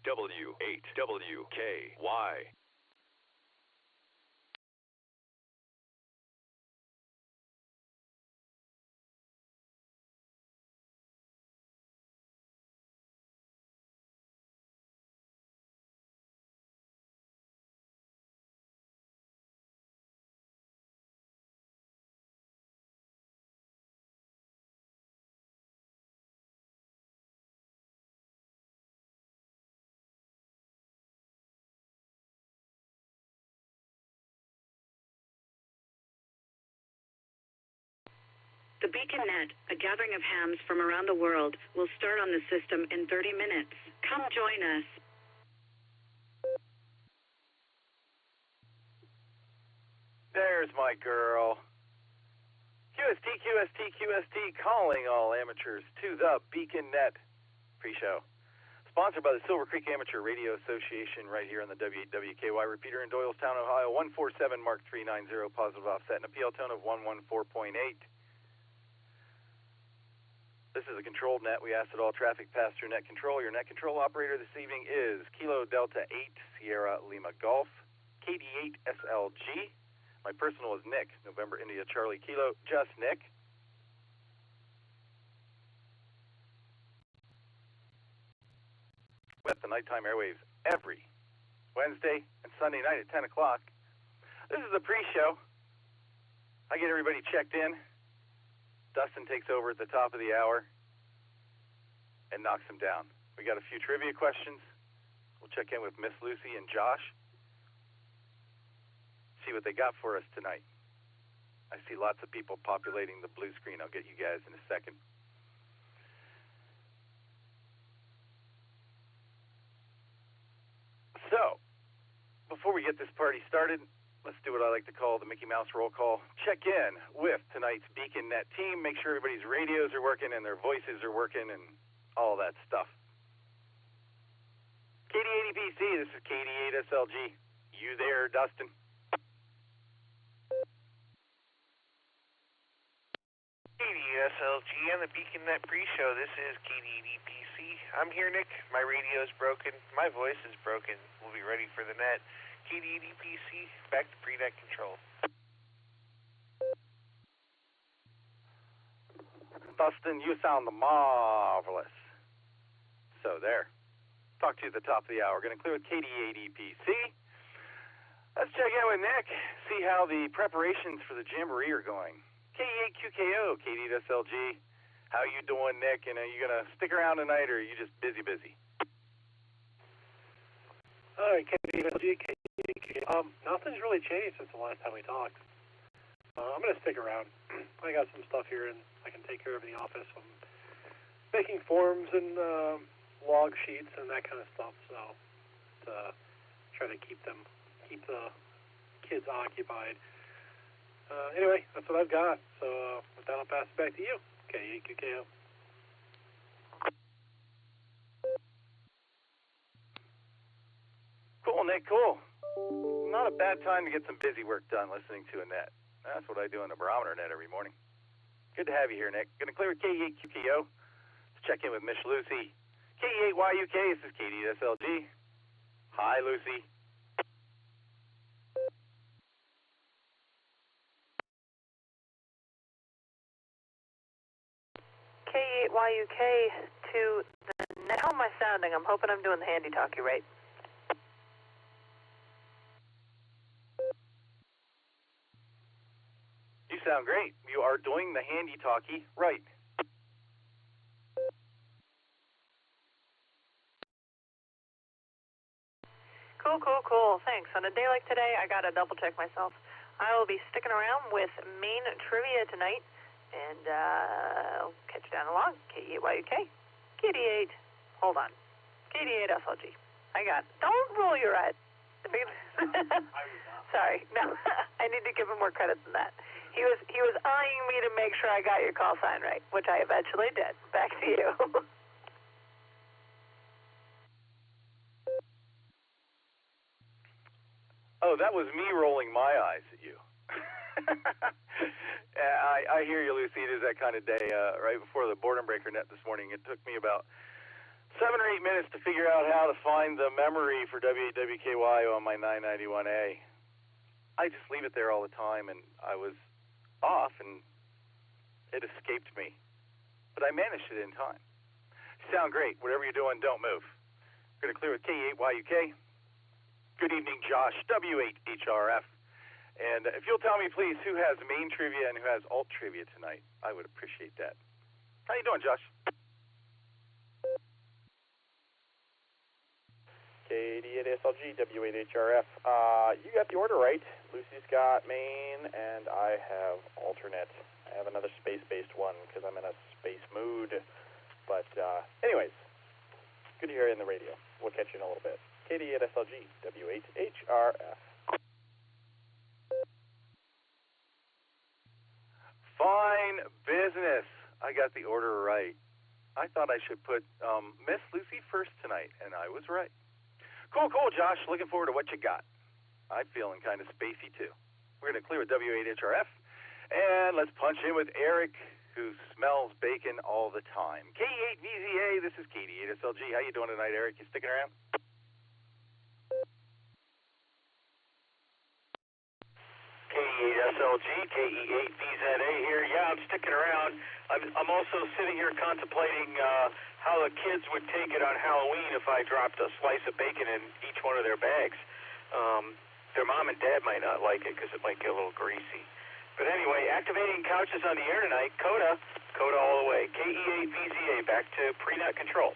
W8WKY. The Beacon Net, a gathering of hams from around the world, will start on the system in 30 minutes. Come join us. There's my girl. QST, calling all amateurs to the Beacon Net pre-show. Sponsored by the Silvercreek Amateur Radio Association right here on the W8WKY repeater in Doylestown, Ohio, 147 Mark 390, positive offset, and a PL tone of 114.8. This is a controlled net. We ask that all traffic pass through net control. Your net control operator this evening is Kilo Delta 8 Sierra Lima Golf, KD8 SLG. My personal is Nick, November India Charlie Kilo, just Nick. With the nighttime airwaves every Wednesday and Sunday night at 10 o'clock. This is the pre-show. I get everybody checked in. Dustin takes over at the top of the hour and knocks them down. We got a few trivia questions. We'll check in with Miss Lucy and Josh. See what they got for us tonight. I see lots of people populating the blue screen. I'll get you guys in a second. So, before we get this party started, let's do what I like to call the Mickey Mouse roll call. Check in with tonight's Beacon Net team. Make sure everybody's radios are working and their voices are working and all that stuff. KD80PC, this is KD8 SLG. You there, Dustin? KD8 SLG and the Beacon Net pre-show. This is KD80PC. I'm here, Nick. My radio is broken. My voice is broken. We'll be ready for the net. KD80PC, back to pre-net control. Dustin, you sound marvelous. So there. Talk to you at the top of the hour. Going to clear with KD80PC. Let's check in with Nick. See how the preparations for the Jamboree are going. KD8QKO, KD8SLG. How you doing, Nick? And are you going to stick around tonight, or are you just busy? All right, KD8SLG, nothing's really changed since the last time we talked. I'm going to stick around. I got some stuff here and I can take care of in the office. I'm making forms and log sheets and that kind of stuff, so to try to keep the kids occupied. Anyway, that's what I've got. So with that, I'll pass it back to you. KD8QKO. Cool, Nick, cool. Not a bad time to get some busy work done listening to a net. That's what I do in the barometer net every morning. Good to have you here, Nick. Going to clear with KD8QKO. Let's check in with Miss Lucy. KD8YUK, this is KD8SLG. Hi, Lucy. K8YUK to the net. How am I sounding? I'm hoping I'm doing the handy talkie right. You sound great. You are doing the handy talkie right. Cool. Thanks. On a day like today, I got to double check myself. I will be sticking around with main trivia tonight, and I'll catch you down along. K8YUK. KD8. Hold on. KD8 SLG. I got it. Don't roll your eyes. Sorry. No, I need to give him more credit than that. He was eyeing me to make sure I got your call sign right, which I eventually did. Back to you. Oh, that was me rolling my eyes at you. I hear you, Lucy. It is that kind of day. Right before the boredom breaker net this morning, it took me about 7 or 8 minutes to figure out how to find the memory for WKY on my 991A. I just leave it there all the time, and I was off, and it escaped me. But I managed it in time. You sound great. Whatever you're doing, don't move. Going to clear with K8YUK. Good evening, Josh, W8HRF. And if you'll tell me, please, who has main trivia and who has alt trivia tonight, I would appreciate that. How you doing, Josh? KD8SLG, W8HRF. You got the order right. Lucy's got main, and I have alternate. I have another space-based one because I'm in a space mood. But anyways, good to hear you in the radio. We'll catch you in a little bit. KD8SLG, W8HRF. Fine business. I got the order right. I thought I should put Miss Lucy first tonight, and I was right. Cool, Josh. Looking forward to what you got. I'm feeling kind of spacey, too. We're going to clear with W8HRF, and let's punch in with Eric, who smells bacon all the time. K8VZA, this is KD8SLG. How you doing tonight, Eric? You sticking around? K8SLG, KE8VZA here. Yeah, I'm sticking around. I'm also sitting here contemplating how the kids would take it on Halloween if I dropped a slice of bacon in each one of their bags. Their mom and dad might not like it because it might get a little greasy. But anyway, activating couches on the air tonight. Coda all the way. KE8VZA, back to pre-net control.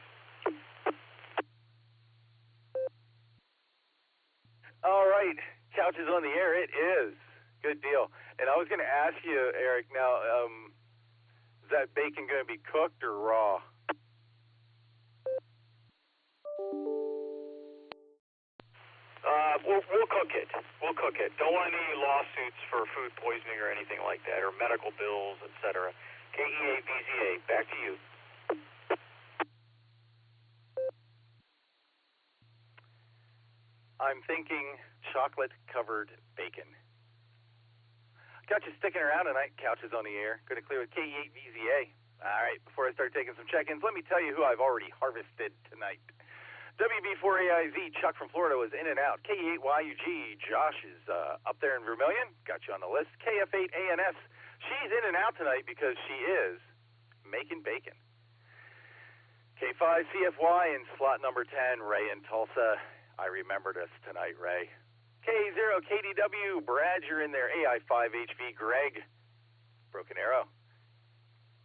All right, couches on the air. It is. Good deal. And I was going to ask you, Eric, now, is that bacon going to be cooked or raw? We'll cook it. We'll cook it. Don't want any lawsuits for food poisoning or anything like that, or medical bills, etc. KE8VZA, back to you. I'm thinking chocolate-covered bacon. Got you sticking around tonight. Couches on the air. Going to clear with K8VZA. All right, before I start taking some check-ins, let me tell you who I've already harvested tonight. WB4AIZ, Chuck from Florida, was in and out. K8YUG, Josh is up there in Vermilion. Got you on the list. KF8ANS, she's in and out tonight because she is making bacon. K5CFY in slot number 10, Ray in Tulsa. I remembered us tonight, Ray. K0KDW, Brad, you're in there. AI5HV, Greg, Broken Arrow.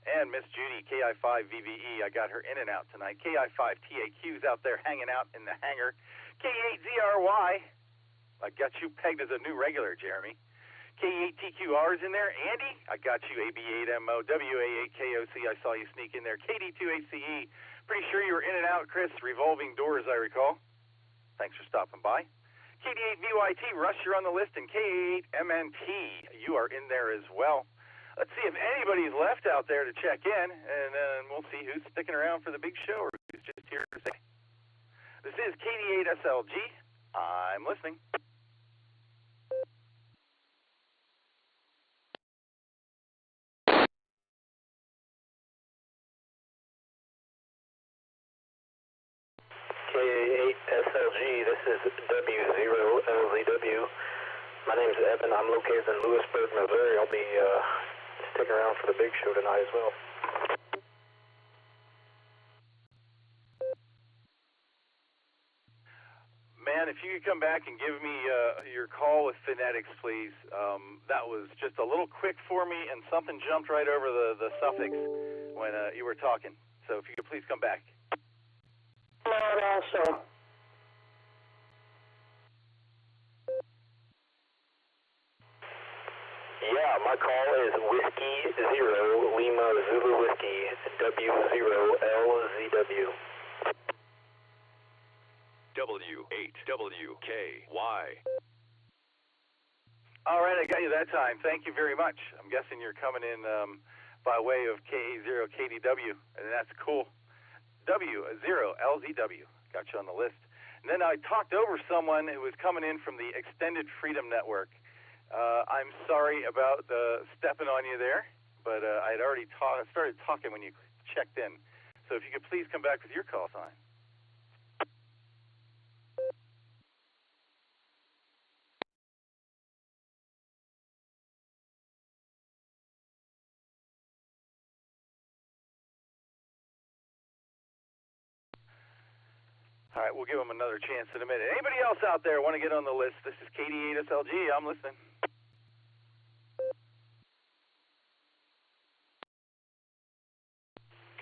And Miss Judy, KI5VVE, I got her in and out tonight. KI5TAQ's out there hanging out in the hangar. K8ZRY, I got you pegged as a new regular, Jeremy. K8TQR's in there. Andy, I got you. AB8MO, WA8KOC, I saw you sneak in there. KD2ACE, pretty sure you were in and out, Chris. Revolving doors, I recall. Thanks for stopping by. KD8VYT, Russ, you're on the list. And K8MNT, you are in there as well. Let's see if anybody's left out there to check in, and then we'll see who's sticking around for the big show or who's just here to say. This is KD8SLG. I'm listening. K8SLG, this is W0LZW. My name's Evan. I'm located in Lewisburg, Missouri. I'll be sticking around for the big show tonight as well. Man, if you could come back and give me your call with phonetics, please. That was just a little quick for me, and something jumped right over the suffix when you were talking. So if you could please come back. Also. Yeah, my call is Whiskey 0 Lima Zulu Whiskey W0LZW. W8WKY. All right, I got you that time. Thank you very much. I'm guessing you're coming in by way of KA0KDW, and that's cool. W0LZW. Got you on the list. And then I talked over someone who was coming in from the Extended Freedom Network. I'm sorry about stepping on you there, but I had already started talking when you checked in. So if you could please come back with your call sign. All right, we'll give them another chance in a minute. Anybody else out there want to get on the list? This is KD8SLG. I'm listening.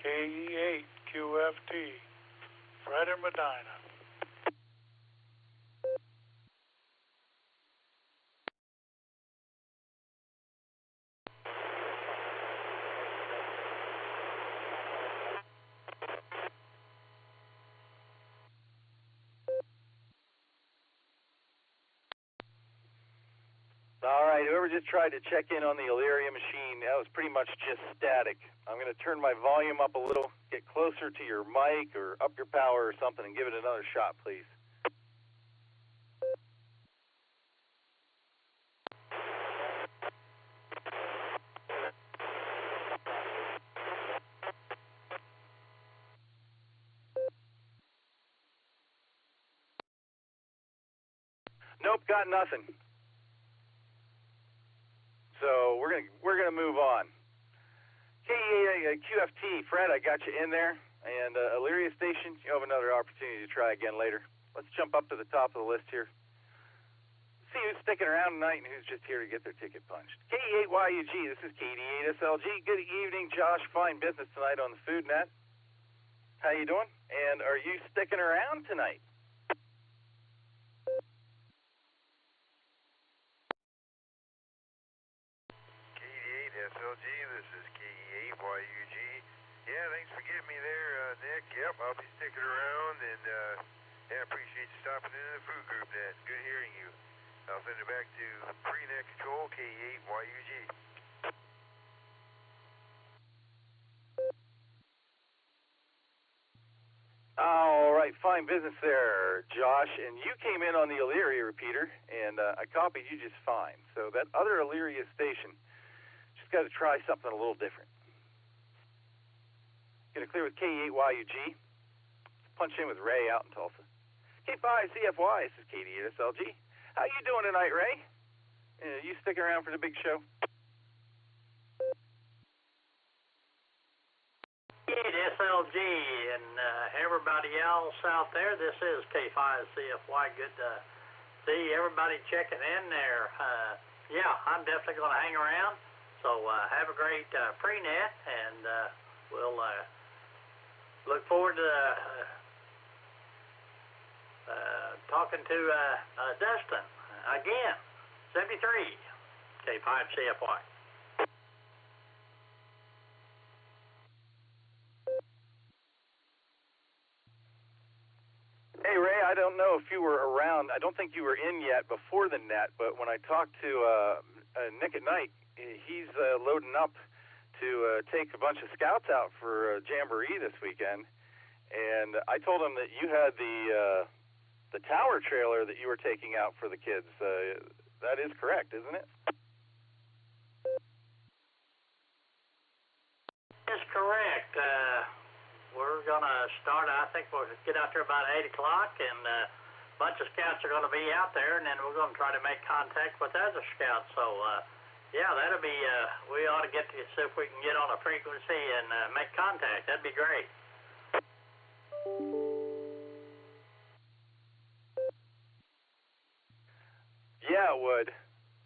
KE8QFT, Fred and Medina. All right, whoever just tried to check in on the Illyria machine, that was pretty much just static. I'm going to turn my volume up a little, get closer to your mic or up your power or something, and give it another shot, please. Nope, got nothing. So we're gonna move on. QFT, Fred, I got you in there, and Illyria Station, you have another opportunity to try again later. Let's jump up to the top of the list here. See who's sticking around tonight and who's just here to get their ticket punched. KE8YUG, this is KD8SLG. Good evening, Josh. Fine business tonight on the food net. How you doing? And are you sticking around tonight? SLG, this is KE8YUG. Yeah, thanks for getting me there, Nick. Yep, I'll be sticking around, and yeah, appreciate you stopping into the food group net. Good hearing you. I'll send it back to pre-net control, KE8YUG. All right, fine business there, Josh. And you came in on the Illyria repeater, and I copied you just fine. So that other Illyria station, got to try something a little different. Get it clear with KE8YUG. Punch in with Ray out in Tulsa. K5CFY, this is KD8SLG. How you doing tonight, Ray? You sticking around for the big show? KD8SLG and everybody else out there, this is K5CFY. Good to see everybody checking in there. Yeah, I'm definitely going to hang around. So have a great pre-net, and we'll look forward to talking to Dustin again. 73, K5CFY. Hey, Ray, I don't know if you were around. I don't think you were in yet before the net, but when I talked to Nick at night, he's loading up to take a bunch of scouts out for Jamboree this weekend, and I told him that you had the tower trailer that you were taking out for the kids. That is correct, isn't it? That's correct. We're going to start, I think we'll get out there about 8 o'clock, and a bunch of scouts are going to be out there, and then we're going to try to make contact with other scouts. So, yeah, that'll be, we ought to get to see if we can get on a frequency and make contact. That'd be great. Yeah, it would.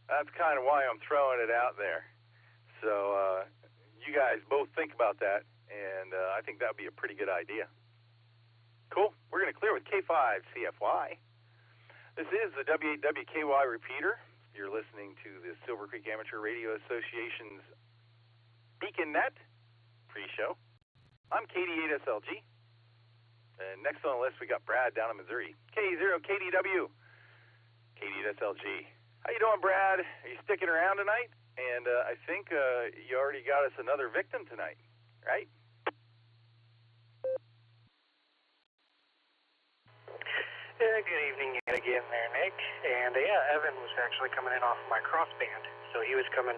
That's kind of why I'm throwing it out there. So you guys both think about that, and I think that would be a pretty good idea. Cool. We're going to clear with K5CFY. This is the W8WKY repeater. You're listening to the Silvercreek Amateur Radio Association's Beacon Net pre-show. I'm KD8SLG. And next on the list, we got Brad down in Missouri. K0KDW. KD8SLG. How you doing, Brad? Are you sticking around tonight? And I think you already got us another victim tonight, right? Good evening yet again there, Nick. And yeah, Evan was actually coming in off my crossband. So he was coming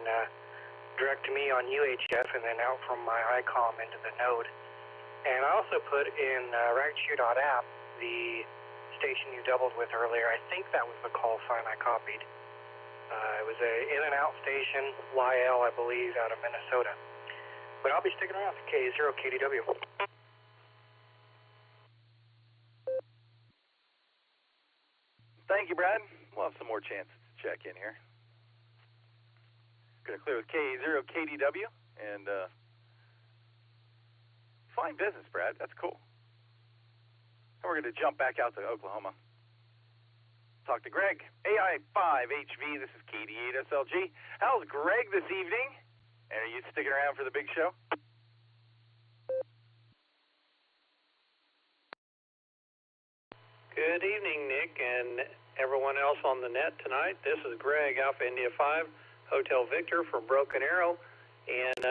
direct to me on UHF and then out from my ICOM into the node. And I also put in ragcheer.app, the station you doubled with earlier. I think that was the call sign I copied. It was a in and out station, YL, I believe, out of Minnesota. But I'll be sticking around for K0KDW. Thank you, Brad. We'll have some more chances to check in here. Going to clear with K0KDW, and fine business, Brad. That's cool. And we're going to jump back out to Oklahoma. Talk to Greg. AI5HV, this is KD8SLG. How's Greg this evening? And are you sticking around for the big show? Good evening, Nick, and everyone else on the net tonight. This is Greg, Alpha India 5, Hotel Victor from Broken Arrow, and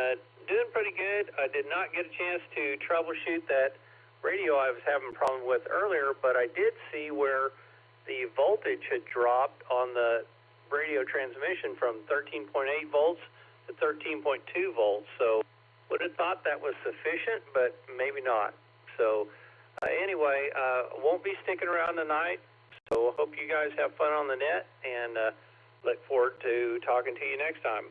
doing pretty good. I did not get a chance to troubleshoot that radio I was having a problem with earlier, but I did see where the voltage had dropped on the radio transmission from 13.8 volts to 13.2 volts. So would have thought that was sufficient, but maybe not. So anyway, won't be sticking around tonight. So hope you guys have fun on the net, and look forward to talking to you next time.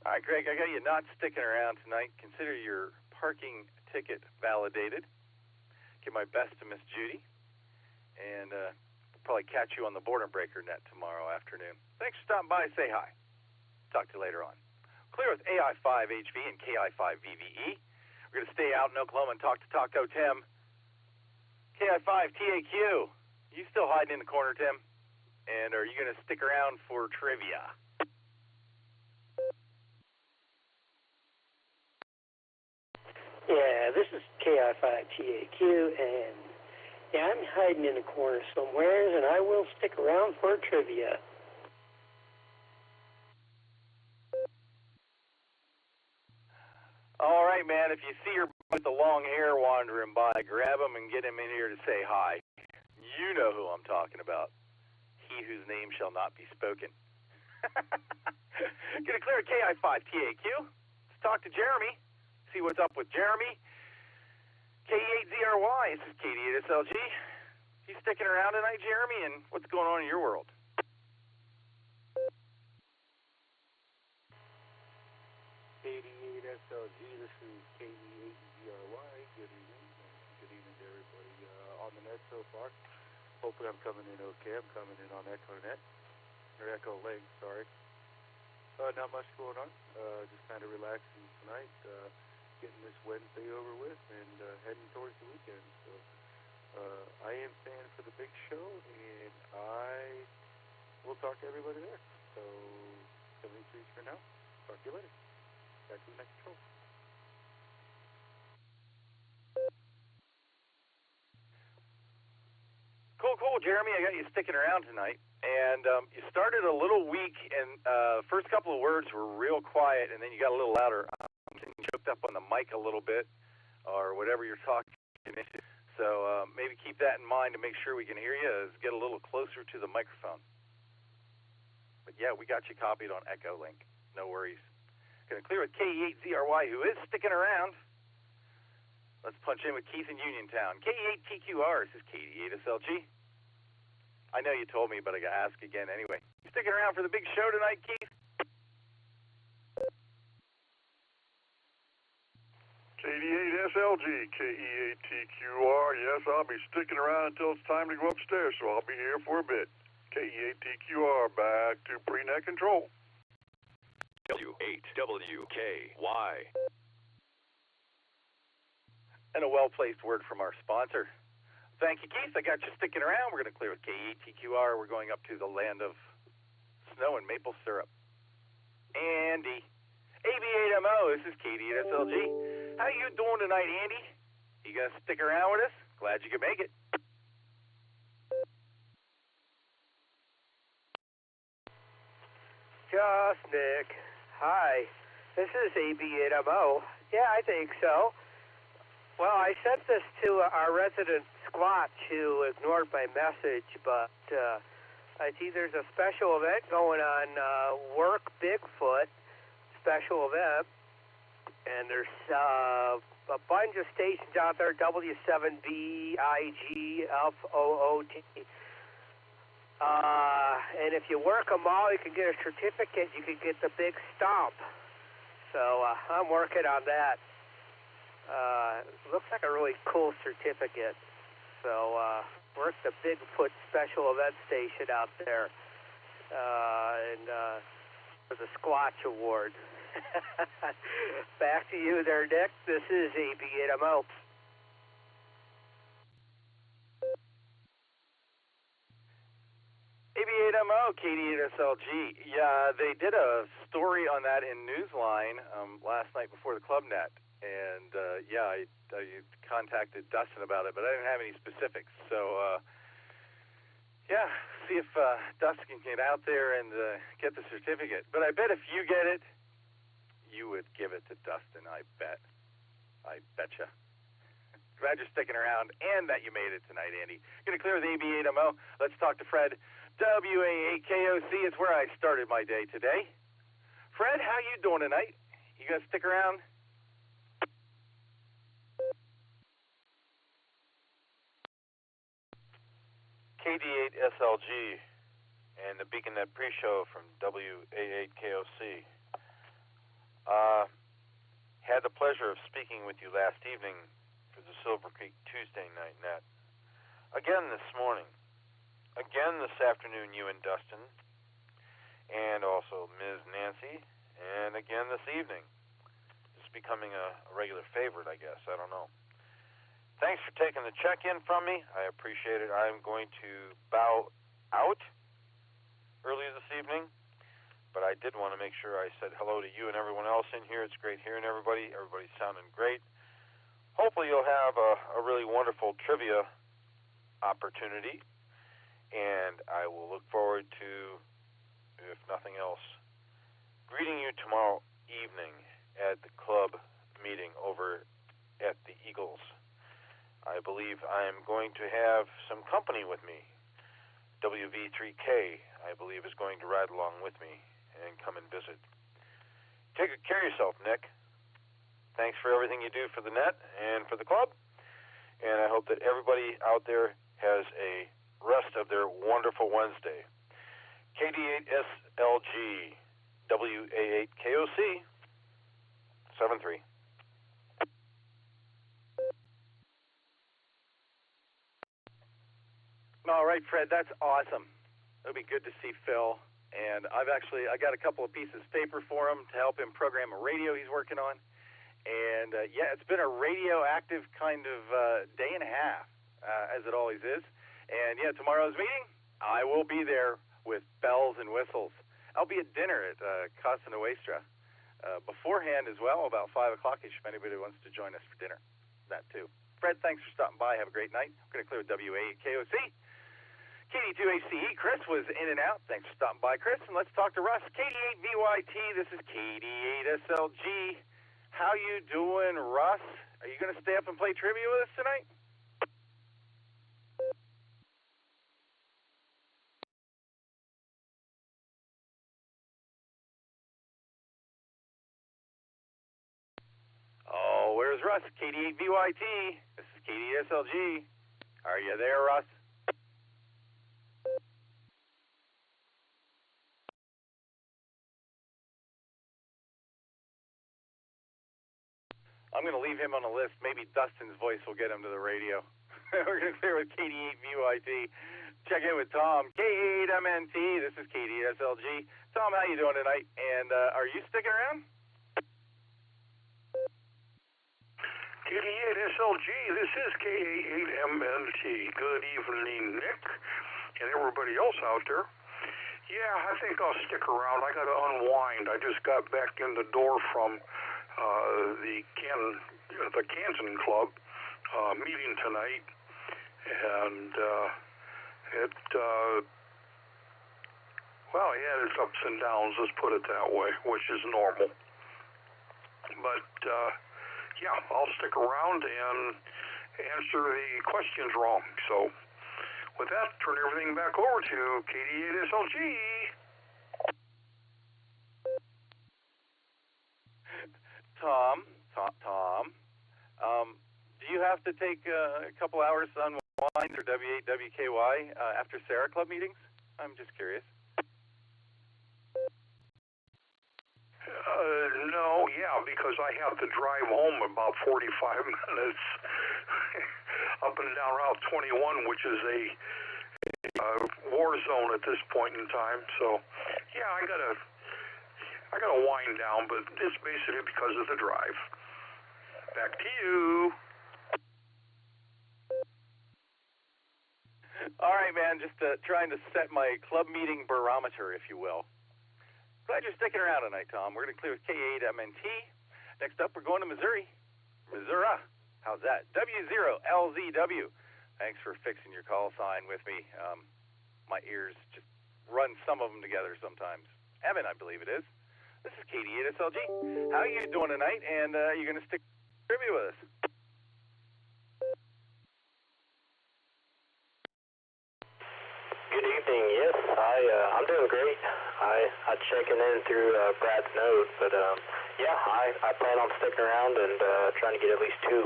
All right, Greg, I got you not sticking around tonight. Consider your parking ticket validated. Give my best to Miss Judy, and we'll probably catch you on the Border Breaker net tomorrow afternoon. Thanks for stopping by. Say hi. Talk to you later on. Clear with AI5HV and KI5VVE. We're going to stay out in Oklahoma and talk to Taco Tim. KI5TAQ. You still hiding in the corner, Tim? And are you going to stick around for trivia? Yeah, this is KI5TAQ, and yeah, I'm hiding in a corner somewhere, and I will stick around for trivia. All right, man, if you see your with the long hair wandering by, grab him and get him in here to say hi. You know who I'm talking about. He whose name shall not be spoken. Get a clear KI5TAQ. Let's talk to Jeremy. See what's up with Jeremy. K8ZRY, this is KD8SLG. You sticking around tonight, Jeremy, and what's going on in your world? KD8SLG, this is KD8ZRY. Good evening. Good evening to everybody on the net so far. Hopefully I'm coming in okay. I'm coming in on Echolink, sorry. Not much going on. Just kind of relaxing tonight. Getting this Wednesday over with and heading towards the weekend. So I am staying for the big show, and I will talk to everybody there. So 73 for now. Talk to you later. Back to the next show. Cool, Jeremy. I got you sticking around tonight. And you started a little weak, and first couple of words were real quiet, and then you got a little louder. You choked up on the mic a little bit, or whatever you're talking into. So maybe keep that in mind to make sure we can hear you. Is get a little closer to the microphone. But yeah, we got you copied on Echolink. No worries. Going to clear with K8ZRY, who is sticking around. Let's punch in with Keith in Uniontown. K8TQR, this is KD8SLG. I know you told me, but I got to ask again anyway. You sticking around for the big show tonight, Keith? KD8SLG, KE8TQR. Yes, I'll be sticking around until it's time to go upstairs, so I'll be here for a bit. KE8TQR, back to pre-net control. W8WKY. And a well-placed word from our sponsor. Thank you, Keith. I got you sticking around. We're going to clear with KE8TQR. We're going up to the land of snow and maple syrup. Andy. AB8MO, this is KD8SLG. How you doing tonight, Andy? You going to stick around with us? Glad you could make it. Just Nick. Hi. This is AB8MO. Yeah, I think so. Well, I sent this to our resident Squatch who ignored my message, but I see there's a special event going on, Work Bigfoot special event, and there's a bunch of stations out there, W7BIGFOOT. And if you work them all, you can get a certificate. You can get the big stomp. So I'm working on that. Looks like a really cool certificate. So we're at the Bigfoot Special Event Station out there, and for the Squatch Award. Back to you there, Nick. This is AB8MO. AB8MO, KD8SLG. Yeah, they did a story on that in Newsline last night before the clubnet. And, I contacted Dustin about it, but I didn't have any specifics. So, see if Dustin can get out there and get the certificate. But I bet if you get it, you would give it to Dustin, I bet. I betcha. Glad you're sticking around and that you made it tonight, Andy. Going to clear the AB8MO. Let's talk to Fred. WA8KOC is where I started my day today. Fred, how you doing tonight? You going to stick around? KD8SLG and the BeaconNet pre-show from WA8KOC. Had the pleasure of speaking with you last evening for the Silvercreek Tuesday night net. Again this morning. Again this afternoon, you and Dustin, and also Ms. Nancy, and again this evening. It's becoming a regular favorite, I guess. I don't know. Thanks for taking the check-in from me. I appreciate it. I'm going to bow out early this evening, but I did want to make sure I said hello to you and everyone else in here. It's great hearing everybody. Everybody's sounding great. Hopefully you'll have a really wonderful trivia opportunity. And I will look forward to, if nothing else, greeting you tomorrow evening at the club meeting over at the Eagles. I believe I'm going to have some company with me. WV3K, I believe, is going to ride along with me and come and visit. Take good care of yourself, Nick. Thanks for everything you do for the net and for the club. And I hope that everybody out there has a rest of their wonderful Wednesday. KD8SLG, WA8KOC, 73. All right, Fred, that's awesome. It'll be good to see Phil. And I got a couple of pieces of paper for him to help him program a radio he's working on. And, it's been a radioactive kind of day and a half, as it always is. And, tomorrow's meeting, I will be there with bells and whistles. I'll be at dinner at Casa Nuestra beforehand as well, about 5 o'clock-ish, if anybody wants to join us for dinner. That, too. Fred, thanks for stopping by. Have a great night. I'm going to clear WA8KOC. KD2ACE, Chris was in and out. Thanks for stopping by, Chris. And let's talk to Russ. KD8VYT, this is KD8SLG. How you doing, Russ? Are you going to stay up and play trivia with us tonight? Oh, where's Russ? KD8VYT. This is KD8SLG. Are you there, Russ? I'm going to leave him on the list. Maybe Dustin's voice will get him to the radio. We're going to clear with KD8VYT. Check in with Tom. K8MNT. This is KD8SLG. Tom, how you doing tonight? And are you sticking around? KD8SLG, this is K8MNT. Good evening, Nick, and everybody else out there. Yeah, I think I'll stick around. I got to unwind. I just got back in the door from the Canton Club meeting tonight, and it had its ups and downs, let's put it that way, which is normal. But I'll stick around and answer the questions wrong. So with that, turn everything back over to KD8SLG. Tom, do you have to take a couple hours to unwind or W8WKY after Sarah Club meetings? I'm just curious. No, Yeah, because I have to drive home about 45 minutes up and down Route 21, which is a war zone at this point in time. So, yeah, I gotta wind down, but it's basically because of the drive. Back to you. All right, man, just trying to set my club meeting barometer, if you will. Glad you're sticking around tonight, Tom. We're going to clear with K8MNT. Next up, we're going to Missouri. Missouri. How's that? W0LZW. Thanks for fixing your call sign with me. My ears just run some of them together sometimes. Evan, I believe it is. This is KD8SLG. How are you doing tonight? And you going to stick trivia with us? Good evening. Yes, I'm doing great. I'm checking in through Brad's Node, but yeah, I plan on sticking around and trying to get at least two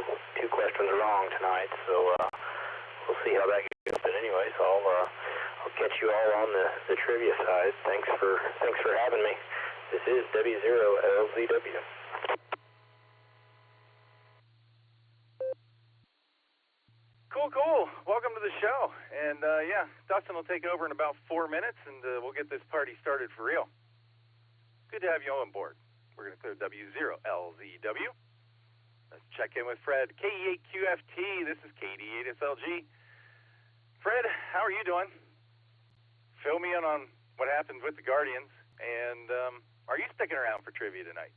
questions wrong tonight. So we'll see how that goes. But anyways, I'll catch you all on the trivia side. Thanks for having me. This is W0LZW. Cool. Welcome to the show. And yeah, Dustin will take over in about 4 minutes, and we'll get this party started for real. Good to have you on board. We're going to clear W0LZW. Let's check in with Fred. KE8QFT. This is KD8SLG. Fred, how are you doing? Fill me in on what happened with the Guardians, and are you sticking around for trivia tonight?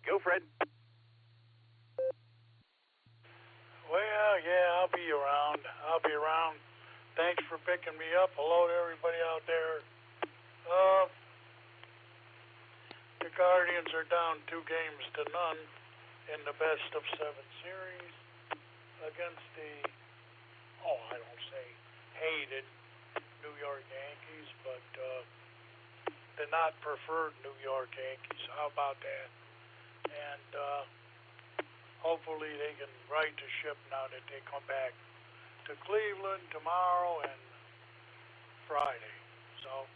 Go, Fred. Well, yeah, I'll be around. Thanks for picking me up. Hello to everybody out there. The Guardians are down 2 games to none in the best-of-7 series against the, I don't say hated New York Yankees, but the not preferred New York Yankees. How about that? And hopefully they can right the ship now that they come back to Cleveland tomorrow and Friday. So,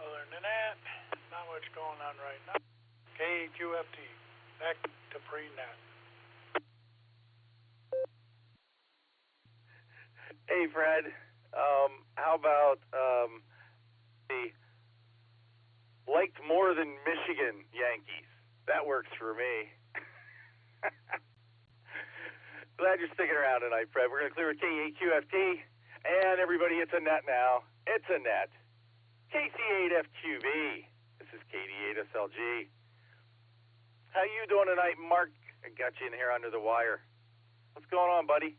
other than that, not much going on right now. KQFT, back to pre-net. Hey, Fred. How about the liked more than Michigan Yankees? That works for me. Glad you're sticking around tonight, Fred. We're going to clear with KE8QFT. And everybody, it's a net now. It's a net. KC8FQV. This is KD8SLG. How you doing tonight, Mark? I got you in here under the wire. What's going on, buddy?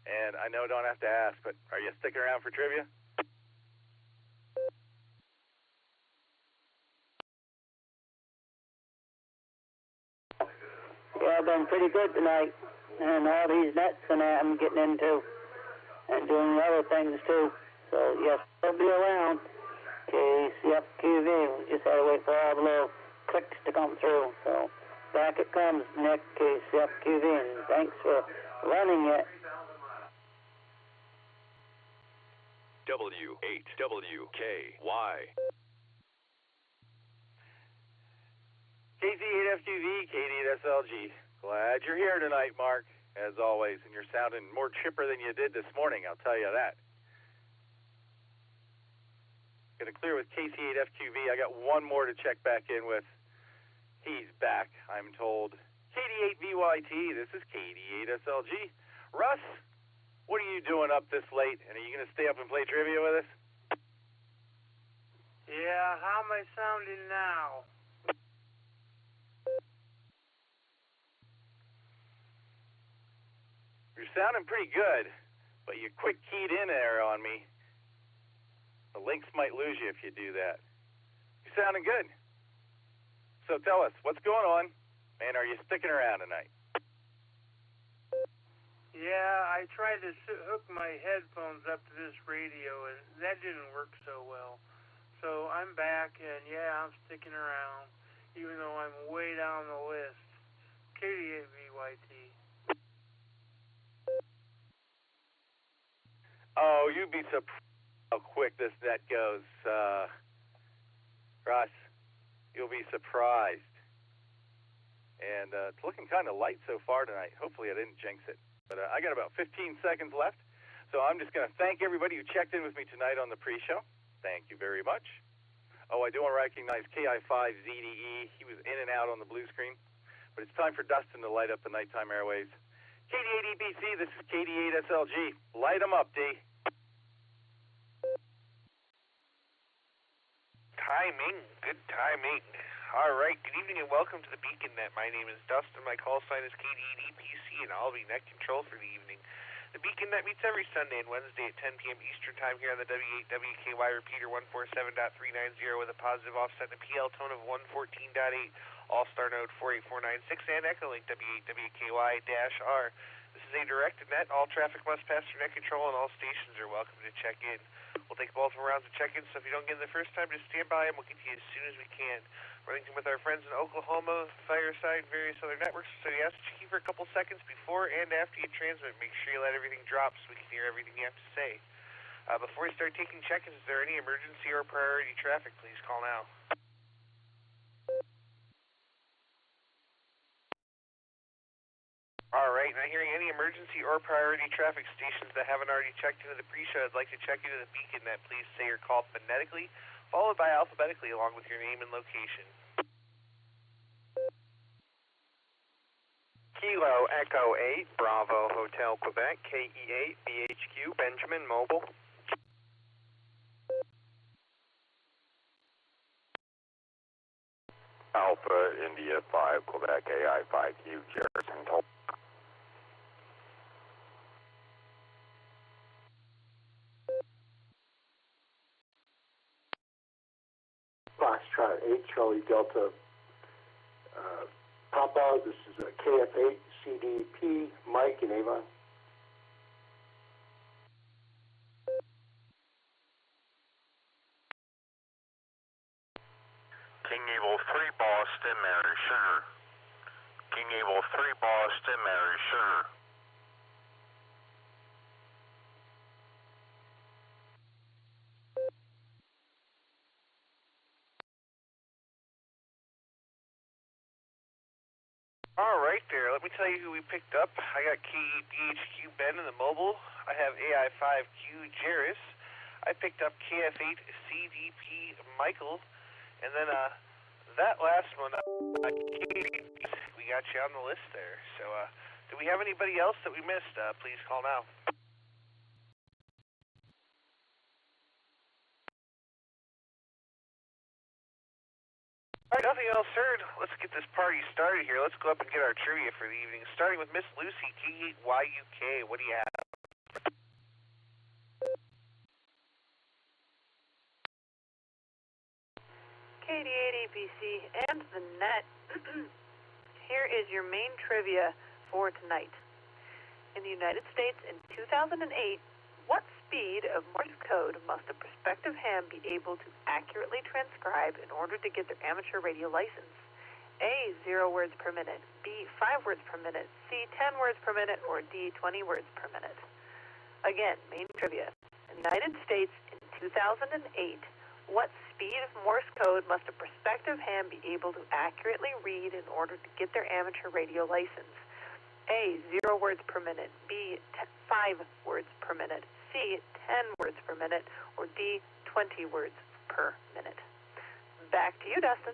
And I know I don't have to ask, but are you sticking around for trivia? Yeah, I've been pretty good tonight. And all these nets and that I'm getting into. And doing other things too. So, yes, I'll be around. KCFQV. We just had to wait for all the little clicks to come through. So, back it comes, Nick, KCFQV. And thanks for running it. W8WKY. KC8FQV, KD8SLG. Glad you're here tonight, Mark, as always, and you're sounding more chipper than you did this morning, I'll tell you that. Going to clear with KC8FQV. I got one more to check back in with. He's back, I'm told. KD8VYT, this is KD8SLG. Russ, what are you doing up this late, and are you going to stay up and play trivia with us? Yeah, how am I sounding now? You're sounding pretty good, but you quick keyed in there on me. The links might lose you if you do that. You're sounding good. So tell us, what's going on, and are you sticking around tonight? Yeah, I tried to hook my headphones up to this radio, and that didn't work so well. So I'm back, and yeah, I'm sticking around, even though I'm way down the list. KD8VYT. Oh, you'd be surprised how quick this net goes, Russ. You'll be surprised. And it's looking kind of light so far tonight. Hopefully I didn't jinx it. But I got about 15 seconds left. So I'm just going to thank everybody who checked in with me tonight on the pre-show. Thank you very much. Oh, I do want to recognize KI5ZDE. He was in and out on the blue screen. But it's time for Dustin to light up the nighttime airwaves. KD8EPC, this is KD8SLG. Light them up, D. Timing, good timing. All right, good evening and welcome to the Beacon Net. My name is Dustin. My call sign is KD8EPC, and I'll be net control for the evening. The Beacon Net meets every Sunday and Wednesday at 10 p.m. Eastern Time here on the W8WKY repeater 147.390 with a positive offset and a PL tone of 114.8, Allstar Node 48496, and Echolink W8WKY-R. This is a direct net. All traffic must pass through net control, and all stations are welcome to check in. We'll take multiple rounds of check-in, so if you don't get in the first time, just stand by, and we'll get to you as soon as we can. Running with our friends in Oklahoma, Fireside, various other networks, so we ask that you keep for a couple seconds before and after you transmit. Make sure you let everything drop so we can hear everything you have to say. Before we start taking check-ins, is there any emergency or priority traffic? Please call now. All right, not hearing any emergency or priority traffic stations that haven't already checked into the pre-show. I'd like to check into the Beacon Net. Please say your call phonetically, followed by alphabetically, along with your name and location. Kilo Echo 8, Bravo Hotel Quebec, KE8, BHQ, Benjamin Mobile. Alpha India 5, Quebec AI 5U, Jerison. Foxtrot 8, Charlie Delta, Papa, this is KF8, CDP, Mike and Avon. King Evil 3, Boston, Mary Sugar. King Evil 3, Boston, Mary Sugar. All right there, let me tell you who we picked up. I got KBHQ Ben in the mobile. I have AI5Q Jairus. I picked up KF8 CDP Michael. And then that last one, we got you on the list there. So do we have anybody else that we missed? Please call now. All right, nothing else heard. Let's get this party started here. Let's go up and get our trivia for the evening, starting with Miss Lucy, K8YUK. What do you have? KD8EPC and the net. Here is your main trivia for tonight. In the United States in 2008, what speed of Morse code must a prospective ham be able to accurately transcribe in order to get their amateur radio license? A, 0 words per minute, B, 5 words per minute, C, 10 words per minute, or D, 20 words per minute? Again, main trivia. In the United States in 2008, what speed of Morse code must a prospective ham be able to accurately read in order to get their amateur radio license? A, 0 words per minute, B, 5 words per minute, C, 10 words per minute, or D, 20 words per minute. Back to you, Dustin.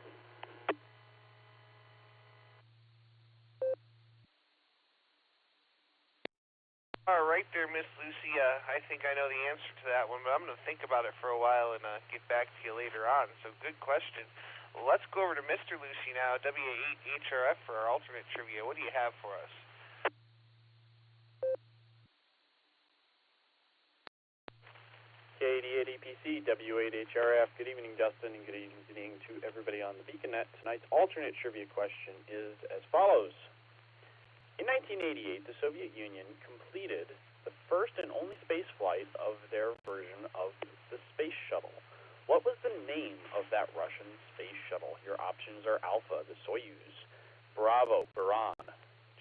All right there, Miss Lucy. I think I know the answer to that one, but I'm going to think about it for a while and get back to you later on. So good question. Well, let's go over to Mr. Lucy now, WA8HRF for our alternate trivia. What do you have for us? KD8EPC, W8HRF. Good evening, Dustin, and good evening to everybody on the Beacon Net. Tonight's alternate trivia question is as follows. In 1988, the Soviet Union completed the first and only space flight of their version of the space shuttle. What was the name of that Russian space shuttle? Your options are Alpha, the Soyuz, Bravo, Buran,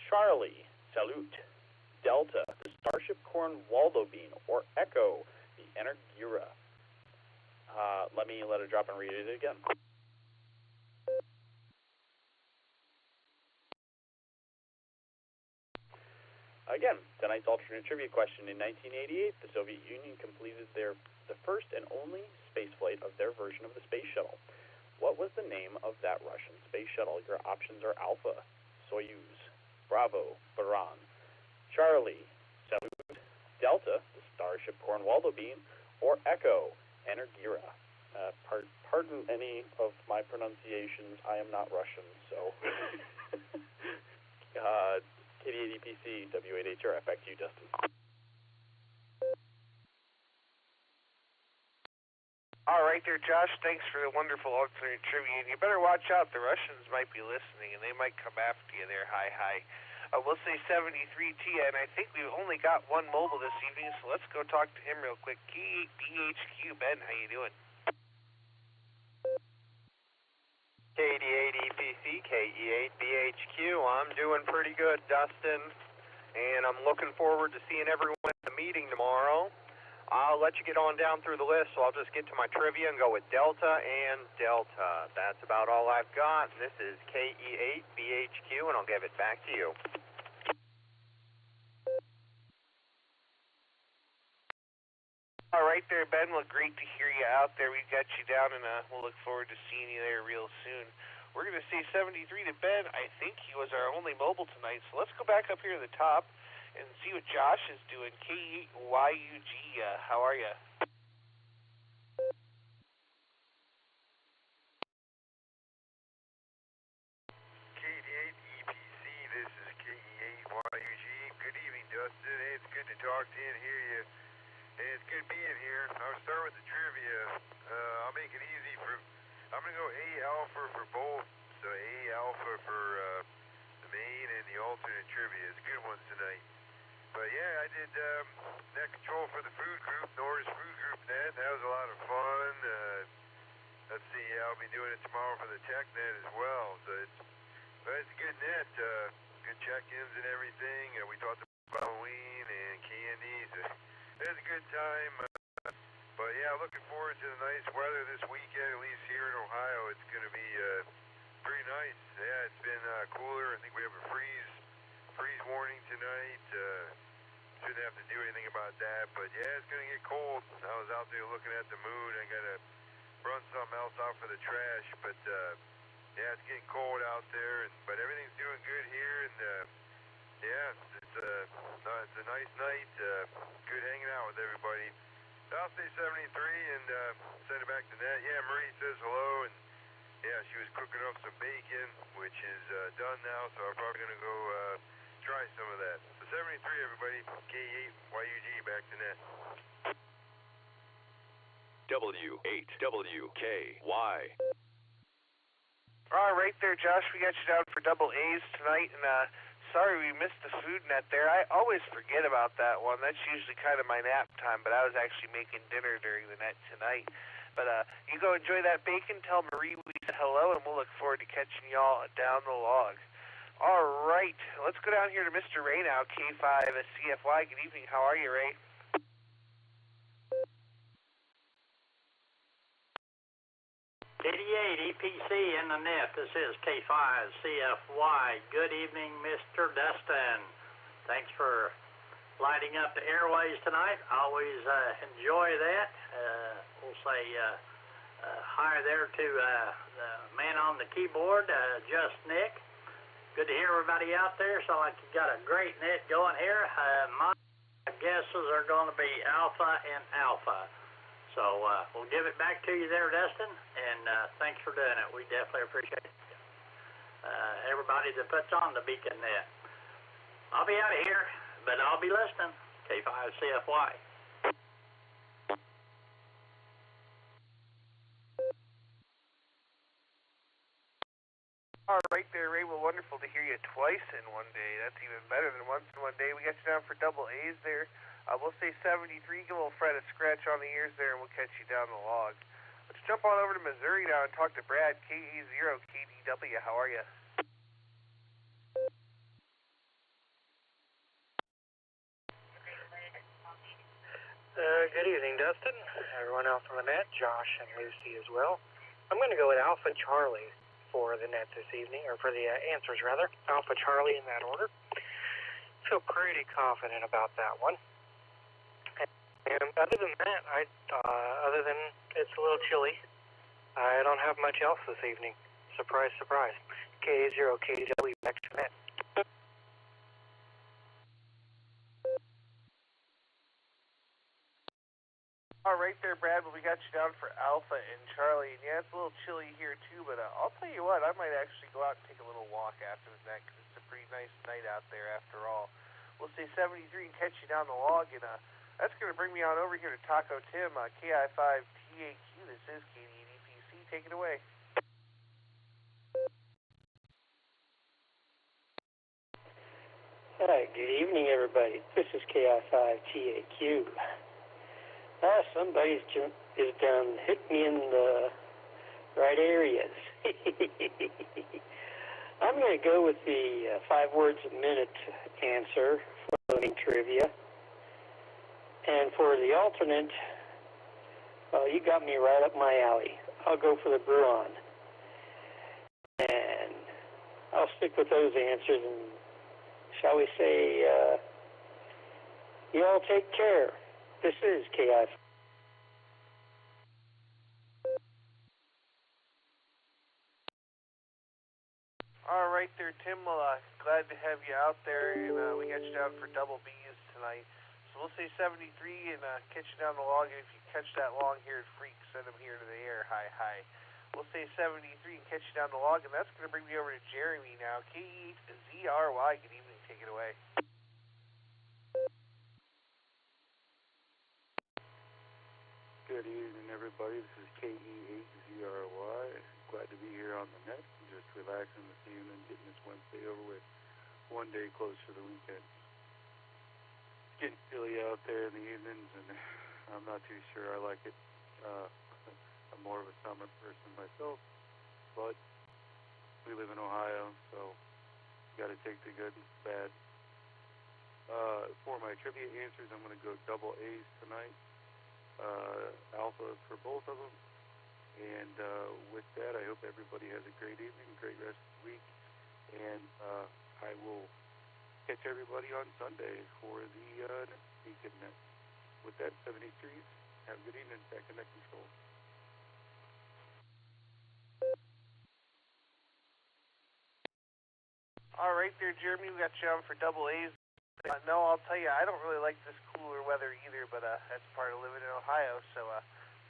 Charlie, Salut, Delta, the Starship Kornwaldo bean, or Echo, the Energira. Let it drop and read it again. Again, tonight's alternate trivia question. In 1988, the Soviet Union completed the first and only space flight of their version of the space shuttle. What was the name of that Russian space shuttle? Your options are Alpha, Soyuz, Bravo, Baran, Charlie, Salyut, Delta, the Starship Cornwaldo beam, or Echo, Energira. Pardon any of my pronunciations. I am not Russian, so. KD80PC, W8HRF. Back to you, Dustin. All right there, Josh. Thanks for the wonderful alternate trivia. And you better watch out. The Russians might be listening, and they might come after you there. Hi. We'll say 73T, and I think we've only got one mobile this evening, so let's go talk to him real quick. K8BHQ, Ben, how you doing? KD8EPC, KE8BHQ, I'm doing pretty good, Dustin, and I'm looking forward to seeing everyone at the meeting tomorrow. I'll let you get on down through the list, so I'll just get to my trivia and go with Delta and Delta. That's about all I've got. This is KE8BHQ, and I'll give it back to you. All right there, Ben. Well, great to hear you out there. We've got you down, and we'll look forward to seeing you there real soon. We're going to say 73 to Ben. I think he was our only mobile tonight, so let's go back up here to the top and see what Josh is doing. K8YUG, how are you? KD8EPC, this is KE8YUG. Good evening, Dustin. Hey, it's good to talk to you and hear you. Hey, it's good being here. I'll start with the trivia. I'll make it easy I'm going to go A alpha for both. So A alpha for the main and the alternate trivia. It's good ones tonight. But yeah, I did net control for the food group, Norris Food Group net. That was a lot of fun. Let's see, I'll be doing it tomorrow for the tech net as well. So it's a good net. Good check-ins and everything. We talked about Halloween and candies. It was a good time. But yeah, looking forward to the nice weather this weekend, at least here in Ohio. It's going to be pretty nice. Yeah, it's been cooler. I think we have a freeze warning tonight. Shouldn't have to do anything about that, but yeah, it's going to get cold. I was out there looking at the moon. I got to run something else out for the trash, but yeah, it's getting cold out there, but everything's doing good here, and yeah, it's a nice night. Good hanging out with everybody. I'll say 73 and send it back to Nat. Yeah, Marie says hello, and yeah, she was cooking up some bacon, which is done now, so I'm probably going to go try some of that. So 73, everybody. K8YUG, back to Nat. W8WKY. All right there, Josh. We got you down for double A's tonight, and sorry we missed the food net there. I always forget about that one. That's usually kind of my nap time, but I was actually making dinner during the net tonight. But you go enjoy that bacon. Tell Marie we said hello, and we'll look forward to catching y'all down the log. All right, let's go down here to Mr. Ray now, K5CFY. Good evening. How are you, Ray? KD8EPC in the net. This is K5CFY. Good evening, Mr. Dustin. Thanks for lighting up the airways tonight. Always enjoy that. We'll say hi there to the man on the keyboard, Just Nick. Good to hear everybody out there. So like you got a great net going here. My guesses are going to be Alpha and Alpha. So we'll give it back to you there, Dustin, and thanks for doing it. We definitely appreciate it. Everybody that puts on the beacon net. I'll be out of here, but I'll be listening. K5CFY. All right there, Ray. Well, wonderful to hear you twice in one day. That's even better than once in one day. We got you down for double A's there. We'll say 73. Give a little Fred a scratch on the ears there, and we'll catch you down the log. Let's jump on over to Missouri now and talk to Brad, KE0KDW. How are you? Good evening, Dustin. Everyone else on the net, Josh and Lucy as well. I'm going to go with Alpha Charlie for the net this evening, or for the answers rather. Alpha Charlie in that order. feel pretty confident about that one. And other than that, other than it's a little chilly, I don't have much else this evening. Surprise, surprise. KA0KW back to net. All right there, Brad, but we got you down for Alpha and Charlie. And yeah, it's a little chilly here too, but I'll tell you what, I might actually go out and take a little walk after the night because it's a pretty nice night out there after all. We'll say 73 and catch you down the log, and that's going to bring me on over here to Taco Tim, KI5TAQ. This is KDDPC. Take it away. Hi, good evening, everybody. This is KI5TAQ. Somebody's is done hit me in the right areas. I'm going to go with the 5 words a minute answer for the main trivia. And for the alternate, you got me right up my alley. I'll go for the Bruon. And I'll stick with those answers. And shall we say, you all take care. This is KI. All right there, Tim. Well, glad to have you out there, and we got you down for double B's tonight. So we'll say 73 and catch you down the log, and if you catch that long-haired freak, send him here to the air. Hi, hi. We'll say 73 and catch you down the log, and that's going to bring me over to Jeremy now. KE8ZRY. Good evening. Take it away. Good evening, everybody. This is KE8ZRY. Glad to be here on the net. Just relaxing this evening, getting this Wednesday over with. One day close to the weekend. It's getting chilly out there in the evenings, and I'm not too sure I like it. I'm more of a summer person myself, but we live in Ohio, so got to take the good and bad. For my trivia answers, I'm going to go double A's tonight. Alpha for both of them. And with that, I hope everybody has a great evening, great rest of the week. And I will catch everybody on Sunday for the Beacon Net. With that, 73s, have a good evening. Back in net control. All right there, Jeremy. We got you on for double A's. No, I'll tell you, I don't really like this cooler weather either, but that's part of living in Ohio. So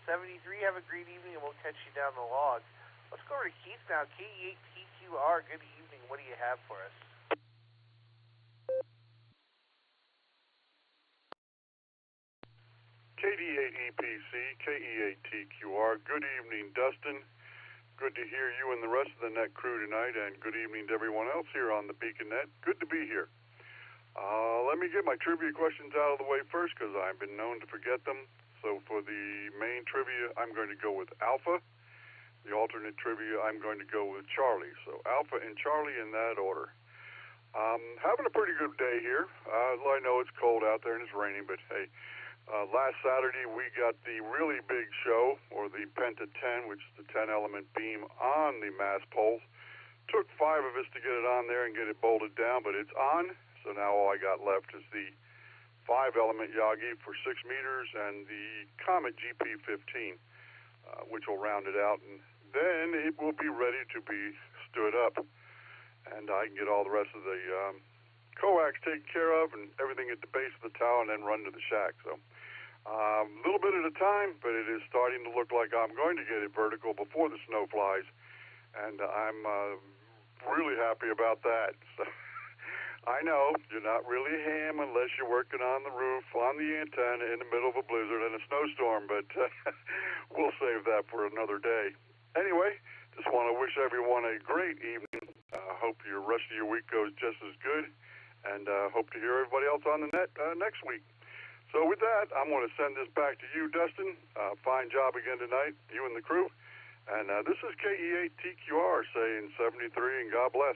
73, have a great evening, and we'll catch you down the log. Let's go over to Keith now. KE8TQR, good evening. What do you have for us? KD8EPC, KE8TQR, good evening, Dustin. Good to hear you and the rest of the net crew tonight, and good evening to everyone else here on the Beacon Net. Good to be here. Let me get my trivia questions out of the way first, because I've been known to forget them. So for the main trivia, I'm going to go with Alpha. The alternate trivia, I'm going to go with Charlie. So Alpha and Charlie in that order. Having a pretty good day here. I know it's cold out there and it's raining, but hey, last Saturday we got the really big show, or the Penta 10, which is the 10-element beam on the mast poles. Took 5 of us to get it on there and get it bolted down, but it's on. So now all I got left is the 5-element Yagi for 6 meters and the Comet GP15, which will round it out, and then it will be ready to be stood up, and I can get all the rest of the coax taken care of and everything at the base of the tower, and then run to the shack. So a little bit at a time, but it is starting to look like I'm going to get it vertical before the snow flies, and I'm really happy about that. So I know you're not really ham unless you're working on the roof, on the antenna, in the middle of a blizzard and a snowstorm, but we'll save that for another day. Anyway, just want to wish everyone a great evening. Hope your rest of your week goes just as good, and hope to hear everybody else on the net next week. So with that, I'm going to send this back to you, Dustin. Fine job again tonight, you and the crew. And this is KE8TQR saying 73, and God bless.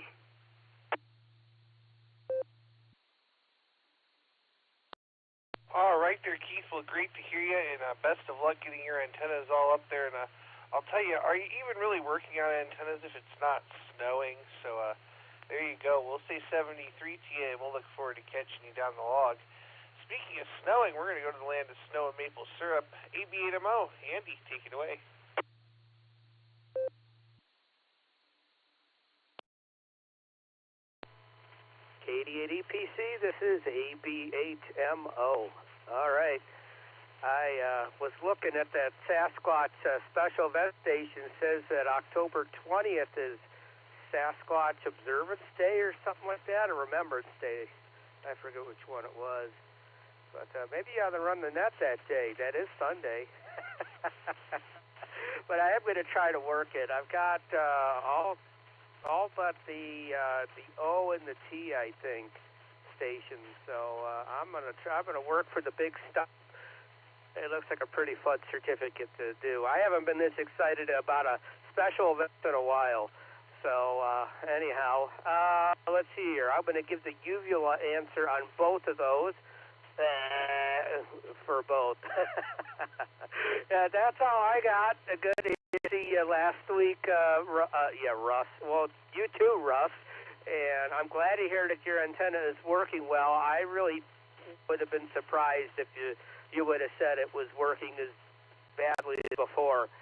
All right there, Keith. Well, great to hear you, and best of luck getting your antennas all up there. And I'll tell you, are you even really working on antennas if it's not snowing? So There you go. We'll say 73 to you, and we'll look forward to catching you down the log. Speaking of snowing, we're going to go to the land of snow and maple syrup. AB8MO, Andy, take it away. KD8EPC, this is AB8MO. All right. I was looking at that Sasquatch special event station. It says that October 20th is Sasquatch Observance Day or something like that, or Remembrance Day. I forget which one it was. But maybe you ought to run the net that day. That is Sunday. But I am going to try to work it. I've got all but the O and the T, I think, stations. So I'm going to work for the big stuff. It looks like a pretty fun certificate to do. I haven't been this excited about a special event in a while. So anyhow, let's see here. I'm going to give the uvula answer on both of those. For both. Yeah, that's all I got. Good to see you last week. Yeah, Russ. Well, you too, Russ. And I'm glad to hear that your antenna is working well. I really would have been surprised if you would have said it was working as badly as before.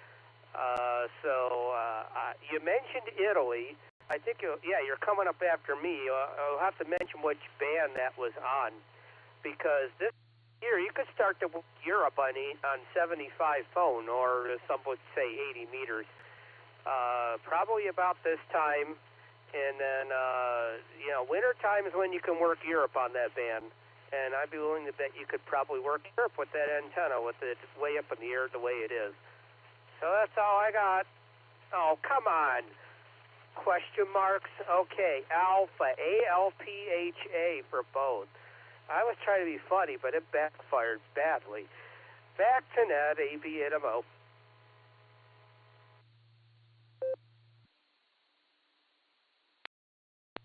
You mentioned Italy. I think you're coming up after me. I'll have to mention which band that was on. Because this year you could start to Europe on 75 phone, or some would say 80 meters. Probably about this time, and then winter time is when you can work Europe on that band. And I'd be willing to bet you could probably work Europe with that antenna, with it way up in the air the way it is. So that's all I got. Oh, come on. Question marks? Okay, Alpha, ALPHA for both. I was trying to be funny, but it backfired badly. Back to net, AB8MO.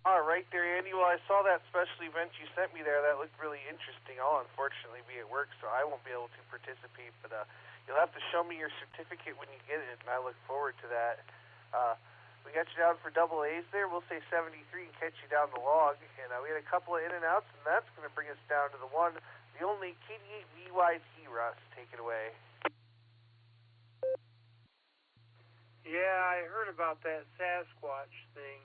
All right there, Andy. Well, I saw that special event you sent me there. That looked really interesting. I'll unfortunately be at work, so I won't be able to participate. But you'll have to show me your certificate when you get it, and I look forward to that. We got you down for double A's there. We'll say 73 and catch you down the log. And we had a couple of in and outs, and that's going to bring us down to the one, the only KD8VYT, Russ. Take it away. Yeah, I heard about that Sasquatch thing.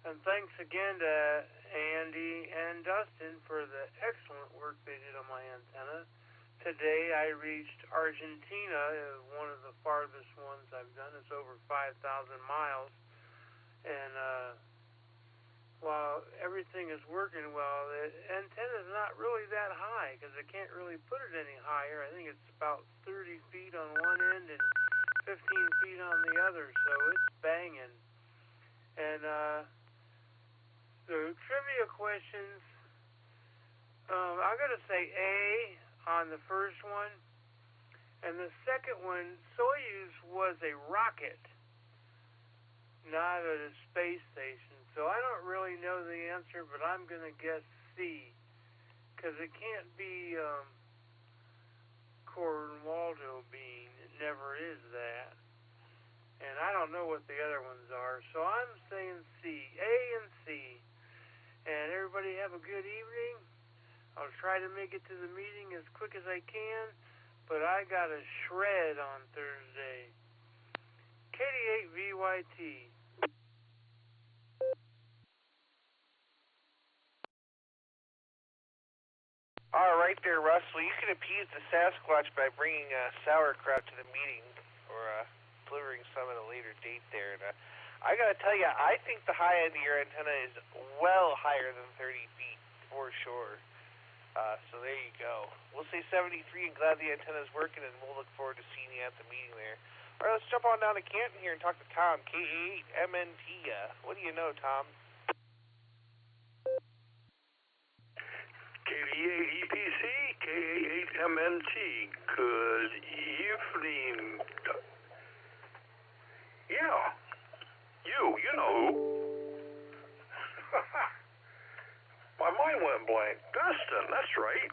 And thanks again to Andy and Dustin for the excellent work they did on my antenna. Today I reached Argentina, one of the farthest ones I've done. It's over 5,000 miles. And while everything is working well, the antenna is not really that high because I can't really put it any higher. I think it's about 30 feet on one end and 15 feet on the other, so it's banging. And the trivia questions, I'm going to say A on the first one, and the second one, Soyuz was a rocket, not a space station. So I don't really know the answer, but I'm going to guess C, because it can't be Cornwaldo bean. It never is that. And I don't know what the other ones are, so I'm saying C, A and C. And everybody have a good evening. I'll try to make it to the meeting as quick as I can, but I got a shred on Thursday. KD8VYT. All right there, Russ. Well, you can appease the Sasquatch by bringing sauerkraut to the meeting, or delivering some at a later date there. And I got to tell you, I think the high end of your antenna is well higher than 30 feet, for sure. So there you go. We'll say 73 and glad the antenna is working, and we'll look forward to seeing you at the meeting there. All right, let's jump on down to Canton here and talk to Tom, K8MNT. What do you know, Tom? KD8EPC, K8MNT. Good evening. Yeah, you know who. My mind went blank. Dustin, that's right.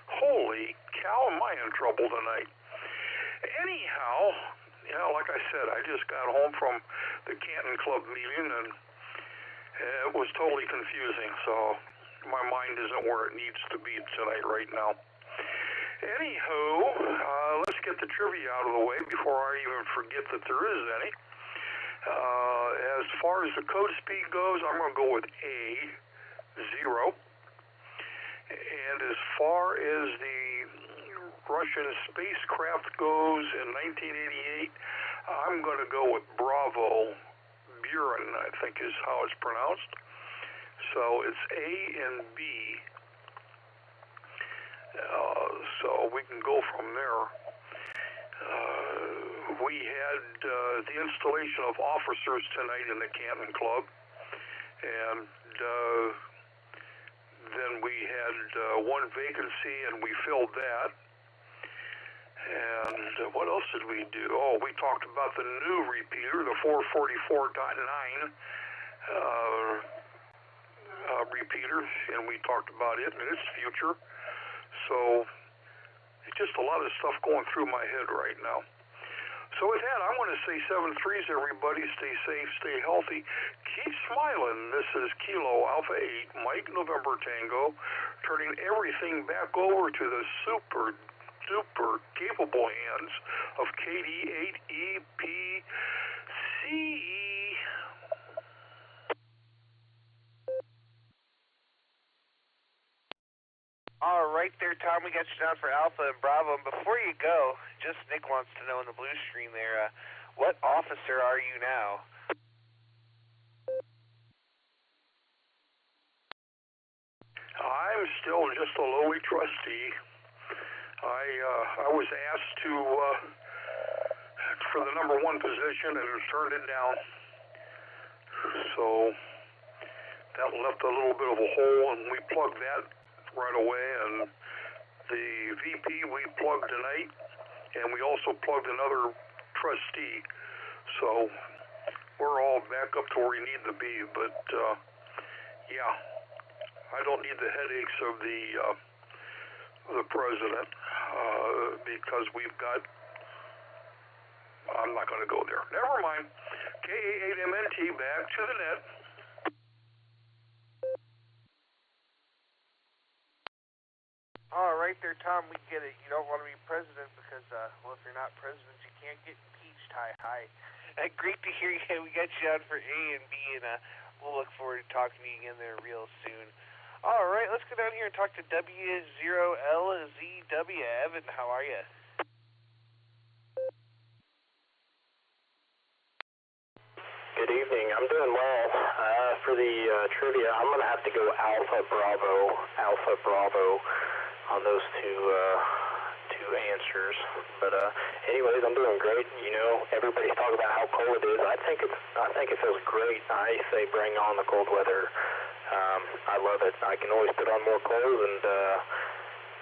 Holy cow, am I in trouble tonight. Anyhow, like I said, I just got home from the Canton Club meeting, and It was totally confusing, so my mind isn't where it needs to be tonight right now. Anywho, let's get the trivia out of the way before I even forget that there is any. As far as the code speed goes, I'm going to go with A, 0. And as far as the Russian spacecraft goes in 1988, I'm going to go with Bravo. Buren, I think is how it's pronounced. So it's A and B. So we can go from there. We had the installation of officers tonight in the Canton Club, and then we had one vacancy, and we filled that. And what else did we do? Oh, we talked about the new repeater, the 444.9 repeater, and we talked about it and its future. So it's just a lot of stuff going through my head right now. So with that, I want to say 7-3s, everybody. Stay safe, stay healthy. Keep smiling. This is Kilo Alpha 8, Mike November Tango, turning everything back over to the super capable hands of KD8EPC. All right there, Tom. We got you down for Alpha and Bravo. And before you go, just Nick wants to know in the blue screen there, what officer are you now? I'm still just a lowly trustee. I was asked to for the number 1 position and turned it down. So that left a little bit of a hole, and we plugged that right away. And the VP we plugged tonight, and we also plugged another trustee. So we're all back up to where we need to be. But yeah, I don't need the headaches of the president because we've got. I'm not going to go there. Never mind. KA8MNT back to the net. All right there, Tom. We get it. You don't want to be president because, well, if you're not president, you can't get impeached. Hi. Great to hear you. We got you on for A and B, and we'll look forward to talking to you again there real soon. All right, let's go down here and talk to W0LZW. Evan, how are you? Good evening. I'm doing well. For the trivia, I'm going to have to go Alpha Bravo on those two answers. But anyways, I'm doing great. You know, everybody's talking about how cold it is. I think it feels great. I say bring on the cold weather. I love it. I can always put on more clothes, and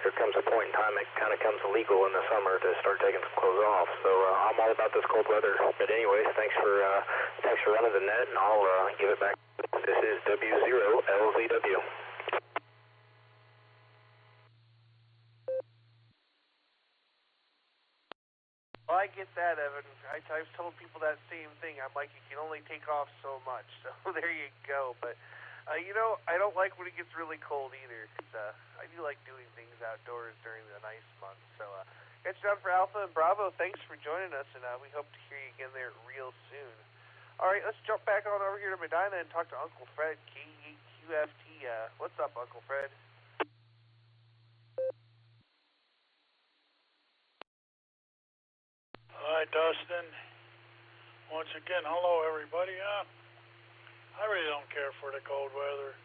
there comes a point in time it kind of comes illegal in the summer to start taking some clothes off. So I'm all about this cold weather. But anyways, thanks for running the net, and I'll give it back. This is W0LZW. Well, I get that, Evan. I've told people that same thing. I'm like, you can only take off so much. So there you go. But you know, I don't like when it gets really cold either. I do like doing things outdoors during the nice months. So, got you down for Alpha and Bravo. Thanks for joining us, and we hope to hear you again there real soon. All right, let's jump back on over here to Medina and talk to Uncle Fred, K8QFT. What's up, Uncle Fred? Hi, Dustin. Once again, hello, everybody. I really don't care for the cold weather.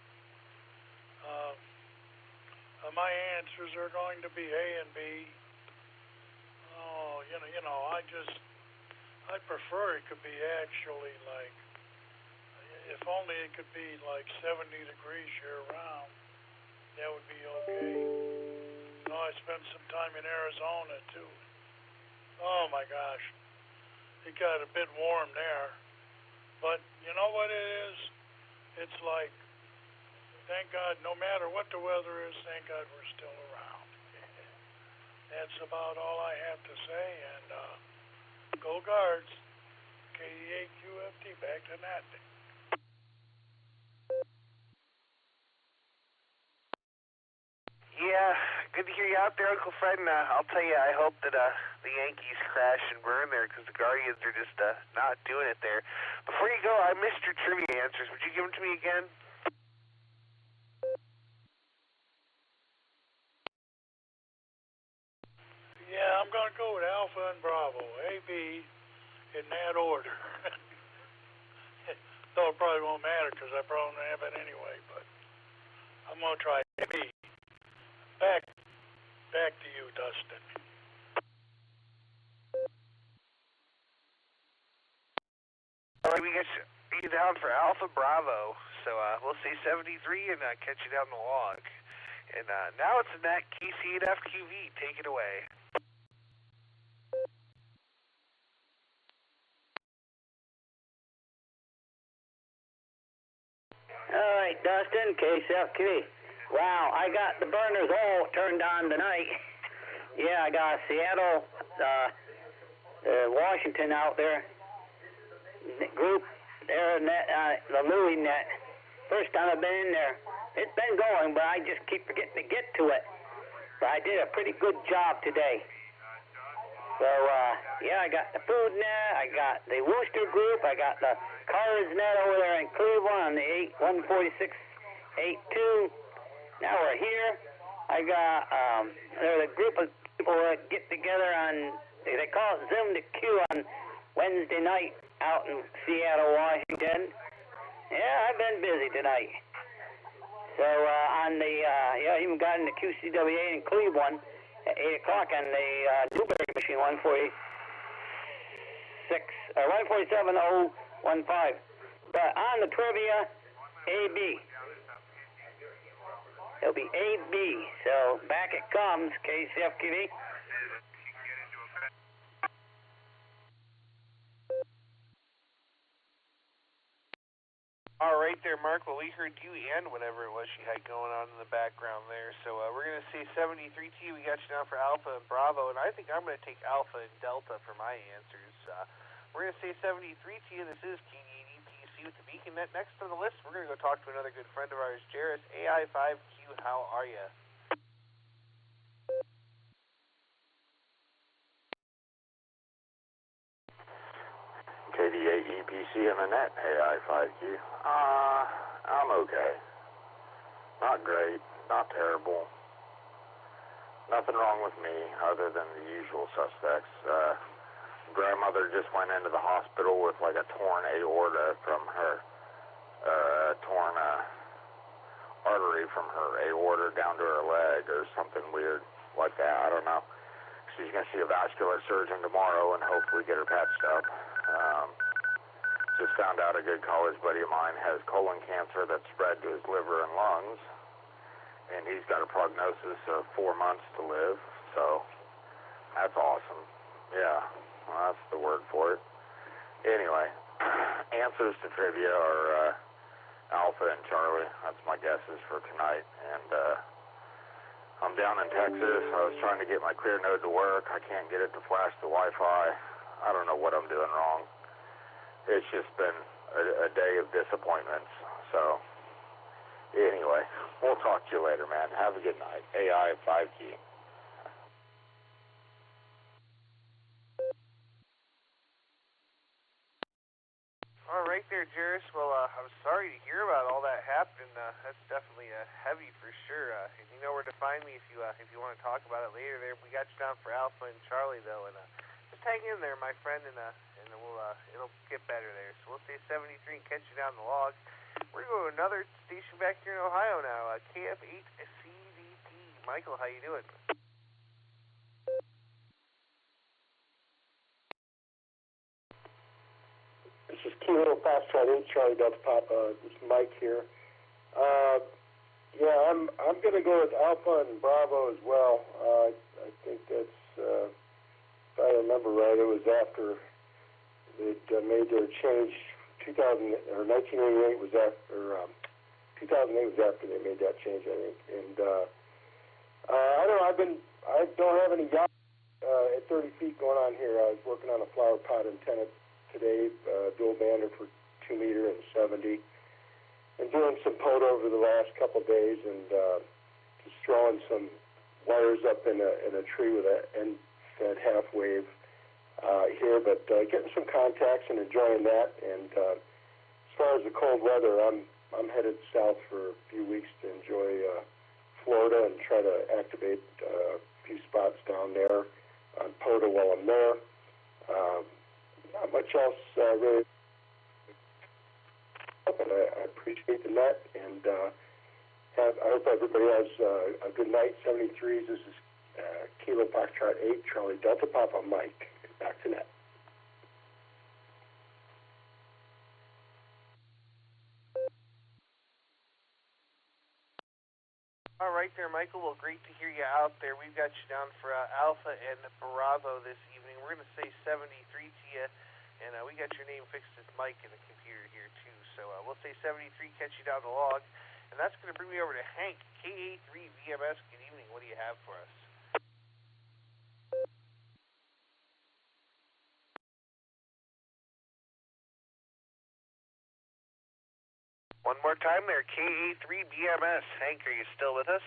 My answers are going to be A and B. Oh, you know, I prefer it could be actually like, if only it could be like 70 degrees year-round. That would be okay. No, I spent some time in Arizona too. Oh my gosh, it got a bit warm there. But you know what it is? It's like, thank God, no matter what the weather is, thank God we're still around. That's about all I have to say, and go Guards. KD8QFT, back to that. you out there, Uncle Fred, and I'll tell you, I hope that the Yankees crash and burn there because the Guardians are just not doing it there. Before you go, I missed your trivia answers. Would you give them to me again? Yeah, I'm going to go with Alpha and Bravo, A, B, in that order. Though it probably won't matter because I probably won't have it anyway, but I'm going to try A, B. Back to you, Dustin. All right, we got you down for Alpha Bravo, so we'll say 73 and catch you down the log. And now it's in that KC and FQV. Take it away. All right, Dustin, KCFQ. Wow, I got the burners all turned on tonight. Yeah, I got Seattle, Washington out there. Group there, the Louis net. First time I've been in there. It's been going, but I just keep forgetting to get to it. But I did a pretty good job today. So, yeah, I got the food net, I got the Worcester group, I got the Cars net over there in Cleveland on the 146.82. Now we're here. I got, there's a group of people that get together on, they call it Zoom to Q on Wednesday night out in Seattle, Washington. Yeah, I've been busy tonight. So, on the, yeah, I even got in the QCWA in Cleveland at 8 o'clock on the Newberry machine, 147.015. But on the trivia, AB. It'll be AB. So back it comes, KCFQV. All right there, Mark. Well, we heard you and whatever it was she had going on in the background there. So we're going to say 73 to you. We got you down for Alpha and Bravo, and I think I'm going to take Alpha and Delta for my answers. We're going to say 73 to you. This is KDDPC with the Beacon Net. Next on the list, we're going to go talk to another good friend of ours, Jairus, AI5Q. How are you? KDAEPC on the net, AI5Q. I'm okay. Not great, not terrible. Nothing wrong with me other than the usual suspects. Grandmother just went into the hospital with like a torn aorta from her, torn artery from her aorta down to her leg or something weird like that. I don't know. She's going to see a vascular surgeon tomorrow and hopefully get her patched up. Just found out a good college buddy of mine has colon cancer that spread to his liver and lungs, and he's got a prognosis of 4 months to live, so that's awesome. Yeah, well, that's the word for it. Anyway, answers to trivia are Alpha and Charlie. That's my guesses for tonight, and I'm down in Texas. I was trying to get my clear node to work. I can't get it to flash the Wi-Fi. I don't know what I'm doing wrong. It's just been a day of disappointments. So, anyway, we'll talk to you later, man. Have a good night. AI 5G. All right there, Jairus. Well, I'm sorry to hear about all that happening. That's definitely heavy for sure. And you know where to find me if you want to talk about it later. There, we got you down for Alpha and Charlie though, and just hang in there, my friend, and it'll get better there. So we'll say 73 and catch you down the log. We're going to another station back here in Ohio now, KF8CDT. Michael, how you doing? This is Kilo Foxtrot 8 Charlie Delta Papa. This is Mike here. Yeah, I'm going to go with Alpha and Bravo as well. I think that's, if I remember right, it was after they made their change. 1988 was after, 2008 was after they made that change, I think. And I don't know. I don't have any yacht at 30 feet going on here. I was working on a flower pot antenna today, dual bander for 2 meter and 70, and doing some POTA over the last couple of days, and just throwing some wires up in a tree with an end-fed half wave here, but getting some contacts and enjoying that. And as far as the cold weather, I'm headed south for a few weeks to enjoy Florida and try to activate a few spots down there on POTA while I'm there. Not much else really. But I appreciate the net, and I hope everybody has a good night. 73s, this is Kilo Foxtrot 8, Charlie Delta Papa Mike. Back to net. All right there, Michael. Well, great to hear you out there. We've got you down for Alpha and Bravo this evening. We're going to say 73 to you, and we got your name fixed as Mike in the computer here, too. So we'll say 73, catch you down the log. And that's going to bring me over to Hank, KA3 VMS. Good evening. What do you have for us? One more time there, KA3 BMS. Hank, are you still with us?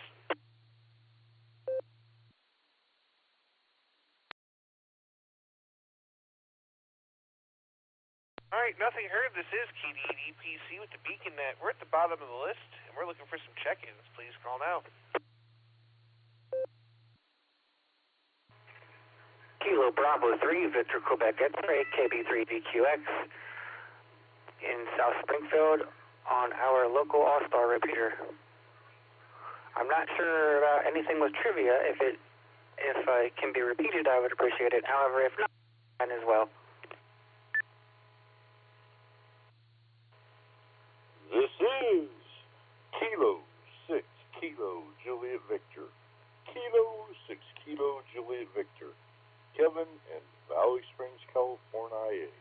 All right, nothing heard. This is KD8PC with the Beacon Net. We're at the bottom of the list, and we're looking for some check-ins. Please call now. Kilo Bravo 3, Victor Quebec X-Ray, KB3DQX in South Springfield on our local Allstar repeater. I'm not sure about anything with trivia. If it can be repeated, I would appreciate it. However, if not, fine as well. This is Kilo 6 Kilo Juliet Victor. Kilo 6 Kilo Juliet Victor. Kevin in Valley Springs, California.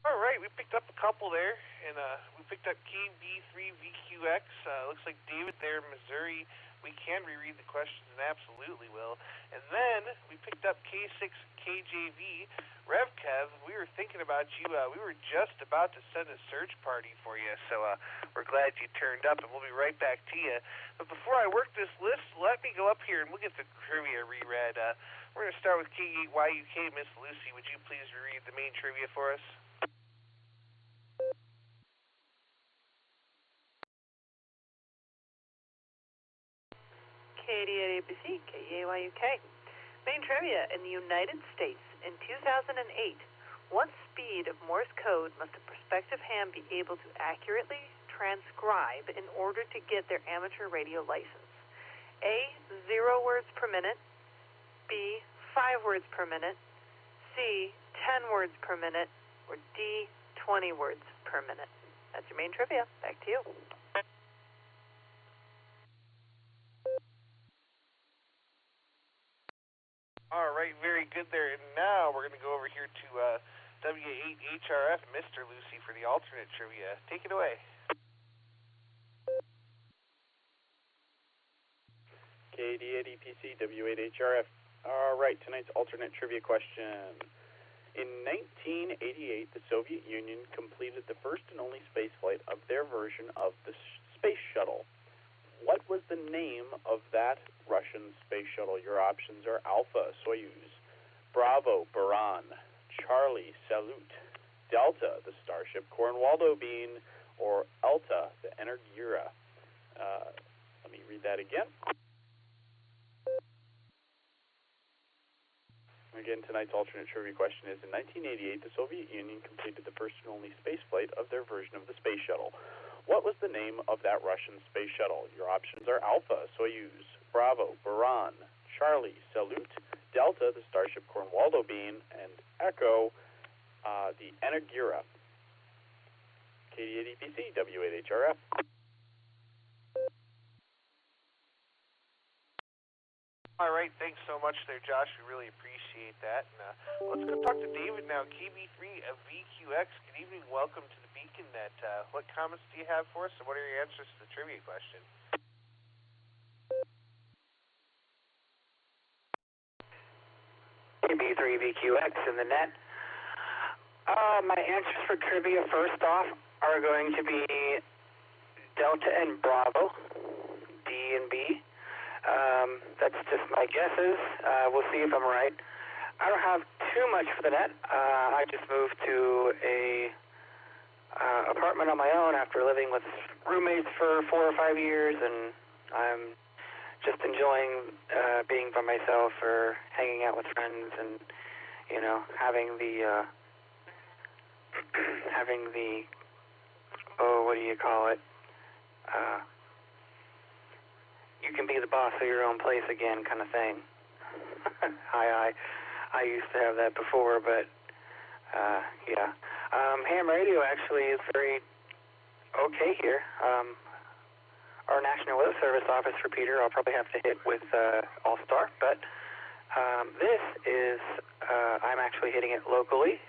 All right, we picked up a couple there, and we picked up KB3VQX. Looks like David there in Missouri. We can reread the questions and absolutely will. And then we picked up K6KJV. RevKev, we were thinking about you. We were just about to send a search party for you, so we're glad you turned up, and we'll be right back to you. But before I work this list, let me go up here and we'll get the trivia reread. We're going to start with K8YUK. Miss Lucy, would you please reread the main trivia for us? KD8ABC, KEAYUK. Main trivia: in the United States in 2008, what speed of Morse code must a prospective ham be able to accurately transcribe in order to get their amateur radio license? A, 0 words per minute. B, 5 words per minute. C, 10 words per minute. Or D, 20 words per minute. That's your main trivia. Back to you. All right, very good there. And now we're going to go over here to W8HRF, Mr. Lucy, for the alternate trivia. Take it away. KD8EPC, W8HRF. All right, tonight's alternate trivia question. In 1988, the Soviet Union completed the first and only spaceflight of their version of the space shuttle. What was the name of that Russian space shuttle? Your options are Alpha, Soyuz, Bravo, Buran, Charlie, Salut, Delta, the Starship Cornwaldo bean, or Elta, the Energira. Let me read that again. Again, tonight's alternate trivia question is, in 1988, the Soviet Union completed the first and only spaceflight of their version of the space shuttle. What was the name of that Russian space shuttle? Your options are Alpha, Soyuz, Bravo, Buran, Charlie, Salut, Delta, the Starship Cornwaldo bean, and Echo, the Energira. KD8EPC, W8HRF. All right, thanks so much there, Josh. We really appreciate that. And let's go talk to David now, KB3VQX. Good evening. Welcome to the Beacon Net. What comments do you have for us, and what are your answers to the trivia question? KB3 KB3VQX in the net. My answers for trivia, first off, are going to be Delta and Bravo, D and B. That's just my guesses. We'll see if I'm right. I don't have too much for the net. I just moved to a apartment on my own after living with roommates for 4 or 5 years, and I'm just enjoying being by myself or hanging out with friends and, you know, having the what do you call it? You can be the boss of your own place again kind of thing. I used to have that before, but yeah. Ham radio actually is very okay here. Our National Weather Service office repeater I'll probably have to hit with Allstar, but this is, I'm actually hitting it locally.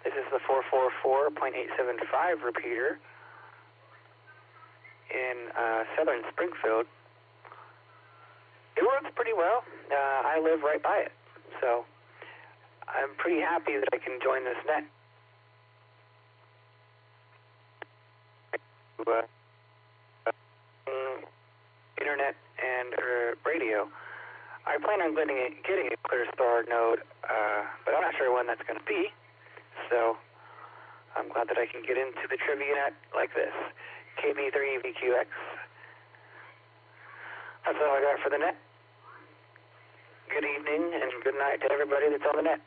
This is the 444.875 repeater in southern Springfield. It works pretty well. I live right by it, so I'm pretty happy that I can join this net. Internet and radio. I plan on getting a Allstar Node, but I'm not sure when that's going to be. So I'm glad that I can get into the trivia net like this. KB3VQX. That's all I got for the net. Good evening and good night to everybody that's on the net.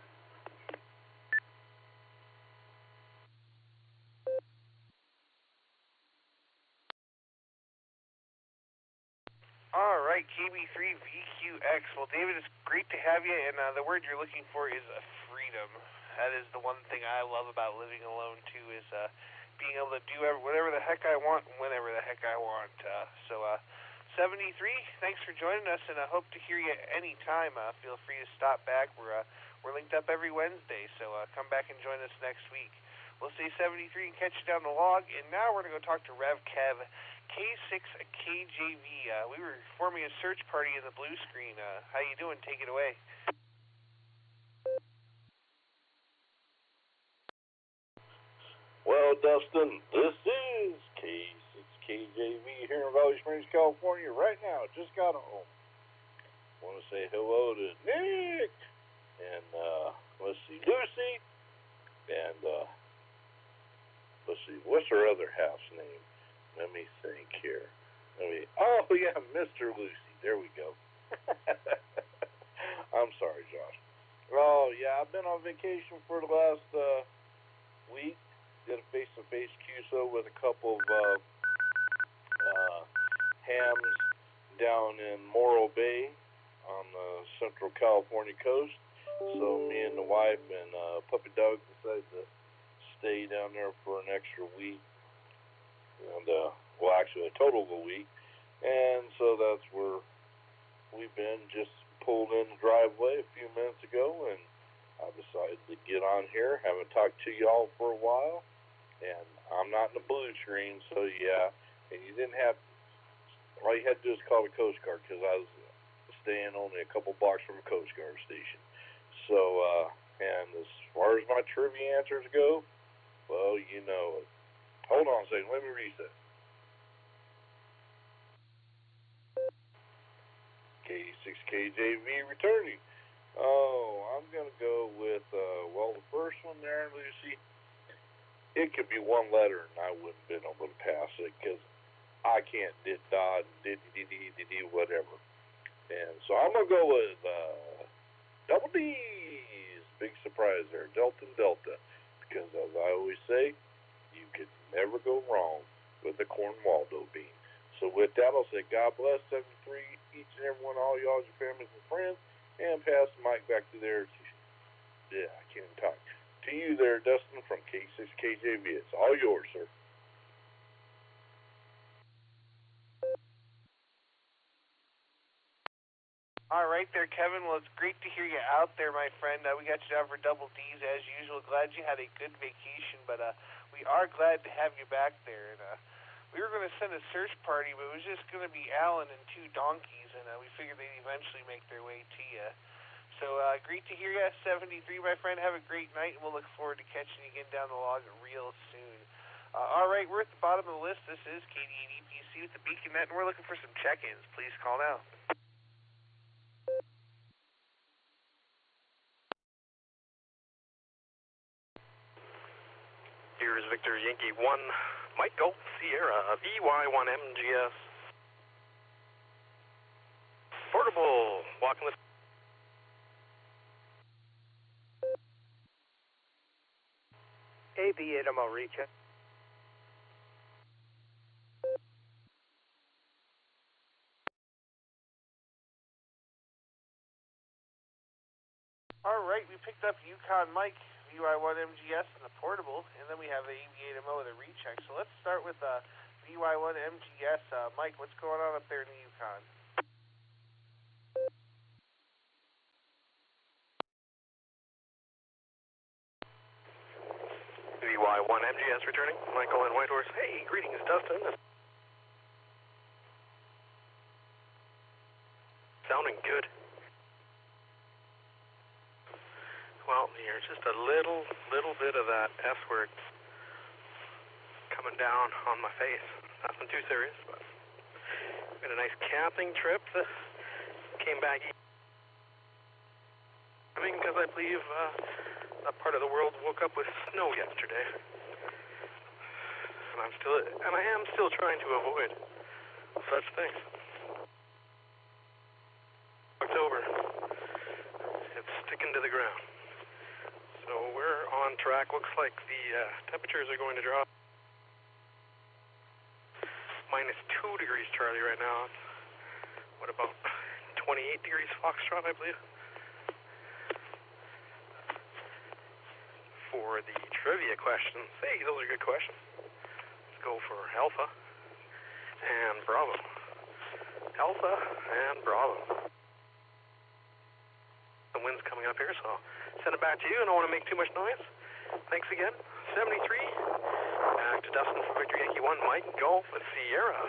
All right, KB3VQX. Well, David, it's great to have you, and the word you're looking for is freedom. That is the one thing I love about living alone, too, is being able to do whatever the heck I want, whenever the heck I want. 73, thanks for joining us, and I hope to hear you anytime. Feel free to stop back. We're linked up every Wednesday, so come back and join us next week. We'll say 73 and catch you down the log, and now we're going to go talk to Rev Kev, K6KJV. We were forming a search party in the blue screen. How you doing? Take it away. Well, Dustin, this is K6KJV here in Valley Springs, California. Right now, just got home. Want to say hello to Nick and let's see, Lucy, and let's see, what's her other half's name? Let me think here. Oh yeah, Mr. Lucy. There we go. I'm sorry, Josh. Oh yeah, I've been on vacation for the last week. Did a face-to-face QSO with a couple of hams down in Morro Bay on the Central California coast. So me and the wife and puppy dog decided to stay down there for an extra week. And, well, actually a total of a week. And so that's where we've been. Just pulled in the driveway a few minutes ago, and I decided to get on here. Haven't talked to y'all for a while. And I'm not in the blue screen, so yeah. And you didn't have, all you had to do is call the Coast Guard, because I was staying only a couple blocks from a Coast Guard station. So, and as far as my trivia answers go, well, you know it. Hold on a second, let me reset. K6KJV returning. Oh, I'm going to go with, well, the first one there, Lucy. It could be one letter, and I wouldn't have been able to pass it, because I can't did-dod, did-dee-dee-dee-dee, whatever. And so I'm going to go with double D's. Big surprise there, Delta and Delta. Because as I always say, you can never go wrong with a corn Waldo bean. So with that, I'll say God bless 73, each and every one, all y'all, your families and friends, and pass the mic back to there. Yeah, I can't even talk. To you there, Dustin, from K6KJV. It's all yours, sir. All right there, Kevin. Well, it's great to hear you out there, my friend. We got you down for double D's as usual. Glad you had a good vacation, but we are glad to have you back there. And we were going to send a search party, but it was just going to be Alan and 2 donkeys, and we figured they'd eventually make their way to you. So great to hear you at 73, my friend. Have a great night, and we'll look forward to catching you again down the log real soon. All right, we're at the bottom of the list. This is KD80PC with the Beacon Net, and we're looking for some check-ins. Please call now. Here's Victor Yankee 1, Mike Golf Sierra, VY1MGS. Portable, walking with... AB8MO recheck. All right, we picked up Yukon Mike, VY1MGS, and the portable, and then we have the AB8MO with a recheck. So let's start with VY1MGS. Mike, what's going on up there in the Yukon? VY1MGS returning. Michael and Whitehorse. Hey, greetings, Dustin. Sounding good. Well, there's just a little bit of that S word coming down on my face. Nothing too serious, but we had a nice camping trip. Came back because I believe that part of the world woke up with snow yesterday, and I am still trying to avoid such things. October, it's sticking to the ground. So we're on track. Looks like the temperatures are going to drop. -2 degrees Charlie right now. What about 28 degrees Foxtrot, I believe? For the trivia questions, hey, those are good questions. Let's go for Alpha and Bravo. Alpha and Bravo. The wind's coming up here, so send it back to you. I don't want to make too much noise. Thanks again. 73. Back to Dustin for Victor Yankee 1, Mike Golf with Sierra.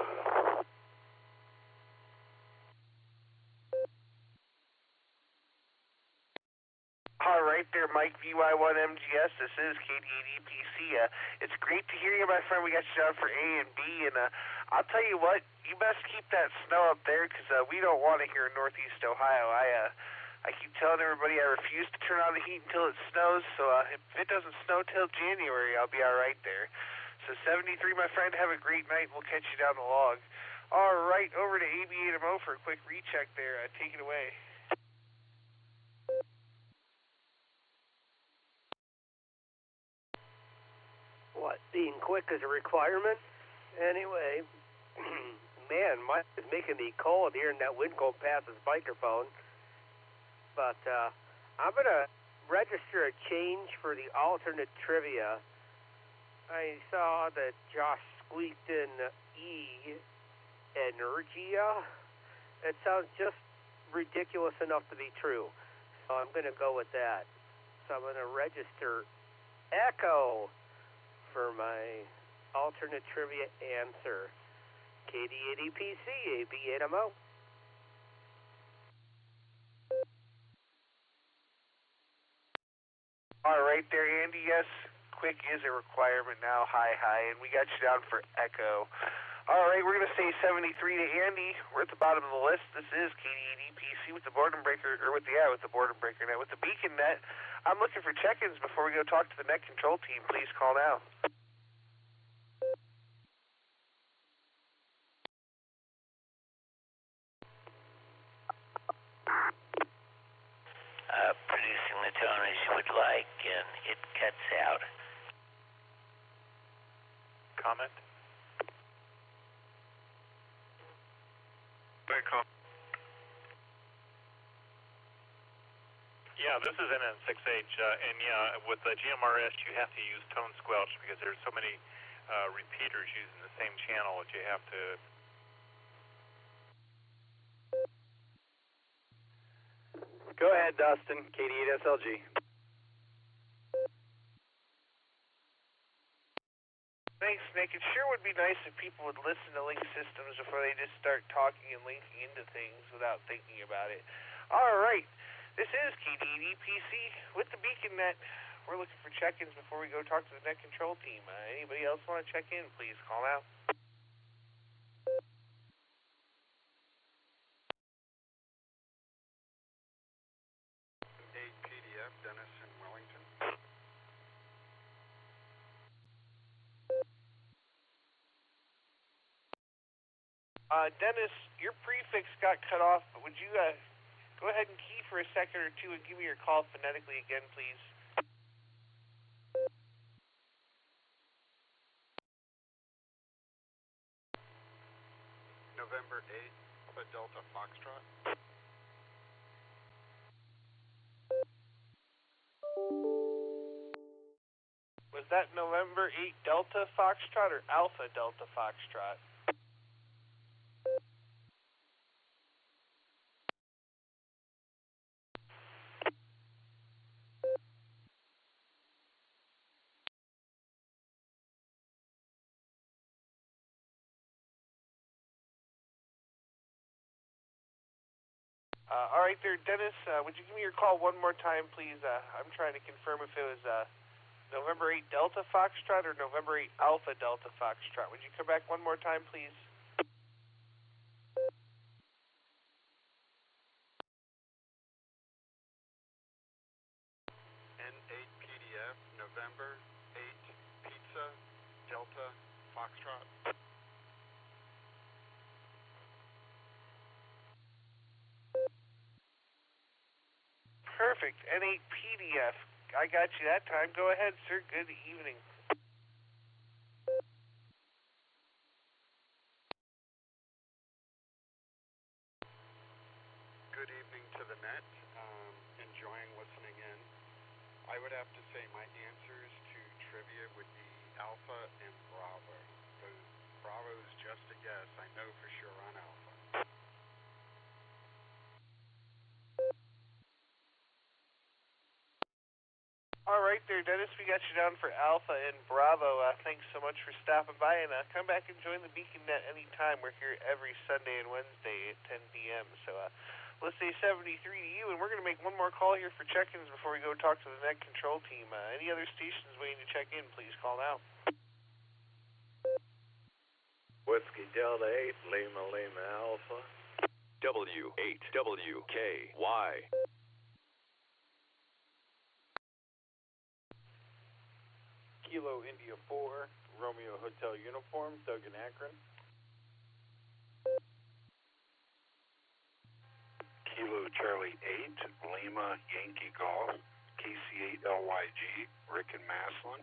All right there, Mike, VY1MGS. This is KD80PC. It's great to hear you, my friend. We got you down for A and B, and I'll tell you what, you best keep that snow up there, because we don't want it here in Northeast Ohio. I keep telling everybody I refuse to turn on the heat until it snows, so if it doesn't snow till January, I'll be all right there. So 73, my friend, have a great night. We'll catch you down the log. All right, over to AB8MO for a quick recheck there. Take it away. What, being quick is a requirement? Anyway, man, Mike is making me cold here in that wind going past his microphone. But I'm going to register a change for the alternate trivia. I saw that Josh squeaked in E, Energia. It sounds just ridiculous enough to be true. So I'm going to go with that. So I'm going to register Echo for my alternate trivia answer. KD80PC, AB8MO. All right there, Andy. Yes, quick is a requirement now. Hi, and we got you down for Echo. All right, we're going to say 73 to Andy. We're at the bottom of the list. This is KD80PC with the Boredom Breaker, or with the Boredom Breaker Net, with the Beacon Net. I'm looking for check-ins before we go talk to the net control team. Please call now. Producing the tone as you would like, and it cuts out. Comment? Yeah, this is NN6H, and yeah, with the GMRS you have to use tone squelch because there's so many repeaters using the same channel that you have to... Go ahead, Dustin, KD8SLG. Thanks, Nick. It sure would be nice if people would listen to link systems before they just start talking and linking into things without thinking about it. All right. This is KDDPC with the Beacon Net. We're looking for check-ins before we go talk to the net control team. Anybody else want to check in, please call out. PDF, Dennis in Wellington. Dennis, your prefix got cut off, but would you go ahead and key for a second or two and give me your call phonetically again, please? November 8, Delta Foxtrot. Was that November 8 Delta Foxtrot or Alpha Delta Foxtrot? All right there, Dennis, would you give me your call one more time, please? I'm trying to confirm if it was November 8 Delta Foxtrot or November 8 Alpha Delta Foxtrot. Would you come back one more time, please? N8 PDF, November 8 Pizza, Delta Foxtrot. Perfect. N8 PDF. I got you that time. Go ahead, sir. Good evening. Good evening to the net. Enjoying listening in. I would have to say my answers to trivia would be Alpha and Bravo. Bravo is just a guess. I know for sure on Alpha. All right there, Dennis. We got you down for Alpha and Bravo. Thanks so much for stopping by, and come back and join the Beacon Net anytime. We're here every Sunday and Wednesday at 10 p.m. So let's say 73 to you, and we're going to make one more call here for check-ins before we go talk to the net control team. Any other stations waiting to check in, please call now. Whiskey Delta 8, Lima Lima Alpha. W8WKY. Kilo India 4, Romeo Hotel Uniform, Doug in Akron. Kilo Charlie 8, Lima Yankee Golf, KC8LYG, Rick in Maslin.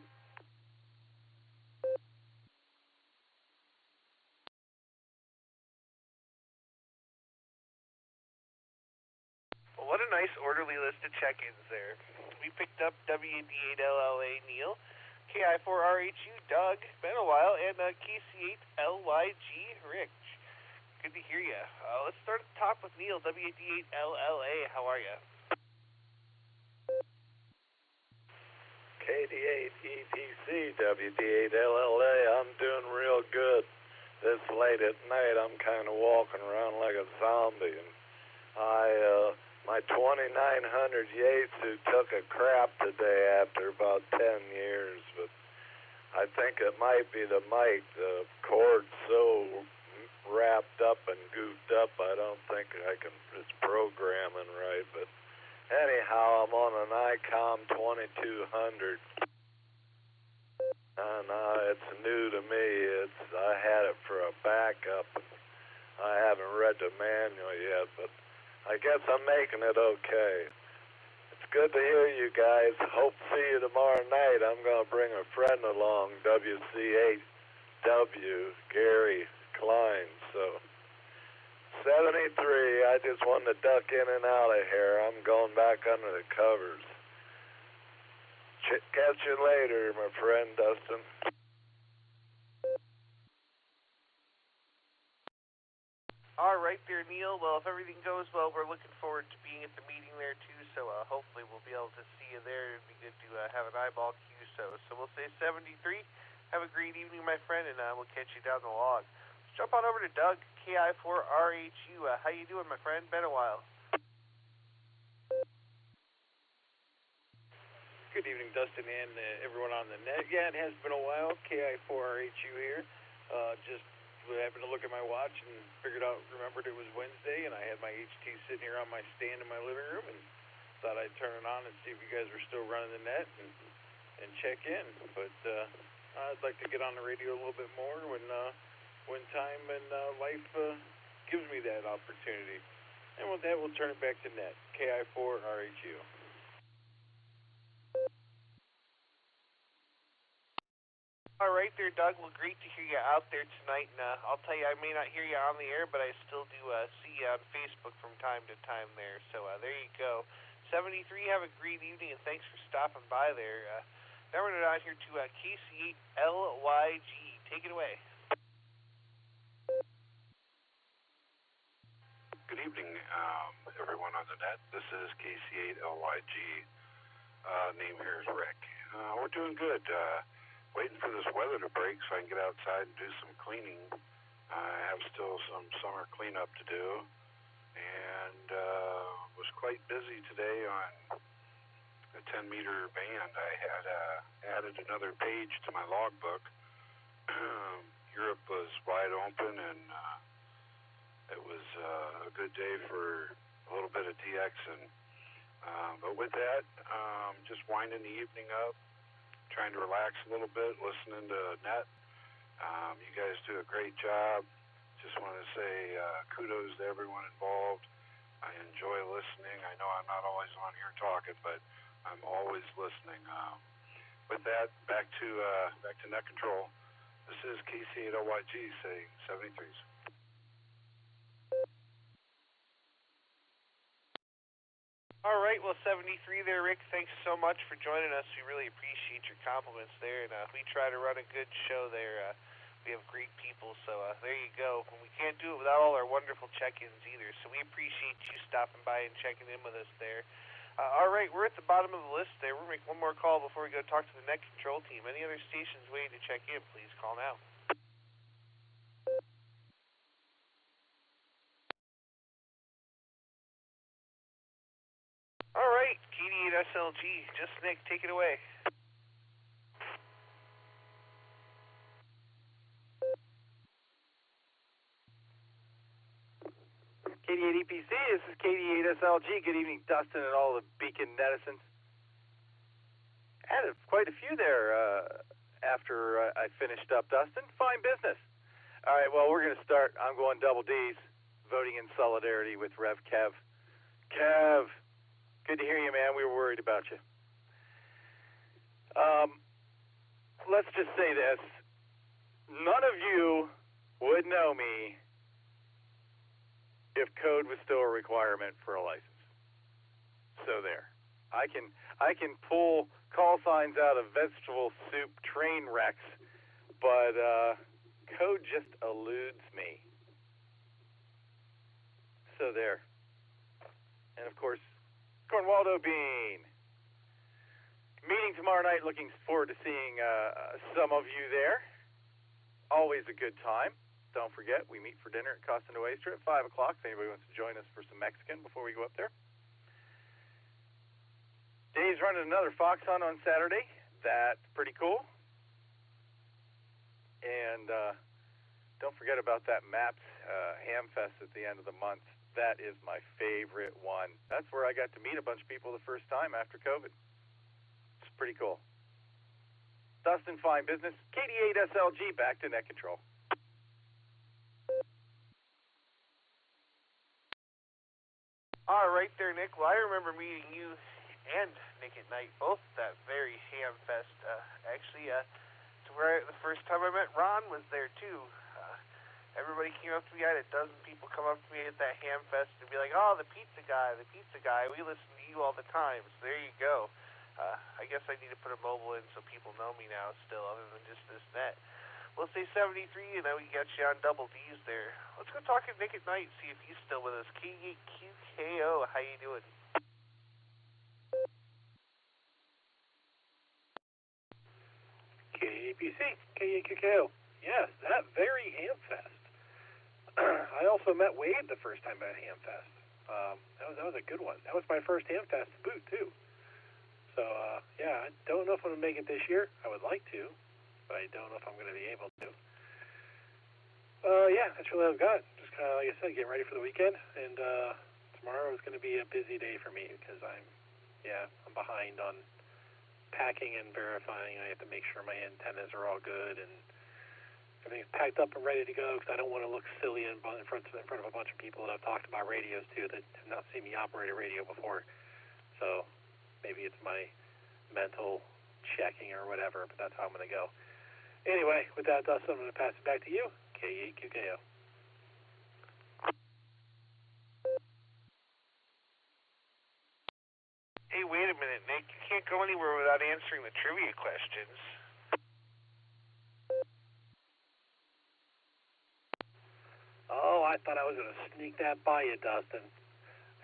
Well, what a nice orderly list of check-ins there. We picked up WD8LLA Neil, KI4RHU Doug, been a while, and KC8LYG Rich. Good to hear you. Let's start at the top with Neil, WD8LLA. How are you? KD8EPC, WD8LLA. I'm doing real good. This late at night, I'm kind of walking around like a zombie, and my 2900 Yaesu took a crap today after about 10 years, but I think it might be the mic. The cord's so wrapped up and goofed up, I don't think it's programming right, but anyhow, I'm on an ICOM 2200, and it's new to me. I had it for a backup. I haven't read the manual yet, but I guess I'm making it okay. It's good to hear you guys. Hope to see you tomorrow night. I'm going to bring a friend along, WC8W, Gary Klein. So, 73, I just wanted to duck in and out of here. I'm going back under the covers. Catch you later, my friend Dustin. All right there, Neil. Well, if everything goes well, we're looking forward to being at the meeting there, too, so hopefully we'll be able to see you there. It'd be good to have an eyeball cue, so we'll say 73. Have a great evening, my friend, and we'll catch you down the log. Let's jump on over to Doug, KI4RHU. How you doing, my friend? Been a while. Good evening, Dustin, and everyone on the net. Yeah, it has been a while. KI4RHU here. Just happened to look at my watch and remembered it was Wednesday, and I had my HT sitting here on my stand in my living room, and thought I'd turn it on and see if you guys were still running the net and check in. But I'd like to get on the radio a little bit more when time and life gives me that opportunity. And with that, we'll turn it back to net. KI4RHU. All right there, Doug. Well, great to hear you out there tonight. And I'll tell you, I may not hear you on the air, but I still do see you on Facebook from time to time there. So there you go. 73, have a great evening, and thanks for stopping by there. Now we're on here to KC8LYG. Take it away. Good evening, everyone on the net. This is KC8LYG. Name here is Rick. We're doing good. Waiting for this weather to break so I can get outside and do some cleaning. I have still some summer cleanup to do, and was quite busy today on the 10-meter band. I had added another page to my logbook. Europe was wide open, and it was a good day for a little bit of DXing. But with that, just winding the evening up, trying to relax a little bit, listening to net. You guys do a great job. Just want to say kudos to everyone involved. I enjoy listening. I know I'm not always on here talking, but I'm always listening. With that, back to net control. This is KC8LYG saying 73s. All right, well, 73 there, Rick. Thanks so much for joining us. We really appreciate your compliments there, and we try to run a good show there. We have great people, so there you go. And we can't do it without all our wonderful check-ins either, so we appreciate you stopping by and checking in with us there. All right, we're at the bottom of the list there. We'll make one more call before we go talk to the net control team. Any other stations waiting to check in, please call now. All right, KD8SLG, just Nick, take it away. KD8EPC, this is KD8SLG. Good evening, Dustin, and all the Beacon netizens. Added quite a few there after I finished up, Dustin. Fine business. All right, well, we're going to start. I'm going double Ds, voting in solidarity with Rev Kev. Kev, good to hear you, man. We were worried about you. Let's just say this. None of you would know me if code was still a requirement for a license. So there. I can pull call signs out of vegetable soup train wrecks, but code just eludes me. So there. And of course, Cornwaldo Bean. Meeting tomorrow night. Looking forward to seeing some of you there. Always a good time. Don't forget, we meet for dinner at Costa Nuestra at 5 o'clock. If anybody wants to join us for some Mexican before we go up there. Dave's running another fox hunt on Saturday. That's pretty cool. And don't forget about that MAPS Hamfest at the end of the month. That is my favorite one. That's where I got to meet a bunch of people the first time after COVID. It's pretty cool. Dustin, fine business. KD8SLG, back to net control. All right there, Nick. Well, I remember meeting you and Nick at night, both at that very Hamfest. Actually, to where the first time I met Ron was there too. Everybody came up to me. I had a dozen people come up to me at that Hamfest and be like, "Oh, the pizza guy. We listen to you all the time." So there you go. I guess I need to put a mobile in so people know me now still, other than just this net. We'll say 73, and then we got you on double Ds there. Let's go talk to Nick at night, see if he's still with us. K8QKO, how you doing? KAPC, K8QKO. Yes, that very Hamfest. I also met Wade the first time at Hamfest. That was a good one. That was my first Hamfest boot, too. So, yeah, I don't know if I'm going to make it this year. I would like to, but I don't know if I'm going to be able to. Yeah, that's really all I've got. Just kind of, like I said, getting ready for the weekend, and tomorrow is going to be a busy day for me because I'm behind on packing and verifying. I have to make sure my antennas are all good and everything's packed up and ready to go because I don't want to look silly in front of a bunch of people that I've talked about radios to that have not seen me operate a radio before. So maybe it's my mental checking or whatever, but that's how I'm going to go. Anyway, with that, Dustin, I'm going to pass it back to you. KE2KO. Hey, wait a minute, Nick. You can't go anywhere without answering the trivia questions. Oh, I thought I was going to sneak that by you, Dustin.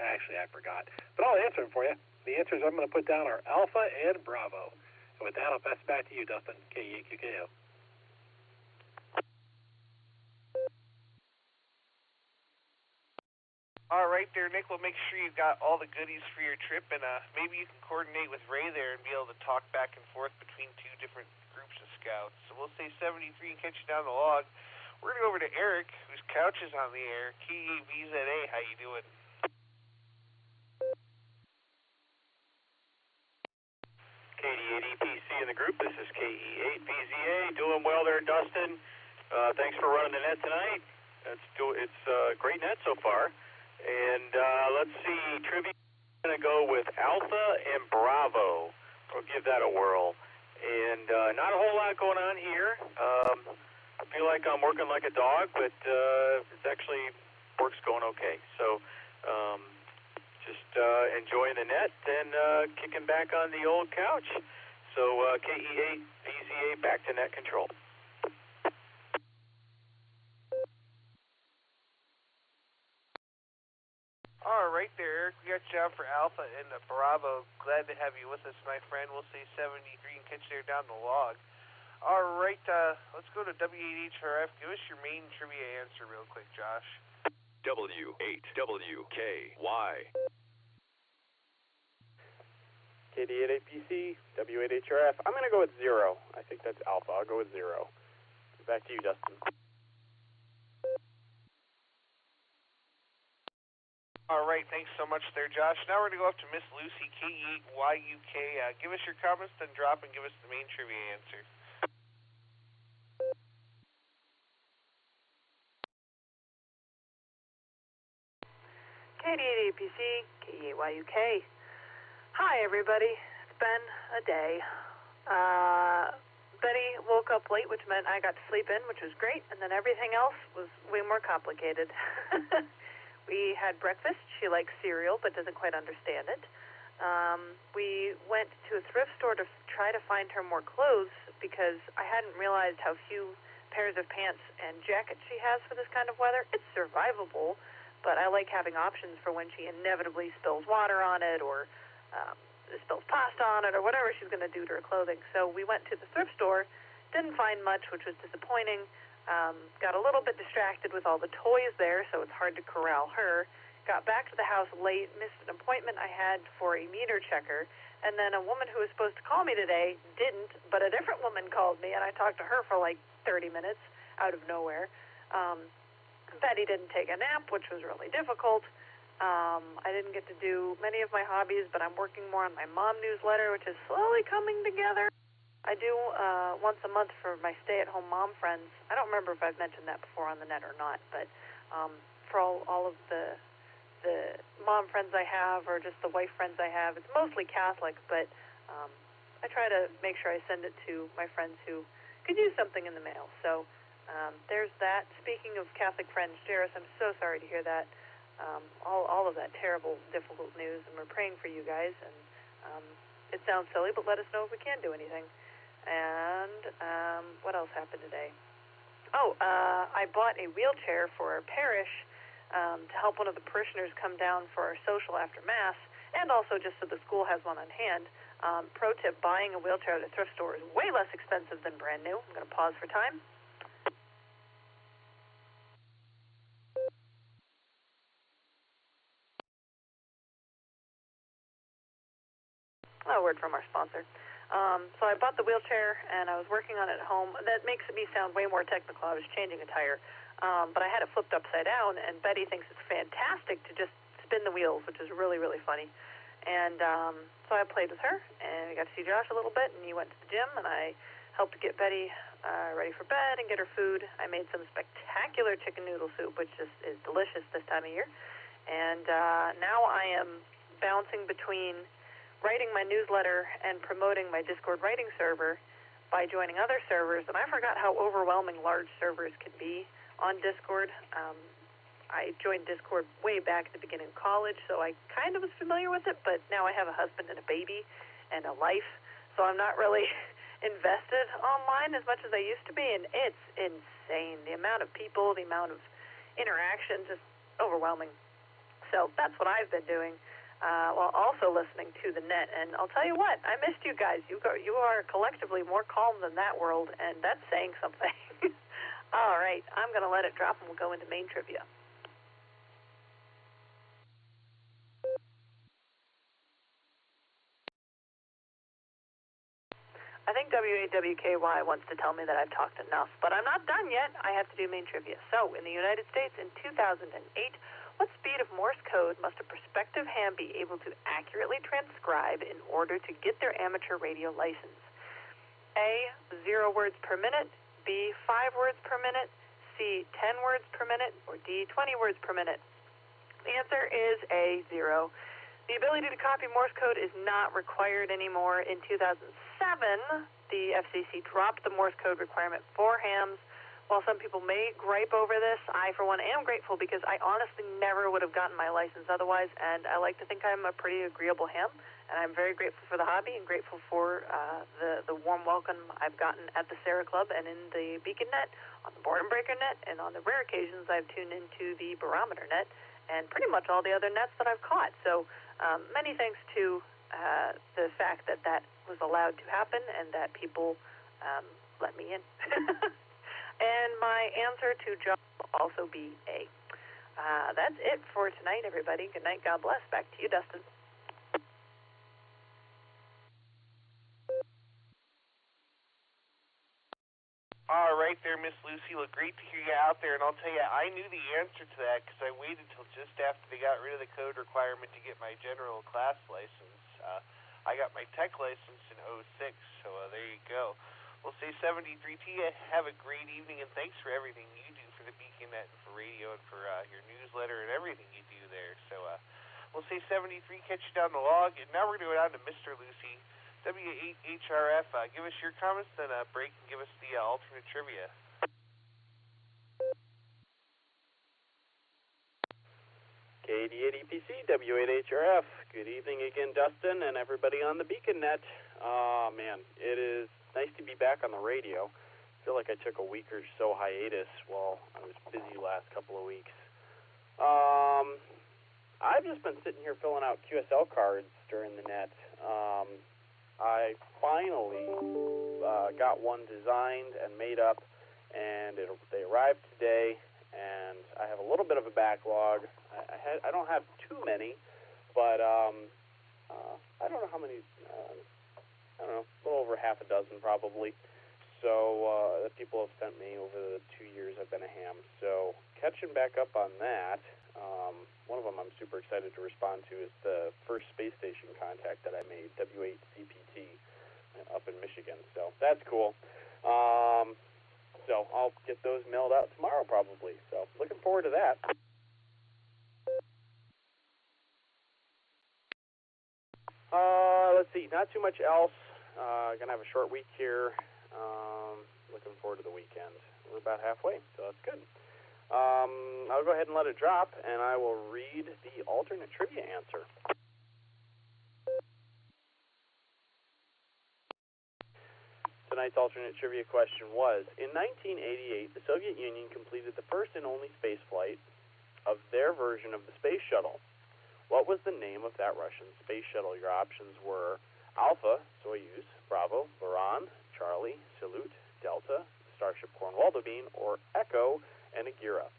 Actually, I forgot. But I'll answer them for you. The answers I'm going to put down are Alpha and Bravo. And with that, I'll pass it back to you, Dustin. KE2KO. All right there, Nick. Well, make sure you've got all the goodies for your trip, and maybe you can coordinate with Ray there and be able to talk back and forth between two different groups of scouts. So we'll say 73 and catch you down the log. We're going to go over to Eric, whose couch is on the air. KEVZA, how you doing? KD8EPC in the group. This is KE8VZA. Doing well there, Dustin. Thanks for running the net tonight. It's a great net so far. And let's see, trivia, I'm going to go with Alpha and Bravo. We'll give that a whirl. And not a whole lot going on here. I feel like I'm working like a dog, but it's actually work's going okay. So just enjoying the net and kicking back on the old couch. So KE8VZA back to net control. All right there, Eric. We got you down for Alpha and Bravo. Glad to have you with us, my friend. We'll say 73 and catch you there down the log. All right, let's go to W8HRF. Give us your main trivia answer real quick, Josh. W8WKY. KD8APC, W8HRF. I'm going to go with 0. I think that's Alpha. I'll go with 0. Back to you, Dustin. All right, thanks so much there, Josh. Now we're going to go up to Miss Lucy, KE8YUK. Give us your comments, then drop and give us the main trivia answer. KD8APC, KE8YUK. Hi, everybody. It's been a day. Betty woke up late, which meant I got to sleep in, which was great, and then everything else was way more complicated. We had breakfast. She likes cereal but doesn't quite understand it. We went to a thrift store to try to find her more clothes because I hadn't realized how few pairs of pants and jackets she has for this kind of weather. It's survivable, but I like having options for when she inevitably spills water on it or spills pasta on it or whatever she's going to do to her clothing. So we went to the thrift store, didn't find much, which was disappointing. Got a little bit distracted with all the toys there, so it's hard to corral her. Got back to the house late, missed an appointment I had for a meter checker, and then a woman who was supposed to call me today didn't, but a different woman called me, and I talked to her for like 30 minutes out of nowhere. Betty didn't take a nap, which was really difficult. I didn't get to do many of my hobbies, but I'm working more on my mom newsletter, which is slowly coming together. I do once a month for my stay-at-home mom friends. I don't remember if I've mentioned that before on the net or not, but for all of the mom friends I have or just the wife friends I have, it's mostly Catholic, but I try to make sure I send it to my friends who could use something in the mail. So there's that. Speaking of Catholic friends, Jairus, I'm so sorry to hear that. All of that terrible, difficult news, and we're praying for you guys. And it sounds silly, but let us know if we can do anything. And what else happened today? I bought a wheelchair for our parish to help one of the parishioners come down for our social after Mass, and also just so the school has one on hand. Pro tip, buying a wheelchair at a thrift store is way less expensive than brand new. I'm going to pause for time. a word from our sponsor. So I bought the wheelchair, and I was working on it at home. That makes me sound way more technical. I was changing a tire. But I had it flipped upside down, and Betty thinks it's fantastic to just spin the wheels, which is really, really funny. And so I played with her, and we got to see Josh a little bit, and he went to the gym, and I helped get Betty ready for bed and get her food. I made some spectacular chicken noodle soup, which is delicious this time of year. And now I am bouncing between writing my newsletter and promoting my Discord writing server by joining other servers, and I forgot how overwhelming large servers can be on Discord. I joined Discord way back at the beginning of college, so I kind of was familiar with it, but now I have a husband and a baby and a life, so I'm not really invested online as much as I used to be, and it's insane. The amount of people, the amount of interaction, just overwhelming. So that's what I've been doing. While also listening to the net. And I'll tell you what, I missed you guys. You are collectively more calm than that world, and that's saying something. All right, I'm going to let it drop, and we'll go into main trivia. I think WAWKY wants to tell me that I've talked enough, but I'm not done yet. I have to do main trivia. So, in the United States in 2008, what speed of Morse code must a prospective ham be able to accurately transcribe in order to get their amateur radio license? A, 0 words per minute, B, 5 words per minute, C, 10 words per minute, or D, 20 words per minute? The answer is A, 0. The ability to copy Morse code is not required anymore. In 2007, the FCC dropped the Morse code requirement for hams. While some people may gripe over this, I, for one, am grateful because I honestly never would have gotten my license otherwise, and I like to think I'm a pretty agreeable ham, and I'm very grateful for the hobby and grateful for the warm welcome I've gotten at the Sarah Club and in the Beacon Net, on the Boredom Breaker Net, and on the rare occasions I've tuned into the Barometer Net, and pretty much all the other nets that I've caught. So many thanks to the fact that that was allowed to happen and that people let me in. And my answer to John will also be A. That's it for tonight, everybody. Good night. God bless. Back to you, Dustin. All right there, Miss Lucy. Look, great to hear you out there. And I'll tell you, I knew the answer to that because I waited until just after they got rid of the code requirement to get my general class license. I got my tech license in 06, so there you go. We'll say 73T. Have a great evening, and thanks for everything you do for the Beacon Net and for radio and for your newsletter and everything you do there. So we'll say 73. Catch you down the log, and now we're going to go down to Mr. Lucy. W8HRF, give us your comments, then break and give us the alternate trivia. KD8EPC, W8HRF. Good evening again, Dustin, and everybody on the Beacon Net. Oh, man, it is nice to be back on the radio. I feel like I took a week or so hiatus while I was busy last couple of weeks. I've just been sitting here filling out QSL cards during the net. I finally got one designed and made up, and they arrived today, and I have a little bit of a backlog. I don't have too many, but I don't know how many, I don't know, a little over half a dozen probably, so that people have sent me over the 2 years I've been a ham. So catching back up on that, one of them I'm super excited to respond to is the first space station contact that I made, W8CPT, up in Michigan. So that's cool. So I'll get those mailed out tomorrow probably. So looking forward to that. Let's see, not too much else. Gonna have a short week here. Looking forward to the weekend. We're about halfway, so that's good. I'll go ahead and let it drop, and I will read the alternate trivia answer. Tonight's alternate trivia question was, in 1988, the Soviet Union completed the first and only space flight of their version of the space shuttle. What was the name of that Russian space shuttle? Your options were Alpha, Soyuz, Bravo, Buran, Charlie, Salyut, Delta, Starship Cornwall Bean, or Echo and Agira.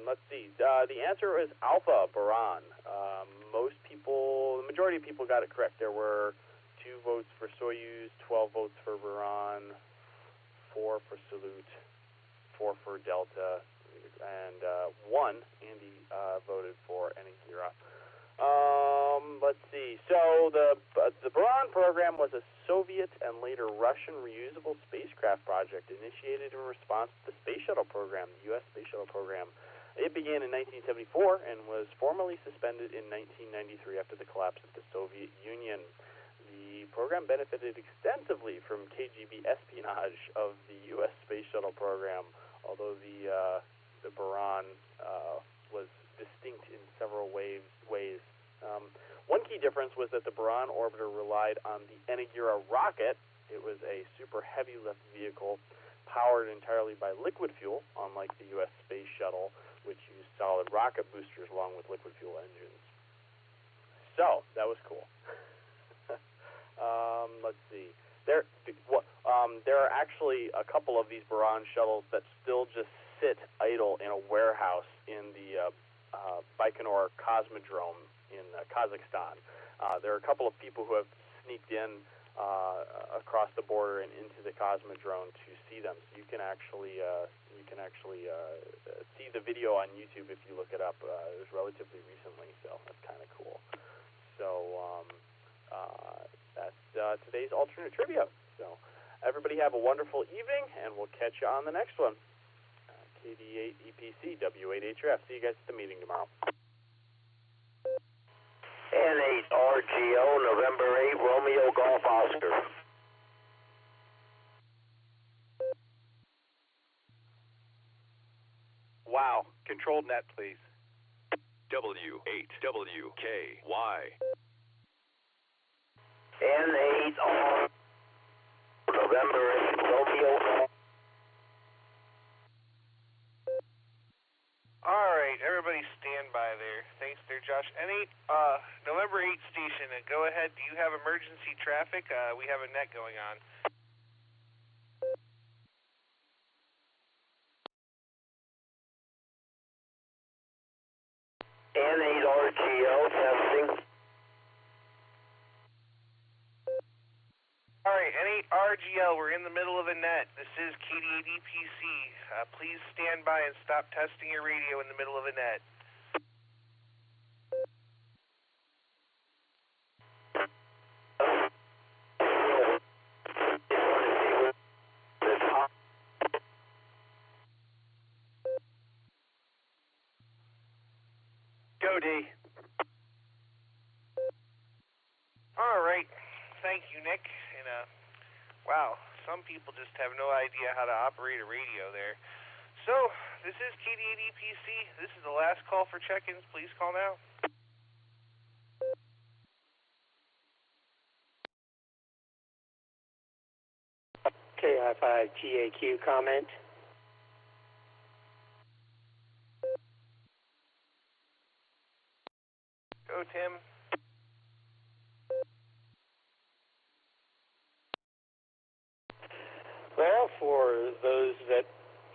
let's see. The answer is Alpha Boron. The majority of people got it correct. There were 2 votes for Soyuz, 12 votes for Boron, 4 for Salute, 4 for Delta, and 1, Andy, voted for Enigira. Let's see. So the Boron program was a Soviet and later Russian reusable spacecraft project initiated in response to the Space Shuttle program, the U.S. Space Shuttle program. It began in 1974 and was formally suspended in 1993 after the collapse of the Soviet Union. The program benefited extensively from KGB espionage of the U.S. Space Shuttle program, although the Boron was distinct in several ways. One key difference was that the Boron orbiter relied on the Enigira rocket. It was a super heavy lift vehicle powered entirely by liquid fuel, unlike the U.S. Space Shuttle, which used solid rocket boosters along with liquid fuel engines. So, that was cool. Let's see. There are actually a couple of these Boron shuttles that still just sit idle in a warehouse in the Baikonur Cosmodrome in Kazakhstan. There are a couple of people who have sneaked in across the border and into the Cosmodrome to see them. So you can actually see the video on YouTube if you look it up. It was relatively recently, so that's kind of cool. So that's today's alternate trivia. So everybody have a wonderful evening, and we'll catch you on the next one. KD8 EPC W8HRF. See you guys at the meeting tomorrow. N8 RGO, November 8, Romeo Golf Oscar. Wow. Controlled net, please. W8WKY. N8 R, November 8, Romeo. All right, everybody stand by there. Thanks there, Josh. N8, November 8 station, go ahead. Do you have emergency traffic? We have a net going on. N8 RGO, testing. All right, N8 RGL, we're in the middle of a net. This is KD8EPC. Please stand by and stop testing your radio in the middle of a net. Go, D. All right, thank you, Nick. And wow, some people just have no idea how to operate a radio there. So, this is KD8EPC. This is the last call for check-ins. Please call now. KI5GAQ comment. Go, Tim. Well, for those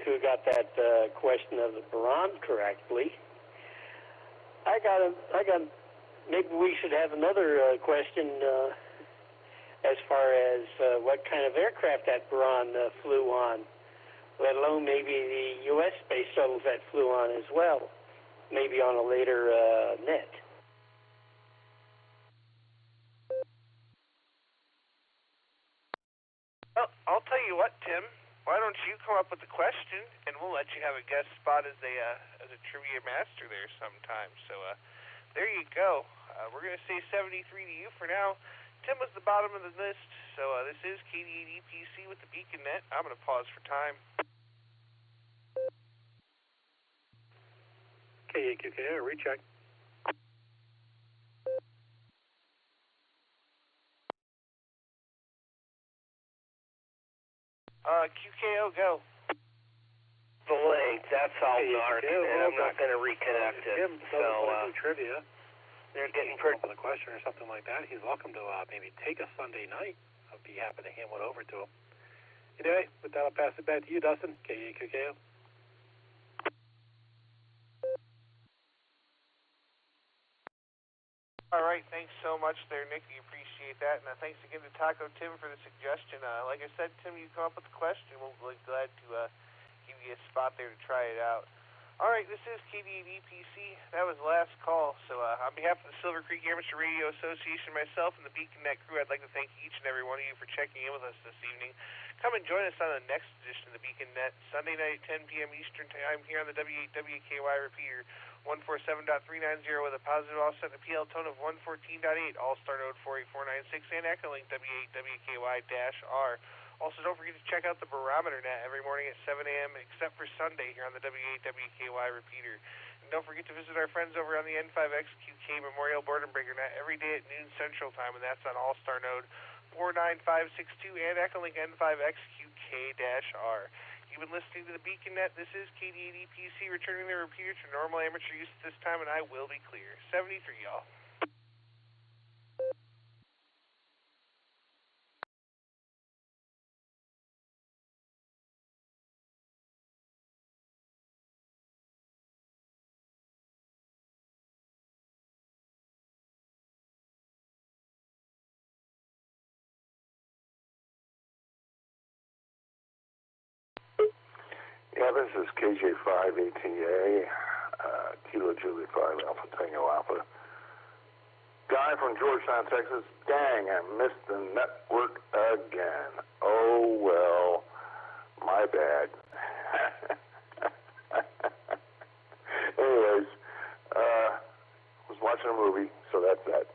who got that question of the Boron correctly, I got. Maybe we should have another question as far as what kind of aircraft that Boron flew on, let alone maybe the U.S. space shuttles that flew on as well, maybe on a later net. Well, I'll tell you what, Tim. Why don't you come up with the question, and we'll let you have a guest spot as a trivia master there sometime. So there you go. We're going to say 73 to you for now. Tim was the bottom of the list, so this is KD8EPC with the Beacon Net. I'm going to pause for time. KAQK, recheck. QKO, go. The link, that's all dark, and I'm not going to reconnect it. So, trivia. They're getting pretty for the question or something like that. He's welcome to maybe take a Sunday night. I'd be happy to hand one over to him. Anyway, with that, I'll pass it back to you, Dustin. KAQKO. All right, thanks so much there, Nick. We appreciate that. And thanks again to Taco Tim for the suggestion. Like I said, Tim, you come up with a question. We'll be glad to give you a spot there to try it out. All right, this is KDEPC. That was the last call. So on behalf of the Silvercreek Amateur Radio Association, myself, and the BeaconNet crew, I'd like to thank each and every one of you for checking in with us this evening. Come and join us on the next edition of the BeaconNet, Sunday night at 10 p.m. Eastern Time here on the W8WKY repeater, 147.390 with a positive offset and a PL tone of 114.8, Allstar Node 48496, and Echolink W8WKY-R. Also, don't forget to check out the barometer net every morning at 7 a.m. except for Sunday here on the W8WKY repeater. And don't forget to visit our friends over on the N5XQK Memorial Board and Breaker net every day at noon Central Time, and that's on Allstar Node 49562 and Echolink N5XQK-R. You've been listening to the BeaconNet. This is KDEPC returning the repeater to normal amateur use at this time, and I will be clear. 73, y'all. Yeah, this is KJ5ATA, Kilo Juliet 5 Alpha Tango Alpha. Guy from Georgetown, Texas. Dang, I missed the network again. Oh, well, my bad. Anyways, was watching a movie, so that's that.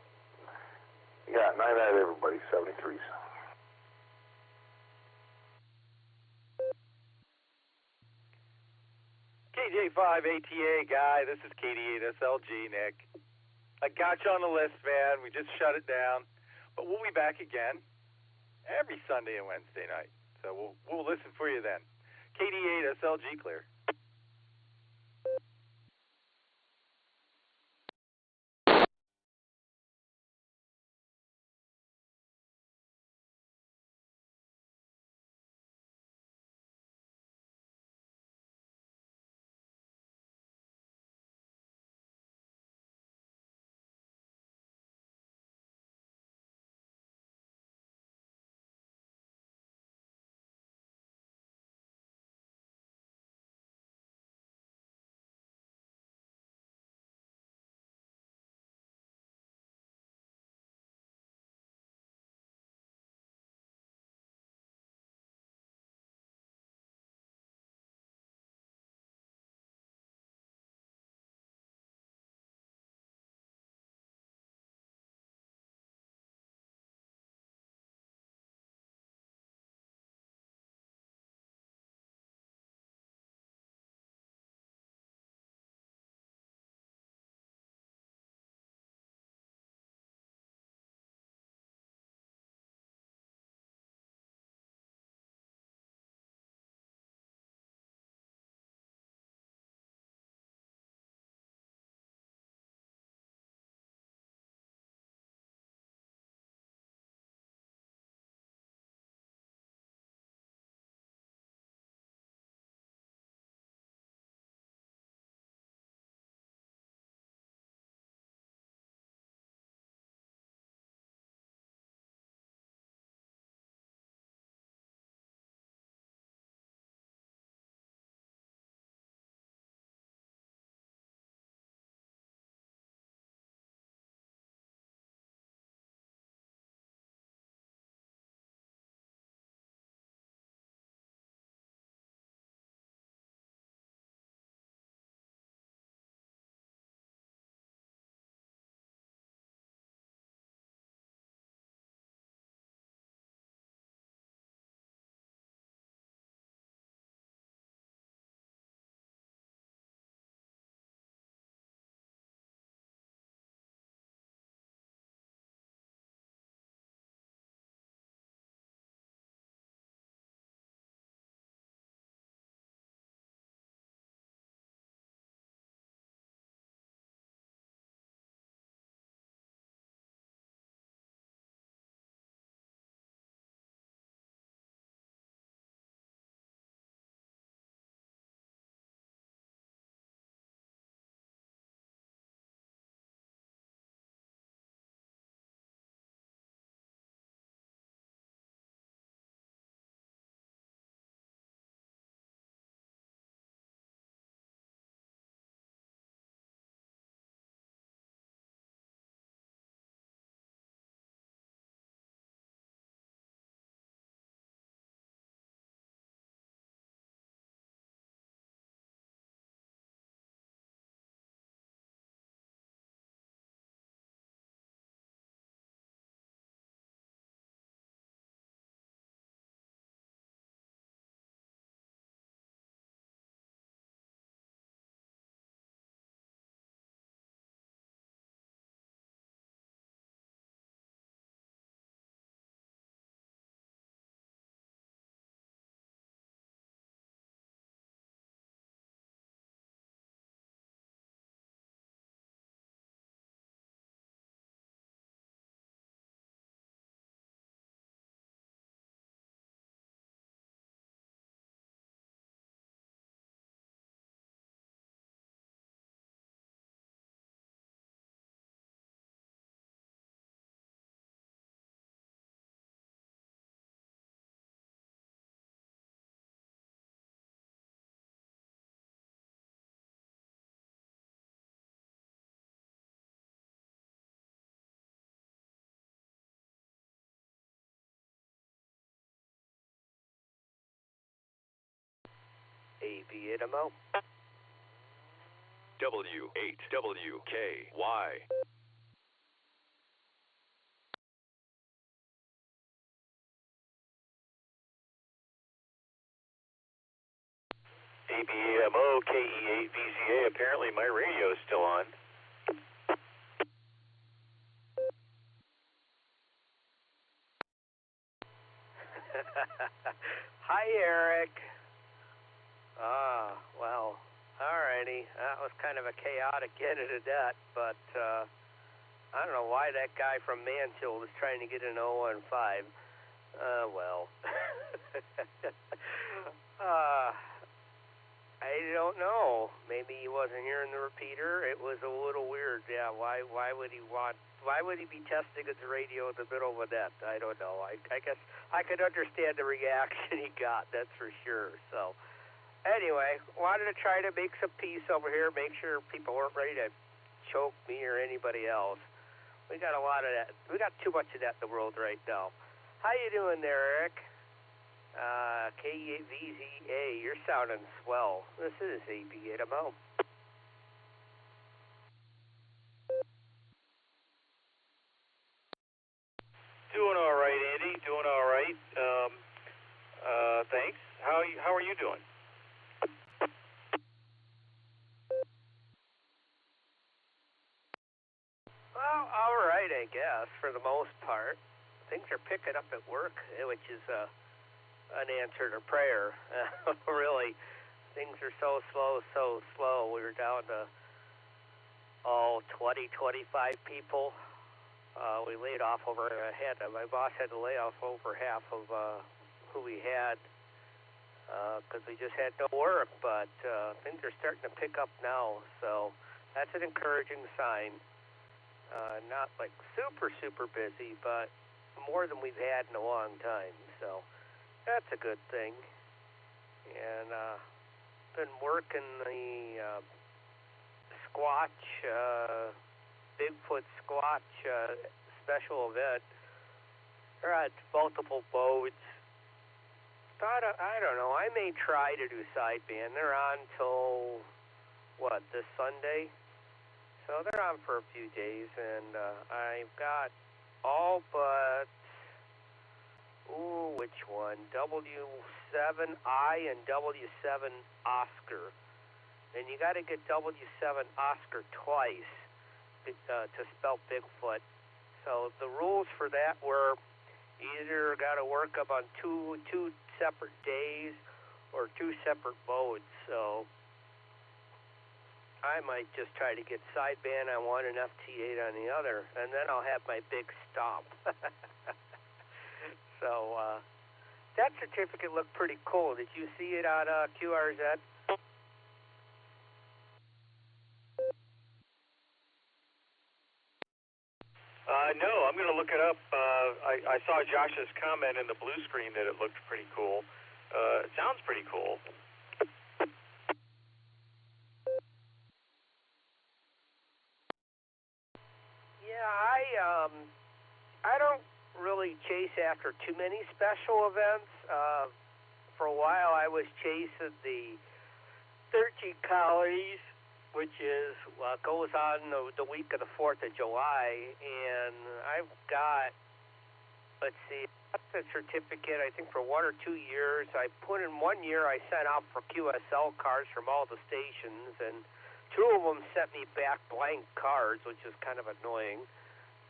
Yeah, night-night, everybody, 73s. KJ5ATA guy, this is KD8SLG, Nick. I got you on the list, man. We just shut it down. But we'll be back again every Sunday and Wednesday night. So we'll listen for you then. KD8SLG clear. AB8MO. W8WKY. ABAMO KE8VZA. Apparently my radio is still on. Hi, Eric. Well, alrighty. That was kind of a chaotic end to that, but I don't know why that guy from Mansfield was trying to get an 015. Well. I don't know. Maybe he wasn't hearing the repeater. It was a little weird. Yeah, why would he be testing his radio in the middle of a net? I don't know. I guess I could understand the reaction he got, that's for sure. So, anyway, wanted to try to make some peace over here, make sure people weren't ready to choke me or anybody else. We got a lot of that. We got too much of that in the world right now. How you doing there, Eric? KE8VZA, you're sounding swell. This is AB8MO. Doing all right, Andy. Doing all right. Thanks. How are you doing? Well, all right, I guess, for the most part. Things are picking up at work, which is an answer to prayer. Really, things are so slow. We were down to 20, 25 people. We laid off over my boss had to lay off over half of who we had because we just had no work. But things are starting to pick up now, so that's an encouraging sign. Not like super busy, but more than we've had in a long time. So that's a good thing. And been working the Squatch, Bigfoot Squatch special event. They're at multiple boats. I don't know. I may try to do sideband. They're on till, this Sunday? So they're on for a few days, and I've got all but, which one? W7I and W7 Oscar. And you got to get W7 Oscar twice to spell Bigfoot. So the rules for that were either got to work them on two separate days or two separate modes. So I might just try to get sideband on one and FT8 on the other, and then I'll have my big stomp. So that certificate looked pretty cool. Did you see it on QRZ? No, I'm going to look it up. I saw Josh's comment in the blue screen that it looked pretty cool. It sounds pretty cool. Yeah, I don't really chase after too many special events. For a while, I was chasing the 13 Colonies, which is goes on the week of the 4th of July, and I've got, let's see, the certificate, I think, for 1 or 2 years. I put in 1 year, I sent out for QSL cards from all the stations, and 2 of them sent me back blank cards, which is kind of annoying.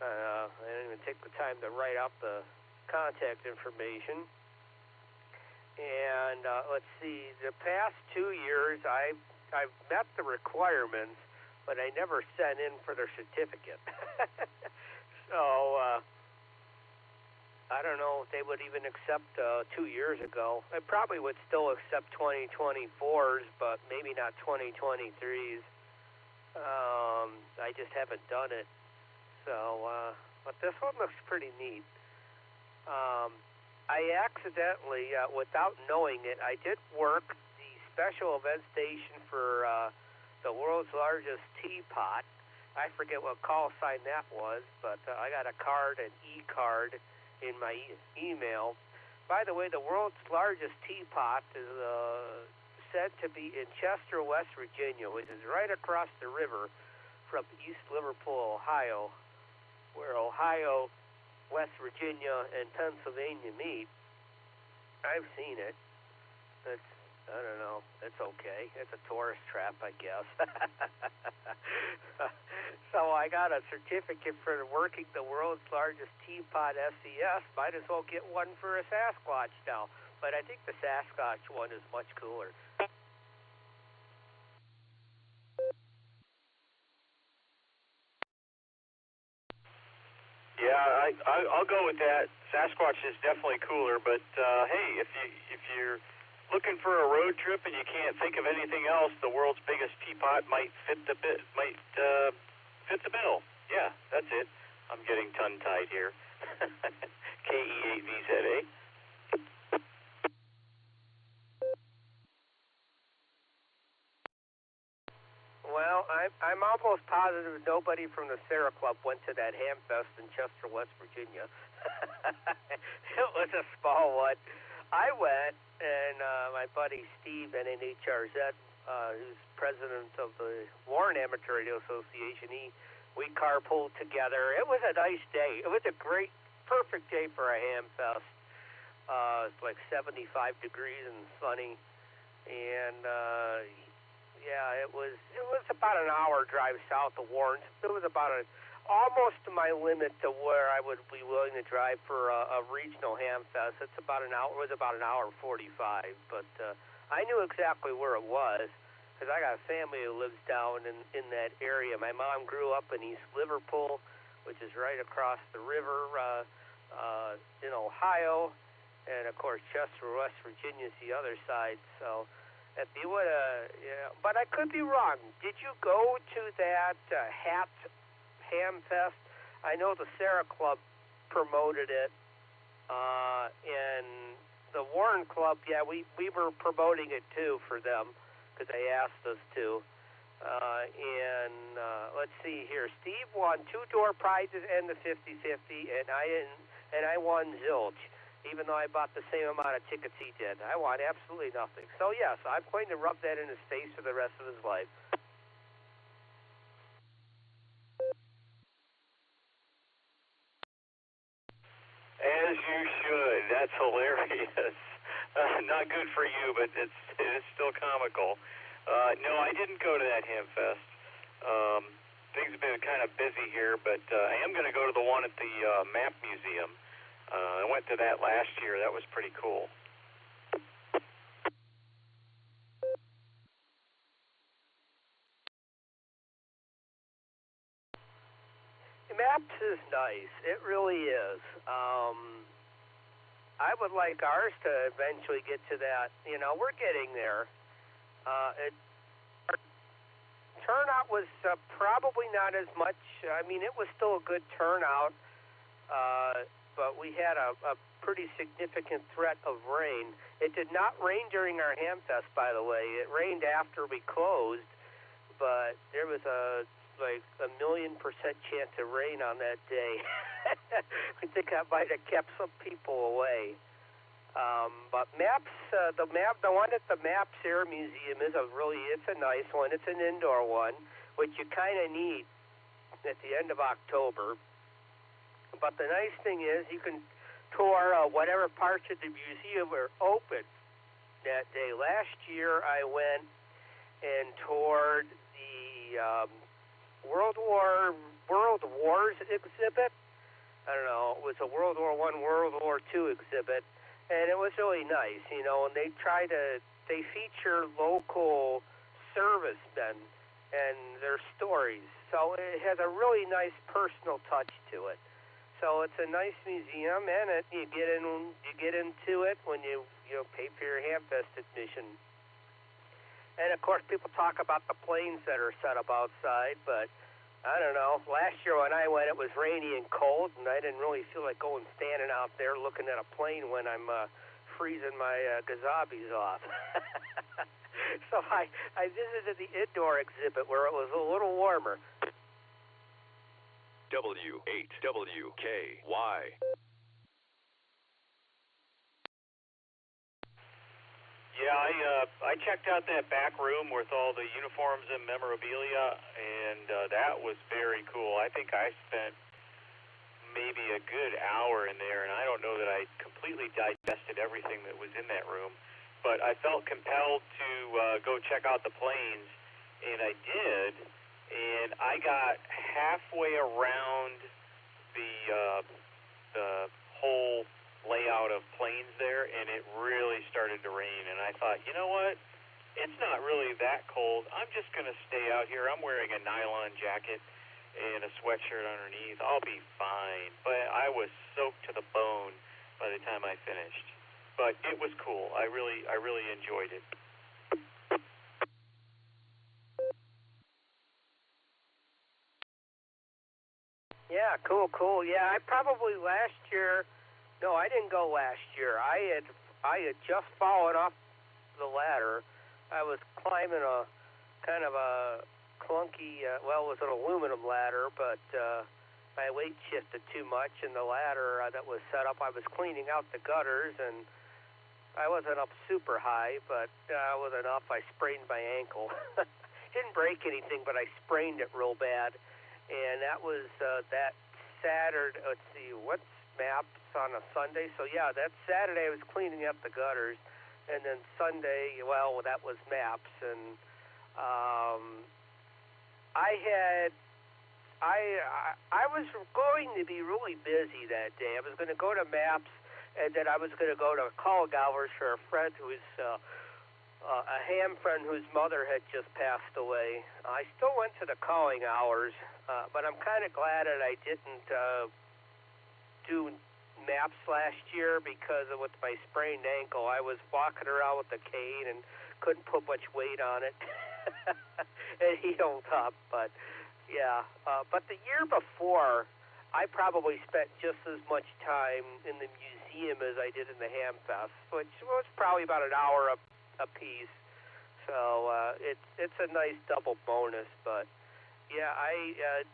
I didn't even take the time to write out the contact information. And let's see, the past 2 years, I've met the requirements, but I never sent in for their certificate. So I don't know if they would even accept 2 years ago. They probably would still accept 2024s, but maybe not 2023s. I just haven't done it. So, but this one looks pretty neat. I accidentally, without knowing it, I did work the special event station for the world's largest teapot. I forget what call sign that was, but I got a card, an e-card, in my email. By the way, the world's largest teapot is said to be in Chester, West Virginia, which is right across the river from East Liverpool, Ohio, where Ohio, West Virginia, and Pennsylvania meet. I've seen it. I don't know. It's okay. It's a tourist trap, I guess. So I got a certificate for working the world's largest teapot SES. Might as well get one for a Sasquatch now. But I think the Sasquatch one is much cooler. Yeah, I'll go with that. Sasquatch is definitely cooler, but hey, if you're looking for a road trip and you can't think of anything else, the world's biggest teapot might fit the bill. Yeah, that's it. I'm getting tongue-tied here. KE8VZA. Well, I'm almost positive nobody from the Sarah Club went to that ham fest in Chester, West Virginia. It was a small one. I went, and my buddy Steve, NNHRZ, who's president of the Warren Amateur Radio Association, we carpooled together. It was a nice day. It was a great, perfect day for a ham fest. It's like 75 degrees and sunny, and yeah, it was about an hour drive south of Warren. It was about almost to my limit to where I would be willing to drive for a regional ham fest. It's about an hour. It was about an hour 45, but I knew exactly where it was because I got a family who lives down in that area. My mom grew up in East Liverpool, which is right across the river in Ohio, and of course Chester, West Virginia is the other side. So if you would, yeah, but I could be wrong. Did you go to that ham fest? I know the Sarah Club promoted it, and the Warren Club, yeah, we were promoting it too for them because they asked us to. And let's see here. Steve won 2 door prizes and the 50-50, and I won zilch, even though I bought the same amount of tickets he did. I won absolutely nothing. So yes, I'm going to rub that in his face for the rest of his life. As you should. That's hilarious. Not good for you, but it is still comical. No, I didn't go to that ham fest. Things have been kind of busy here, but I am going to go to the one at the Map Museum. I went to that last year. That was pretty cool. Maps is nice. It really is. I would like ours to eventually get to that. You know, we're getting there. Our turnout was probably not as much. I mean, it was still a good turnout, but we had a pretty significant threat of rain. It did not rain during our ham fest, by the way. It rained after we closed, but there was like 1,000,000% chance of rain on that day. I think I might have kept some people away. But Maps, the one at the Maps Air Museum it's a nice one. It's an indoor one, which you kind of need at the end of October. But the nice thing is you can tour whatever parts of the museum are open that day. Last year I went and toured the World Wars exhibit. I don't know, it was a World War I, World War II exhibit, and it was really nice, you know, and they feature local servicemen and their stories, so it has a really nice personal touch to it. So it's a nice museum, and you get into it when you pay for your Hamfest admission. And of course, people talk about the planes that are set up outside, but I don't know. Last year when I went, it was rainy and cold, and I didn't really feel like standing out there looking at a plane when I'm freezing my gazabis off. So I visited the indoor exhibit where it was a little warmer. W8WKY. Yeah, Yeah, I checked out that back room with all the uniforms and memorabilia, and that was very cool. I think I spent maybe a good hour in there, and I don't know that I completely digested everything that was in that room, but I felt compelled to go check out the planes, and I did, and I got halfway around the whole layout of planes there, and it really started to rain, and I thought, you know what, it's not really that cold. I'm just going to stay out here. I'm wearing a nylon jacket and a sweatshirt underneath. I'll be fine. But I was soaked to the bone by the time I finished. But it was cool. I really enjoyed it. Yeah, cool. Yeah, I probably last year. No, I didn't go last year. I had just fallen off the ladder. I was climbing a kind of a clunky. Well, it was an aluminum ladder, but my weight shifted too much, and the ladder that was set up. I was cleaning out the gutters, and I wasn't up super high, but it was enough. I sprained my ankle. Didn't break anything, but I sprained it real bad. And that was that Saturday. Let's see, what's maps on a Sunday? So yeah, that Saturday I was cleaning up the gutters, and then Sunday, well, that was maps. And I was going to be really busy that day. I was going to go to maps, and then I was going to go to calling hours for a friend who was a ham friend whose mother had just passed away. I still went to the calling hours, but I'm kind of glad that I didn't do maps last year because with my sprained ankle, I was walking around with a cane and couldn't put much weight on it. It healed up, but yeah. But the year before, I probably spent just as much time in the museum as I did in the Ham Fest, which was probably about an hour a piece. So it's a nice double bonus. But yeah,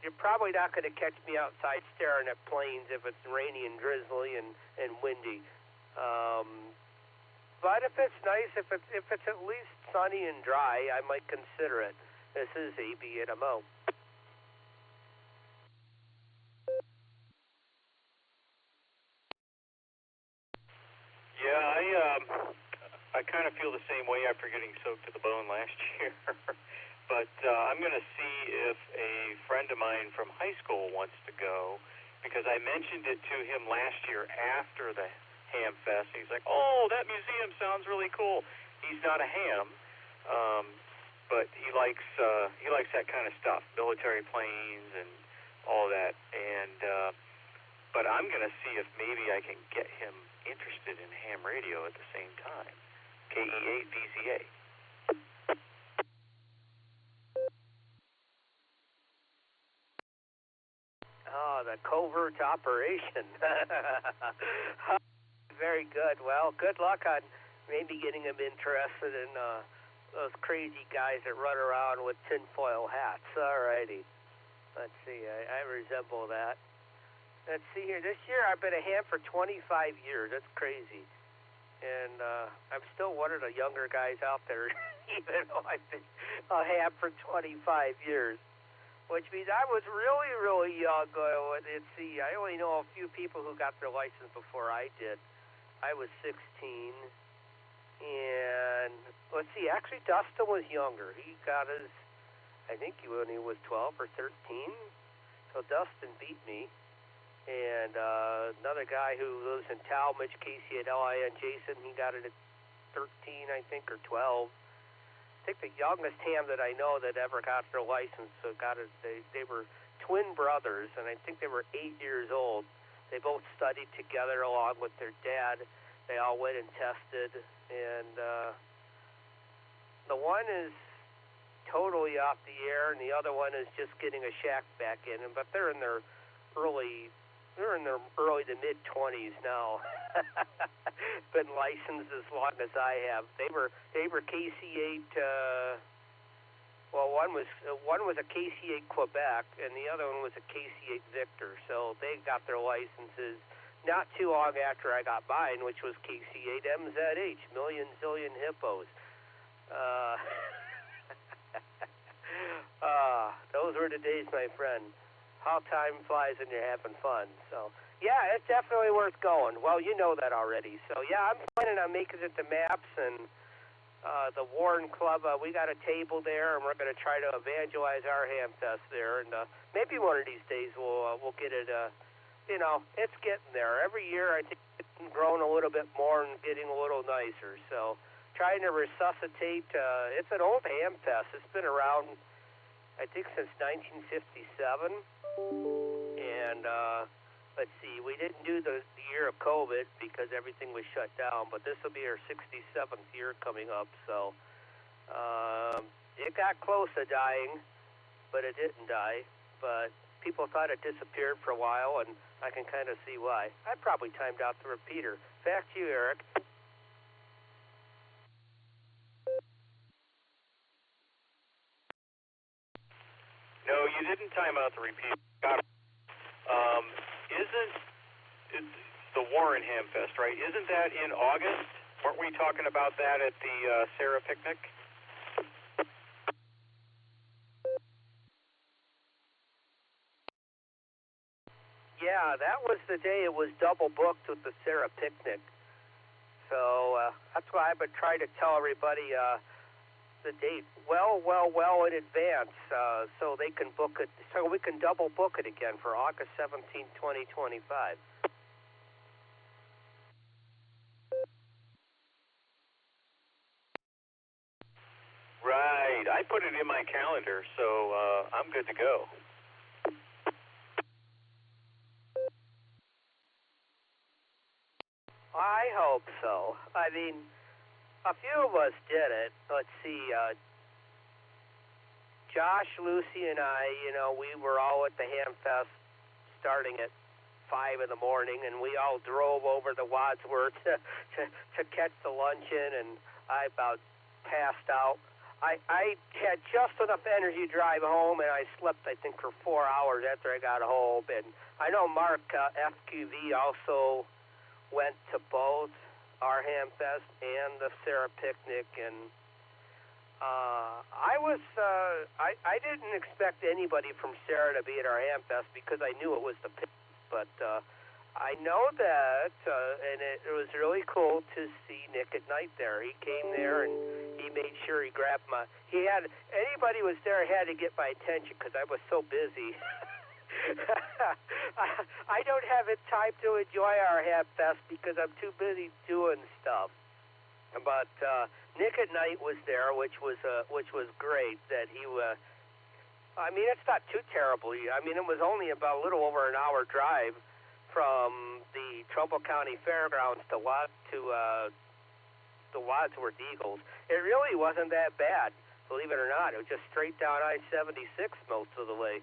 you're probably not going to catch me outside staring at planes if it's rainy and drizzly and windy. But if it's nice, if it's at least sunny and dry, I might consider it. This is AB at MO. Yeah, I kind of feel the same way after getting soaked to the bone last year. But I'm going to see if a friend of mine from high school wants to go, because I mentioned it to him last year after the Ham Fest. He's like, "Oh, that museum sounds really cool." He's not a ham, but he likes that kind of stuff, military planes and all that. And but I'm going to see if maybe I can get him interested in ham radio at the same time. KE8VZA. Oh, the covert operation. Very good. Well, good luck on maybe getting him interested in those crazy guys that run around with tinfoil hats. All righty. Let's see. I resemble that. Let's see here. This year I've been a ham for 25 years. That's crazy. And I'm still one of the younger guys out there, even though I've been a ham for 25 years. Which means I was really, really young. Let's see. I only know a few people who got their license before I did. I was 16. And let's see. Actually, Dustin was younger. He got his, I think when he was 12 or 13. So Dustin beat me. And another guy who lives in Talmadge, Casey at LIN, Jason, he got it at 13, I think, or 12. I think the youngest ham that I know that ever got their license got it. They were twin brothers, and I think they were 8 years old. They both studied together along with their dad. They all went and tested, and the one is totally off the air, and the other one is just getting a shack back in. But they're in their early to mid 20s now. Been licensed as long as I have. They were KC8. Well, one was a KC8 Quebec, and the other one was a KC8 Victor. So they got their licenses not too long after I got mine, which was KC8MZH, Million Zillion Hippos. Those were the days, my friend. How time flies when you're having fun. So, yeah, it's definitely worth going. Well, you know that already. So, yeah, I'm planning on making it to MAPS and the Warren Club. We got a table there, and we're going to try to evangelize our Hamfest there. And maybe one of these days we'll get it. You know, it's getting there. Every year I think it's growing a little bit more and getting a little nicer. So, trying to resuscitate. It's an old Hamfest. It's been around, I think, since 1957. And let's see, we didn't do the year of COVID because everything was shut down, but this will be our 67th year coming up. So it got close to dying, but it didn't die. But people thought it disappeared for a while, and I can kind of see why. I probably timed out the repeater. Back to you, Eric. No, you didn't time out the repeater. Isn't the Warren Hamfest, right? Isn't that in August? Weren't we talking about that at the Sarah picnic? Yeah, that was the day it was double booked with the Sarah picnic. So that's why I've been trying to tell everybody the date well in advance so they can book it, so we can double book it again for August 17, 2025. Right. I put it in my calendar, so I'm good to go. I hope so. I mean, a few of us did it. Let's see, Josh, Lucy, and I, you know, we were all at the Hamfest starting at 5 in the morning, and we all drove over to Wadsworth to catch the luncheon, and I about passed out. I had just enough energy to drive home, and I slept, I think, for 4 hours after I got home. And I know Mark FQV also went to both our Hamfest and the Sarah picnic, and I didn't expect anybody from Sarah to be at our Hamfest because I knew it was the picnic, but I know that, and it was really cool to see Nick at night there. He came there and he made sure he grabbed anybody was there had to get my attention because I was so busy. I don't have time to enjoy our Hamfest because I'm too busy doing stuff. But Nick at night was there, which was great. That he I mean, it's not too terrible. I mean, it was only about a little over an hour drive from the Trumbull County Fairgrounds to the Wadsworth Eagles. It really wasn't that bad, believe it or not. It was just straight down I-76 most of the way.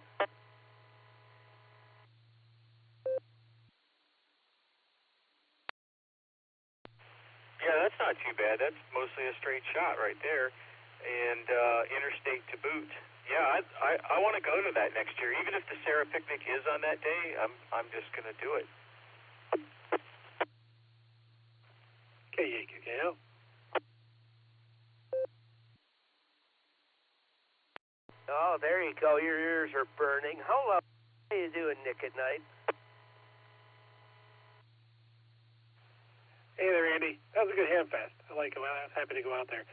Yeah, that's not too bad. That's mostly a straight shot right there, and interstate to boot. Yeah, I want to go to that next year. Even if the Sarah picnic is on that day, I'm just going to do it. KAQKO. Oh, there you go. Your ears are burning. Hello. How you doing, Nick at night? Hey there, Andy. That was a good Hamfest. I like it. I was happy to go out there.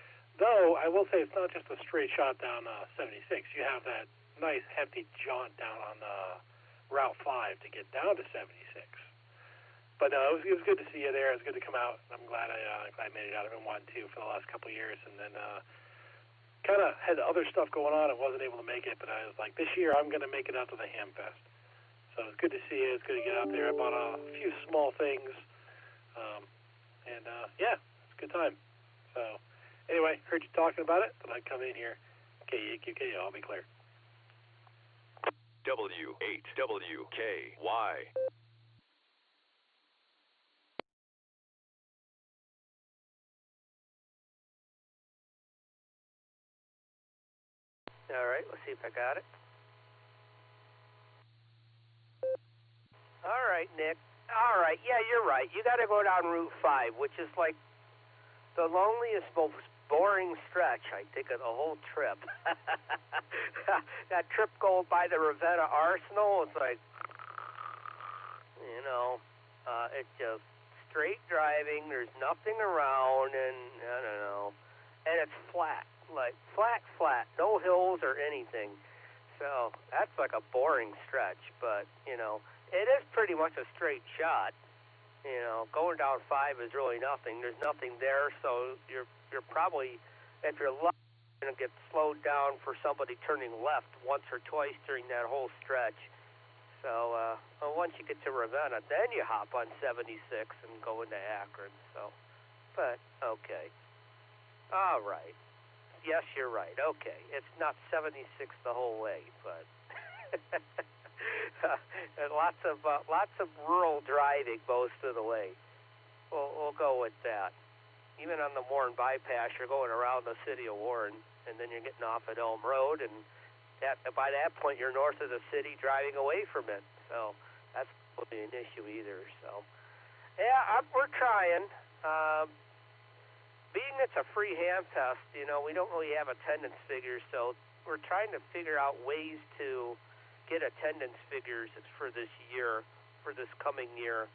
Though, I will say it's not just a straight shot down 76. You have that nice hefty jaunt down on Route 5 to get down to 76. But no, it was good to see you there. It was good to come out. I'm glad I made it out. I've been wanting to for the last couple of years, and then kind of had other stuff going on and wasn't able to make it. But I was like, this year I'm going to make it out to the Hamfest. So it's good to see you. It's good to get out there. I bought a few small things, and yeah, it's a good time. So anyway, heard you talking about it. Thought I'd come in here. KAQKO, I'll be clear. W8WKY. All right, let's see if I got it. All right, Nick. All right, yeah, you're right. You got to go down Route 5, which is like the loneliest, most boring stretch, I think, of the whole trip. That trip going by the Ravenna Arsenal, it's like, it's just straight driving. There's nothing around, and I don't know. And it's flat, like flat, no hills or anything. So that's like a boring stretch, but, it is pretty much a straight shot. Going down 5 is really nothing. There's nothing there, so you're probably, if you're lucky, going to get slowed down for somebody turning left once or twice during that whole stretch. So once you get to Ravenna, then you hop on 76 and go into Akron. So, but okay, all right. Yes, you're right. Okay, it's not 76 the whole way, but. And lots of rural driving most of the way. We'll go with that. Even on the Warren bypass, you're going around the city of Warren, and then you're getting off at Elm Road, and by that point you're north of the city, driving away from it. So that's not really an issue either. So yeah, we're trying. Being it's a free ham test, we don't really have attendance figures, so we're trying to figure out ways to get attendance figures for this year, for this coming year,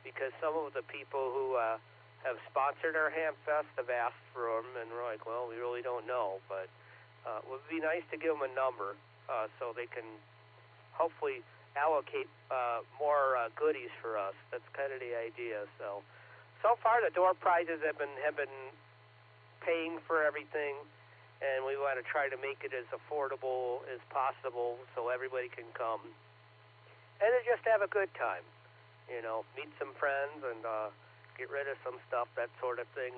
because some of the people who have sponsored our ham fest have asked for them, and we're like, well, we really don't know, but it would be nice to give them a number so they can hopefully allocate more goodies for us. That's kind of the idea. So far the door prizes have been paying for everything, and we want to try to make it as affordable as possible so everybody can come and just have a good time, meet some friends and get rid of some stuff, that sort of thing.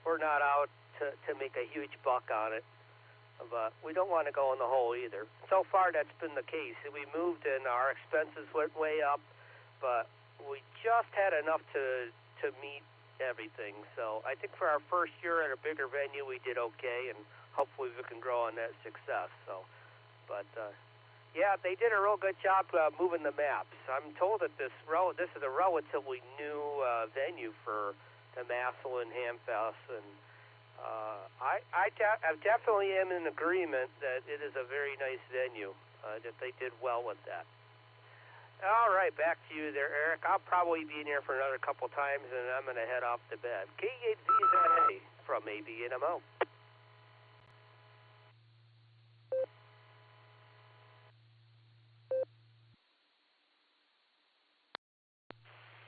We're not out to make a huge buck on it, but we don't want to go in the hole either. So far that's been the case. We moved and our expenses went way up, but we just had enough to meet everything. So I think for our first year at a bigger venue we did okay, and hopefully we can grow on that success. So, but yeah, they did a real good job moving the maps. I'm told that this is a relatively new venue for the Massillon Ham Fest, and I definitely am in agreement that it is a very nice venue. That they did well with that. All right, back to you there, Eric. I'll probably be in here for another couple times, and I'm going to head off to bed. K8VZA from ABNMO.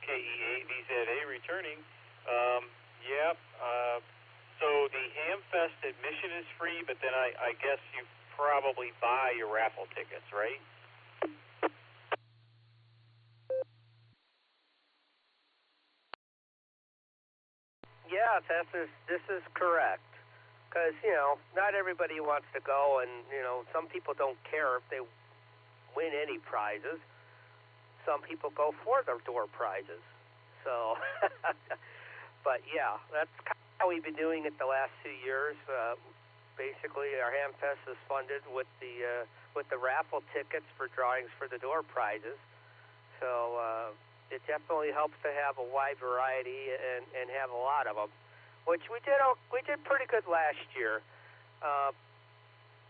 KE8VZA returning. So the Hamfest admission is free, but then I guess you probably buy your raffle tickets, right? Yeah, this is correct. Because, not everybody wants to go, and, some people don't care if they win any prizes. Some people go for their door prizes. So, but yeah, that's how we've been doing it the last 2 years. Basically, our Hamfest is funded with the raffle tickets for drawings for the door prizes. So, it definitely helps to have a wide variety and have a lot of them, which we did pretty good last year.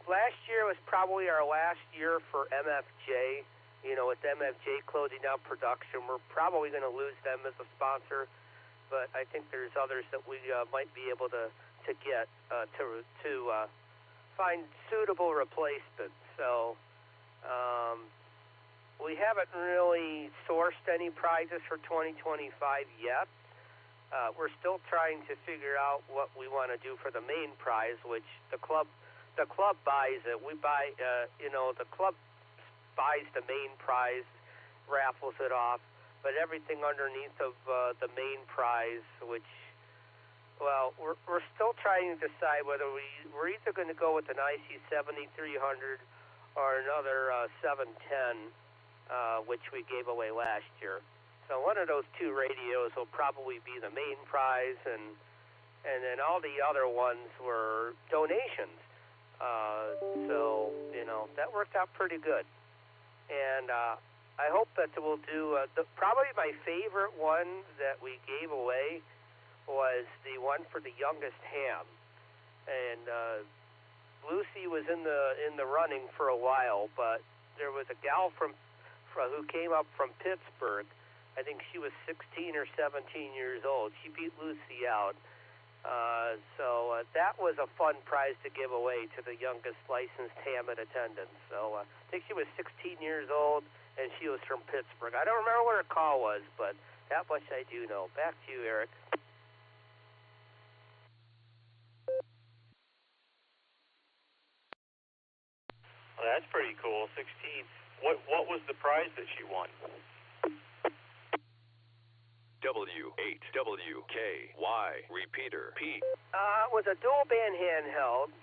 Last year was probably our last year for MFJ. With MFJ closing down production, we're probably going to lose them as a sponsor, but I think there's others that we might be able to get to find suitable replacements. So. We haven't really sourced any prizes for 2025 yet. We're still trying to figure out what we want to do for the main prize, which the club buys it. We buy, the club buys the main prize, raffles it off, but everything underneath of the main prize, which, well, we're still trying to decide whether we're either going to go with an IC 7300 or another 710. Which we gave away last year. So one of those two radios will probably be the main prize, and then all the other ones were donations. So that worked out pretty good. And I hope that we'll do, probably my favorite one that we gave away was the one for the youngest ham. And Lucy was in the running for a while, but there was a gal who came up from Pittsburgh. I think she was 16 or 17 years old. She beat Lucy out. So that was a fun prize to give away to the youngest licensed ham in attendance. So I think she was 16 years old, and she was from Pittsburgh. I don't remember what her call was, but that much I do know. Back to you, Eric. Well, that's pretty cool. 16. What was the prize that she won? W8WKY repeater P. It was a dual band handheld.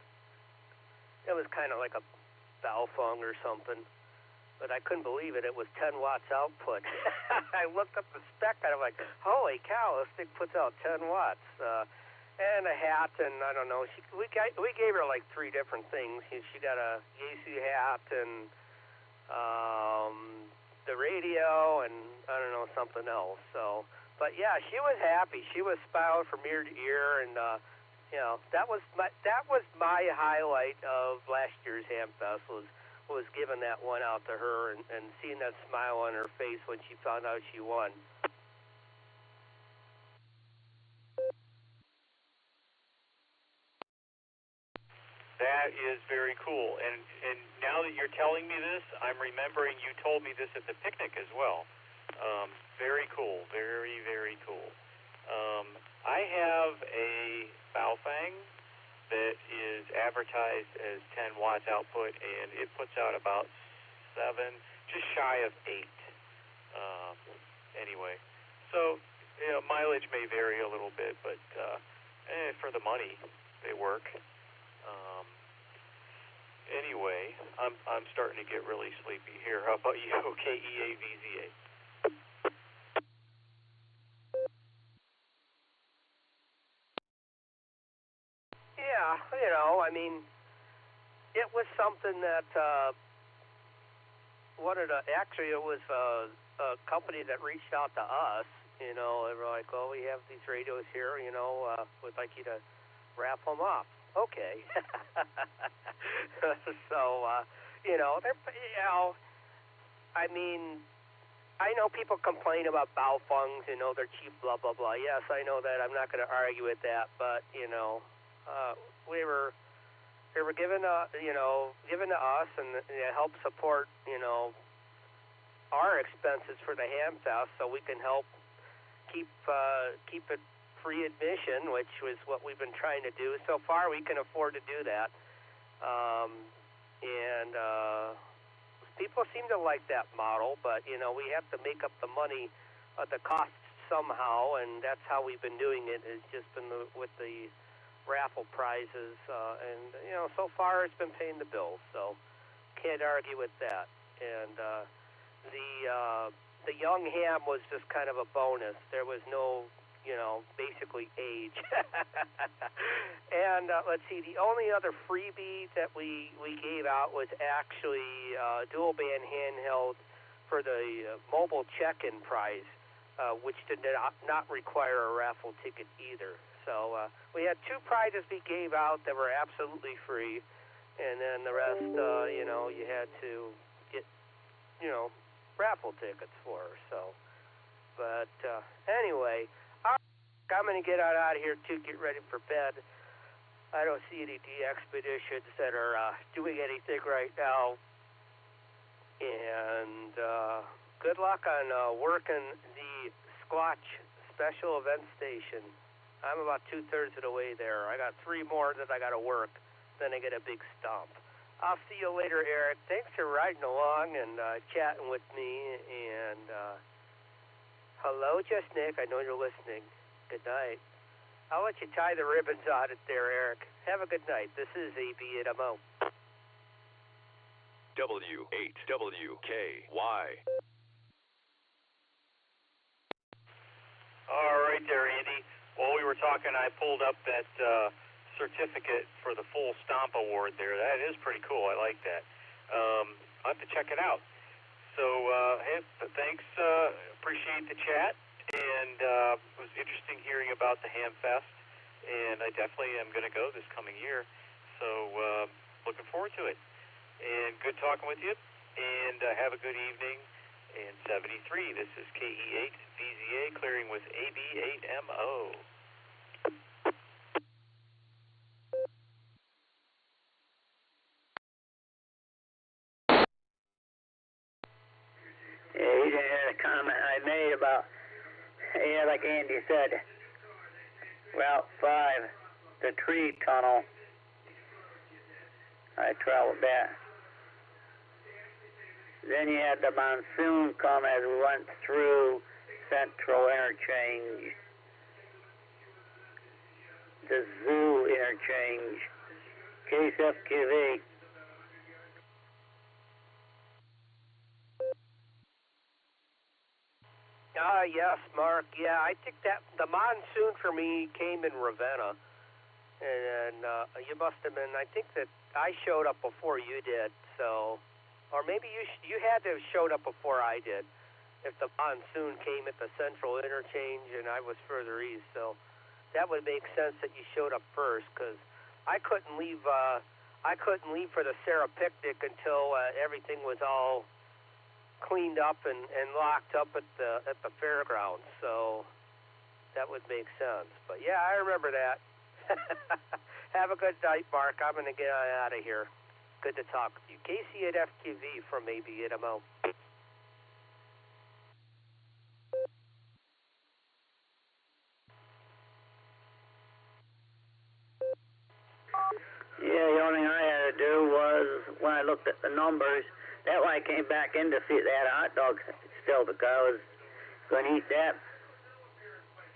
It was kind of like a Baofeng or something, but I couldn't believe it. It was 10 watts output. I looked up the spec and I'm like, holy cow, this thing puts out 10 watts. And a hat, and I don't know. We gave her like 3 different things. She got a Yaesu hat and the radio and I don't know, something else. So. But yeah, she was happy. She was smiling from ear to ear, and you know, that was my highlight of last year's Ham Fest was giving that one out to her and seeing that smile on her face when she found out she won. That is very cool. And now that you're telling me this, I'm remembering you told me this at the picnic as well. Very cool. Very, very cool. I have a Baofeng that is advertised as 10 watts output, and it puts out about 7, just shy of 8. Anyway, so you know, mileage may vary a little bit, but for the money, they work. Anyway, I'm starting to get really sleepy here. How about you, KEAVZA? Yeah, you know, I mean, it was something that it was a company that reached out to us. You know, they were like, "Oh, we have these radios here. You know, we'd like you to raffle them off." Okay. So, you know, I mean, I know people complain about Baofengs, you know, they're cheap, blah, blah, blah. Yes, I know that. I'm not going to argue with that, but, you know, they were given to us and it helped support, you know, our expenses for the Ham Fest so we can help keep it free admission, which was what we've been trying to do. So far, we can afford to do that. People seem to like that model, but, you know, we have to make up the money, the costs somehow, and that's how we've been doing it. It's just been with the raffle prizes, and, you know, so far it's been paying the bills, so can't argue with that. And the young ham was just kind of a bonus. There was no, you know, basically age. And let's see, the only other freebie that we gave out was actually dual band handheld for the mobile check-in prize, which did not require a raffle ticket either. So we had 2 prizes we gave out that were absolutely free, and then the rest, you know, you had to get, you know, raffle tickets for. So, but anyway, I'm going to get out of here, too, get ready for bed. I don't see any DXpeditions that are doing anything right now. And good luck on working the Squatch Special Event Station. I'm about 2/3 of the way there. I got 3 more that I got to work. Then I get a big stomp. I'll see you later, Eric. Thanks for riding along and chatting with me. And hello, Just Nick. I know you're listening. Good night. I'll let you tie the ribbons on it there, Eric. Have a good night. This is AB8MO. W8WKY. All right there, Andy. While we were talking, I pulled up that certificate for the full Stomp Award there. That is pretty cool. I like that. I'll have to check it out. So, hey, thanks. Appreciate the chat, and it was interesting hearing about the Ham Fest, and I definitely am going to go this coming year. So, looking forward to it. And good talking with you, and have a good evening. And 73, this is KE8 VZA clearing with AB8MO. Yeah, he didn't hear the comment I made about, yeah, like Andy said, Route 5, the tree tunnel. I traveled that. Then you had the monsoon come as we went through Central Interchange, the Zoo Interchange, KSFQV. Yes, Mark. Yeah, I think that the monsoon for me came in Ravenna, and you must have been. I think that I showed up before you did, so, or maybe you had to have showed up before I did. If the monsoon came at the Central Interchange and I was further east, so that would make sense that you showed up first, because I couldn't leave. I couldn't leave for the Sarah picnic until everything was all cleaned up and locked up at the fairgrounds, so that would make sense. But yeah, I remember that. Have a good night, Mark. I'm going to get out of here. Good to talk with you. Casey at FQV from AB8MO. Yeah, the only thing I had to do was, when I looked at the numbers, that when I came back in to see they had a hot dog still because I was going to eat that.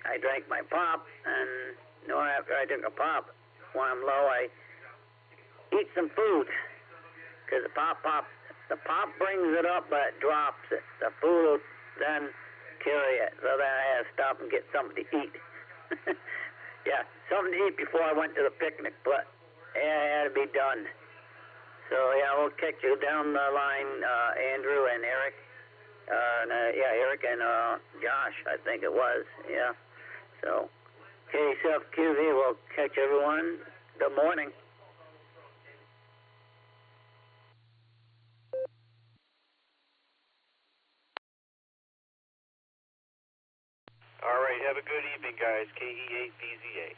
I drank my pop, and after I drink a pop, when I'm low, I eat some food, because the pop brings it up, but it drops it. The food will then carry it, so then I had to stop and get something to eat. Yeah, something to eat before I went to the picnic, but yeah, it had to be done. So yeah, we'll catch you down the line, Andrew and Eric. Eric and Josh, I think it was. Yeah. So, KSFQV, we'll catch everyone. Good morning. All right, have a good evening, guys. KE8 VZA.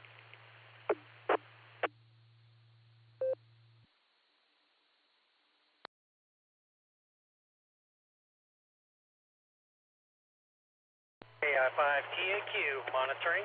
KI5 TAQ monitoring.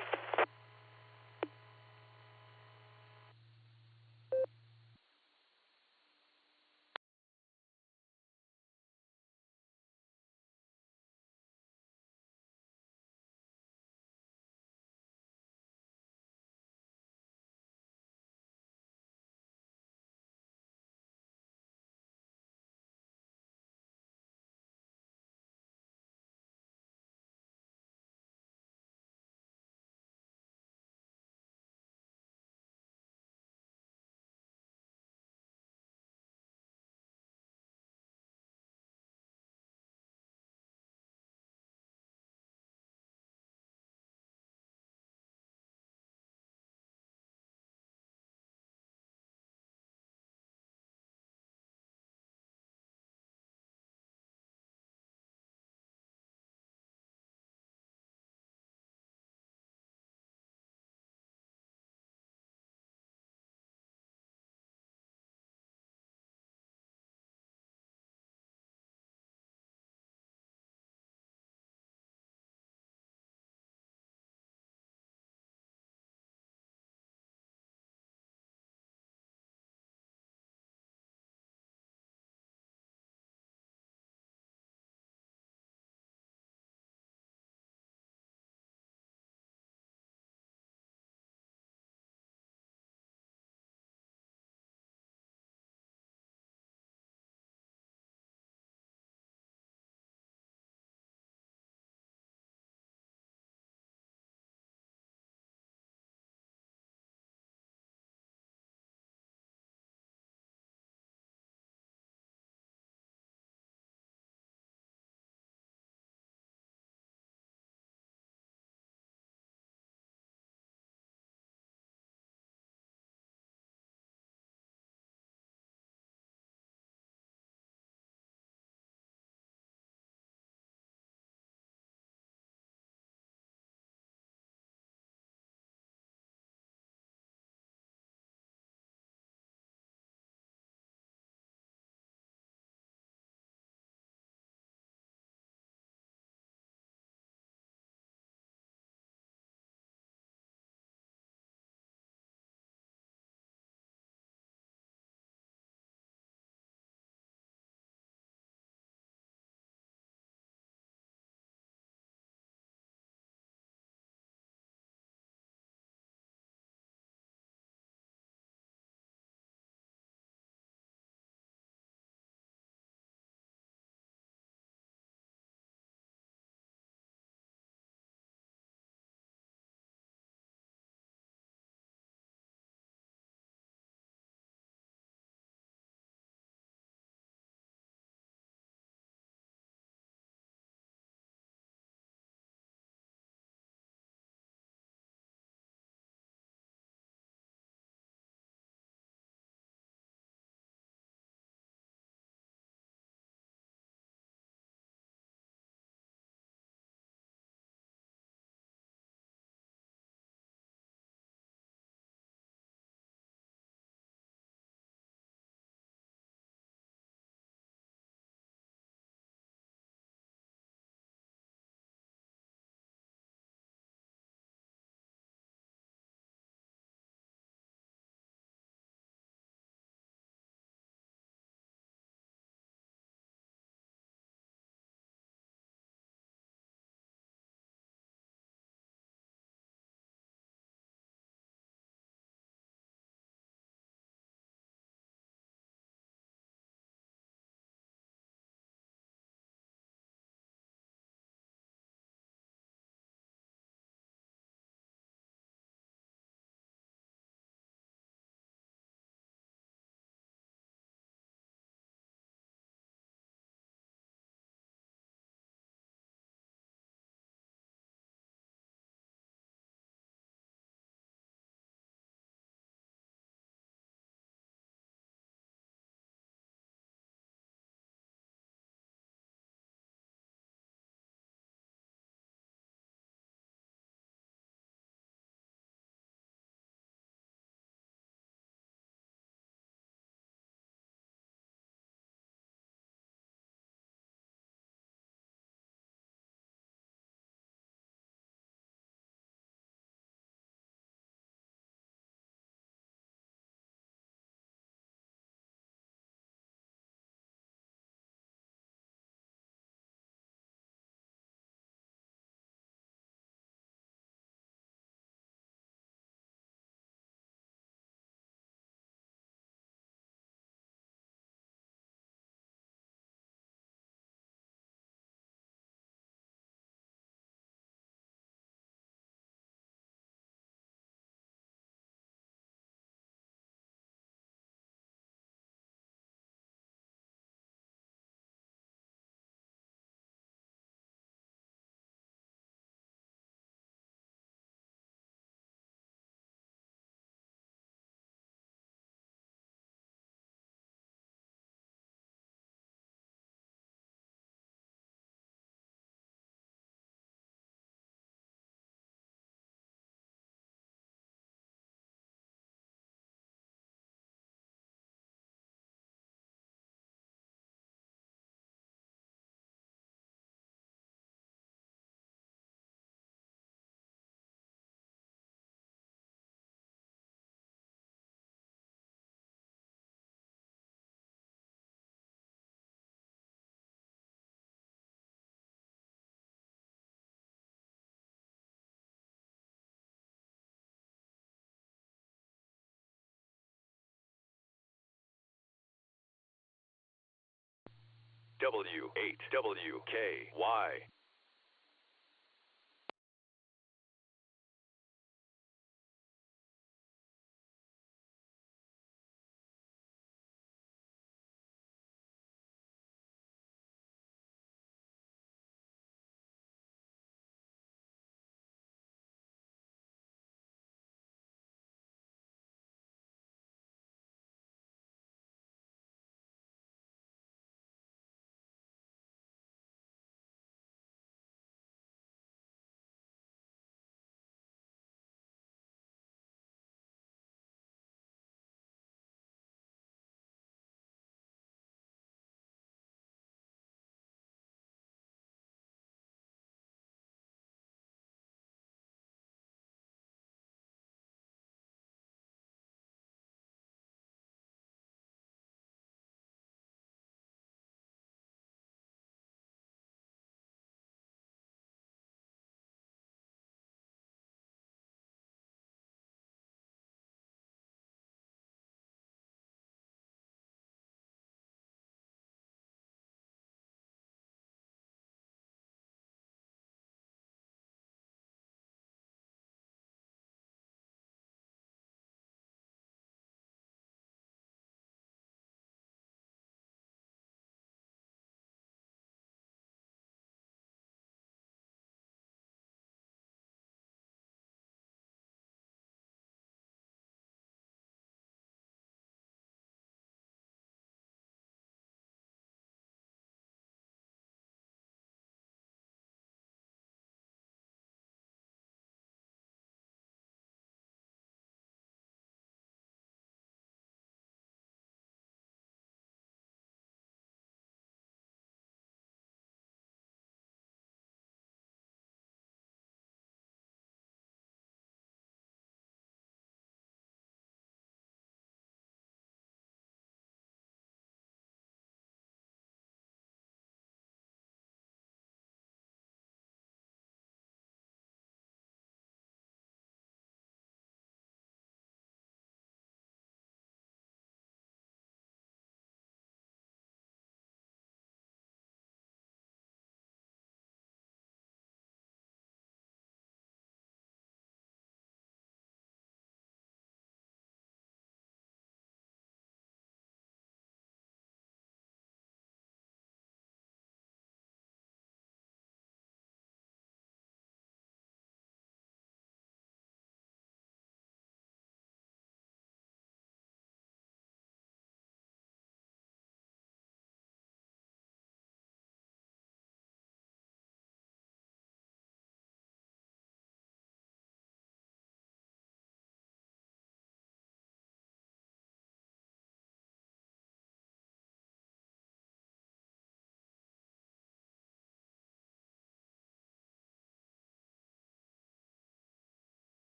W8WKY.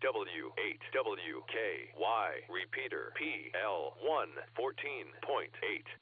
W8WKY, repeater PL1 14.8.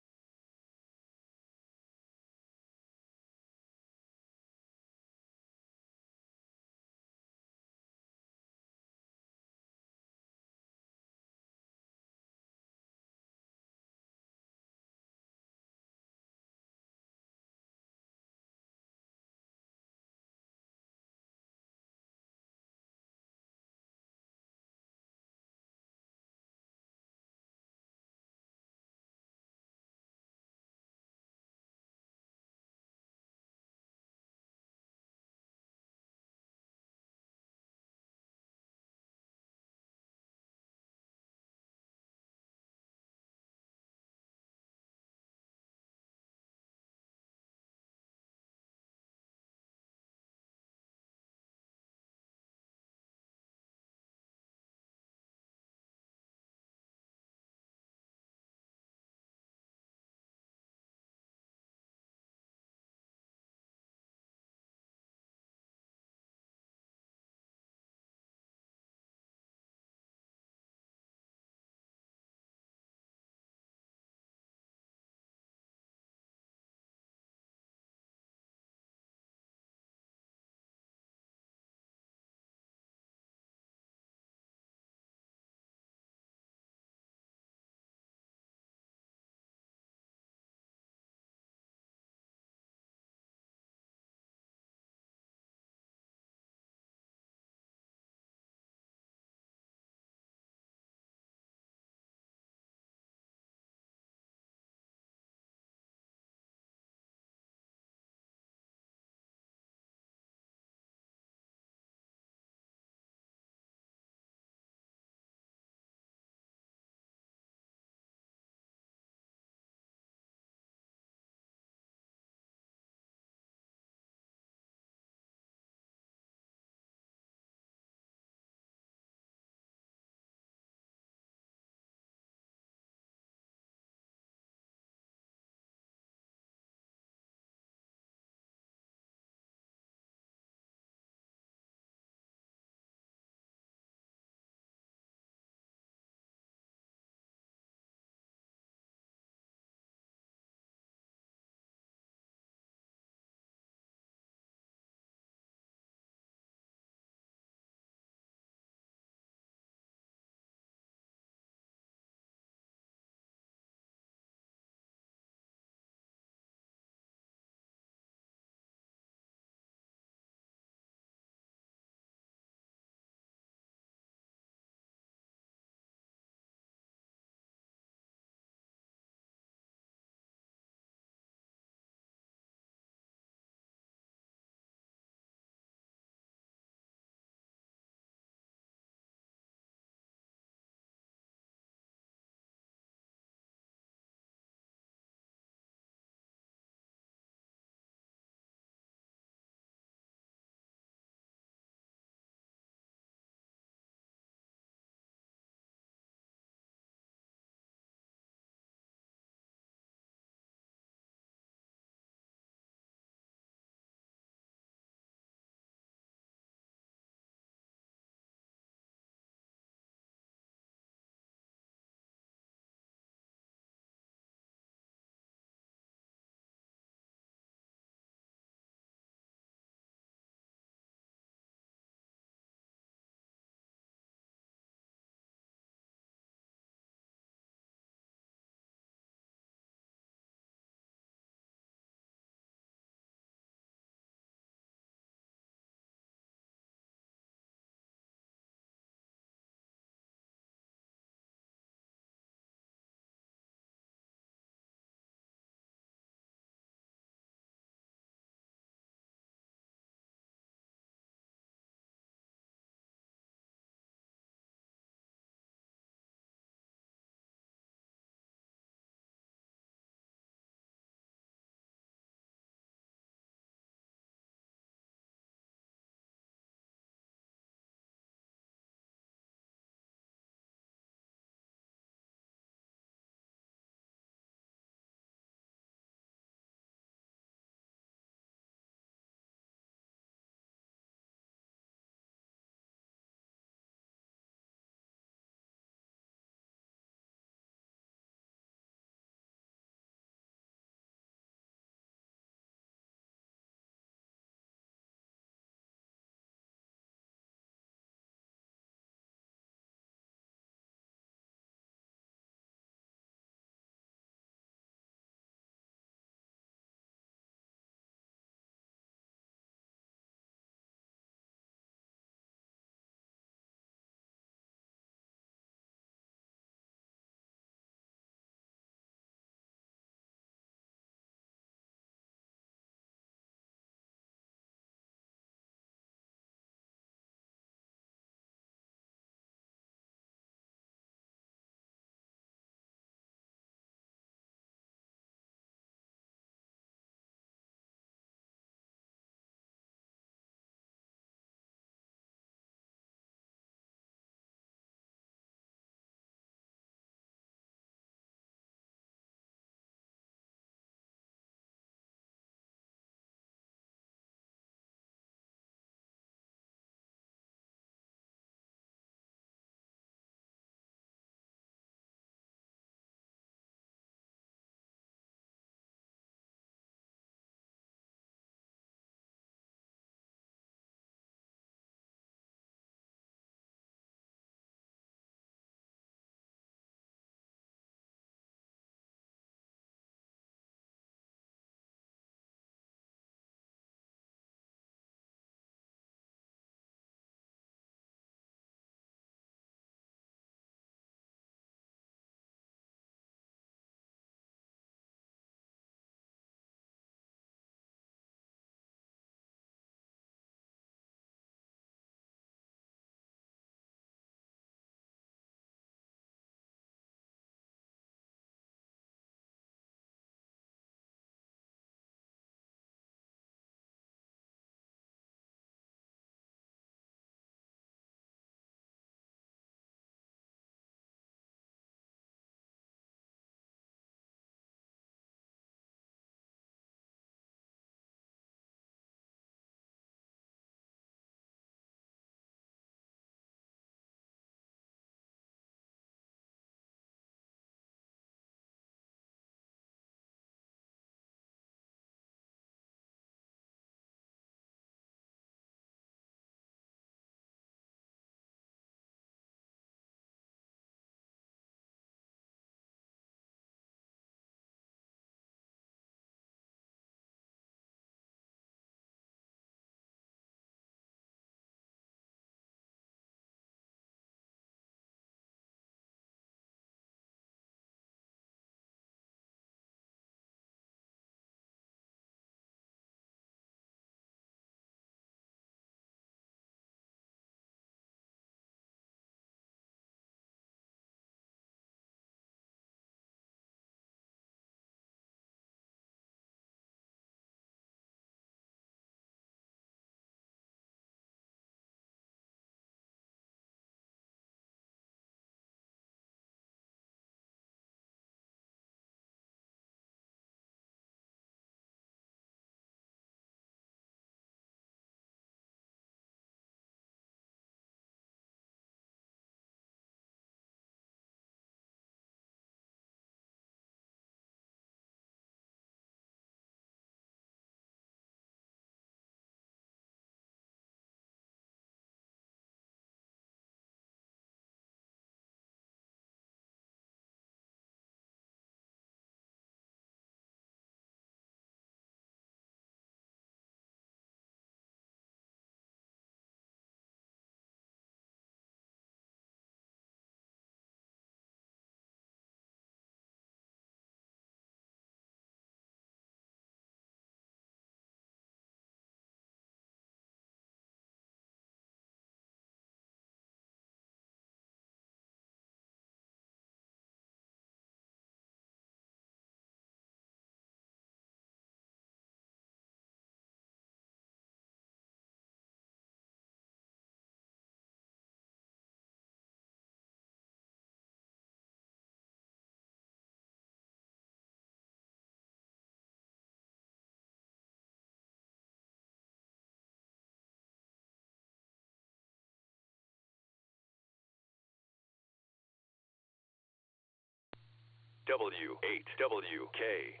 W8WKY,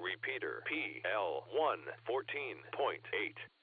repeater PL1 14.8.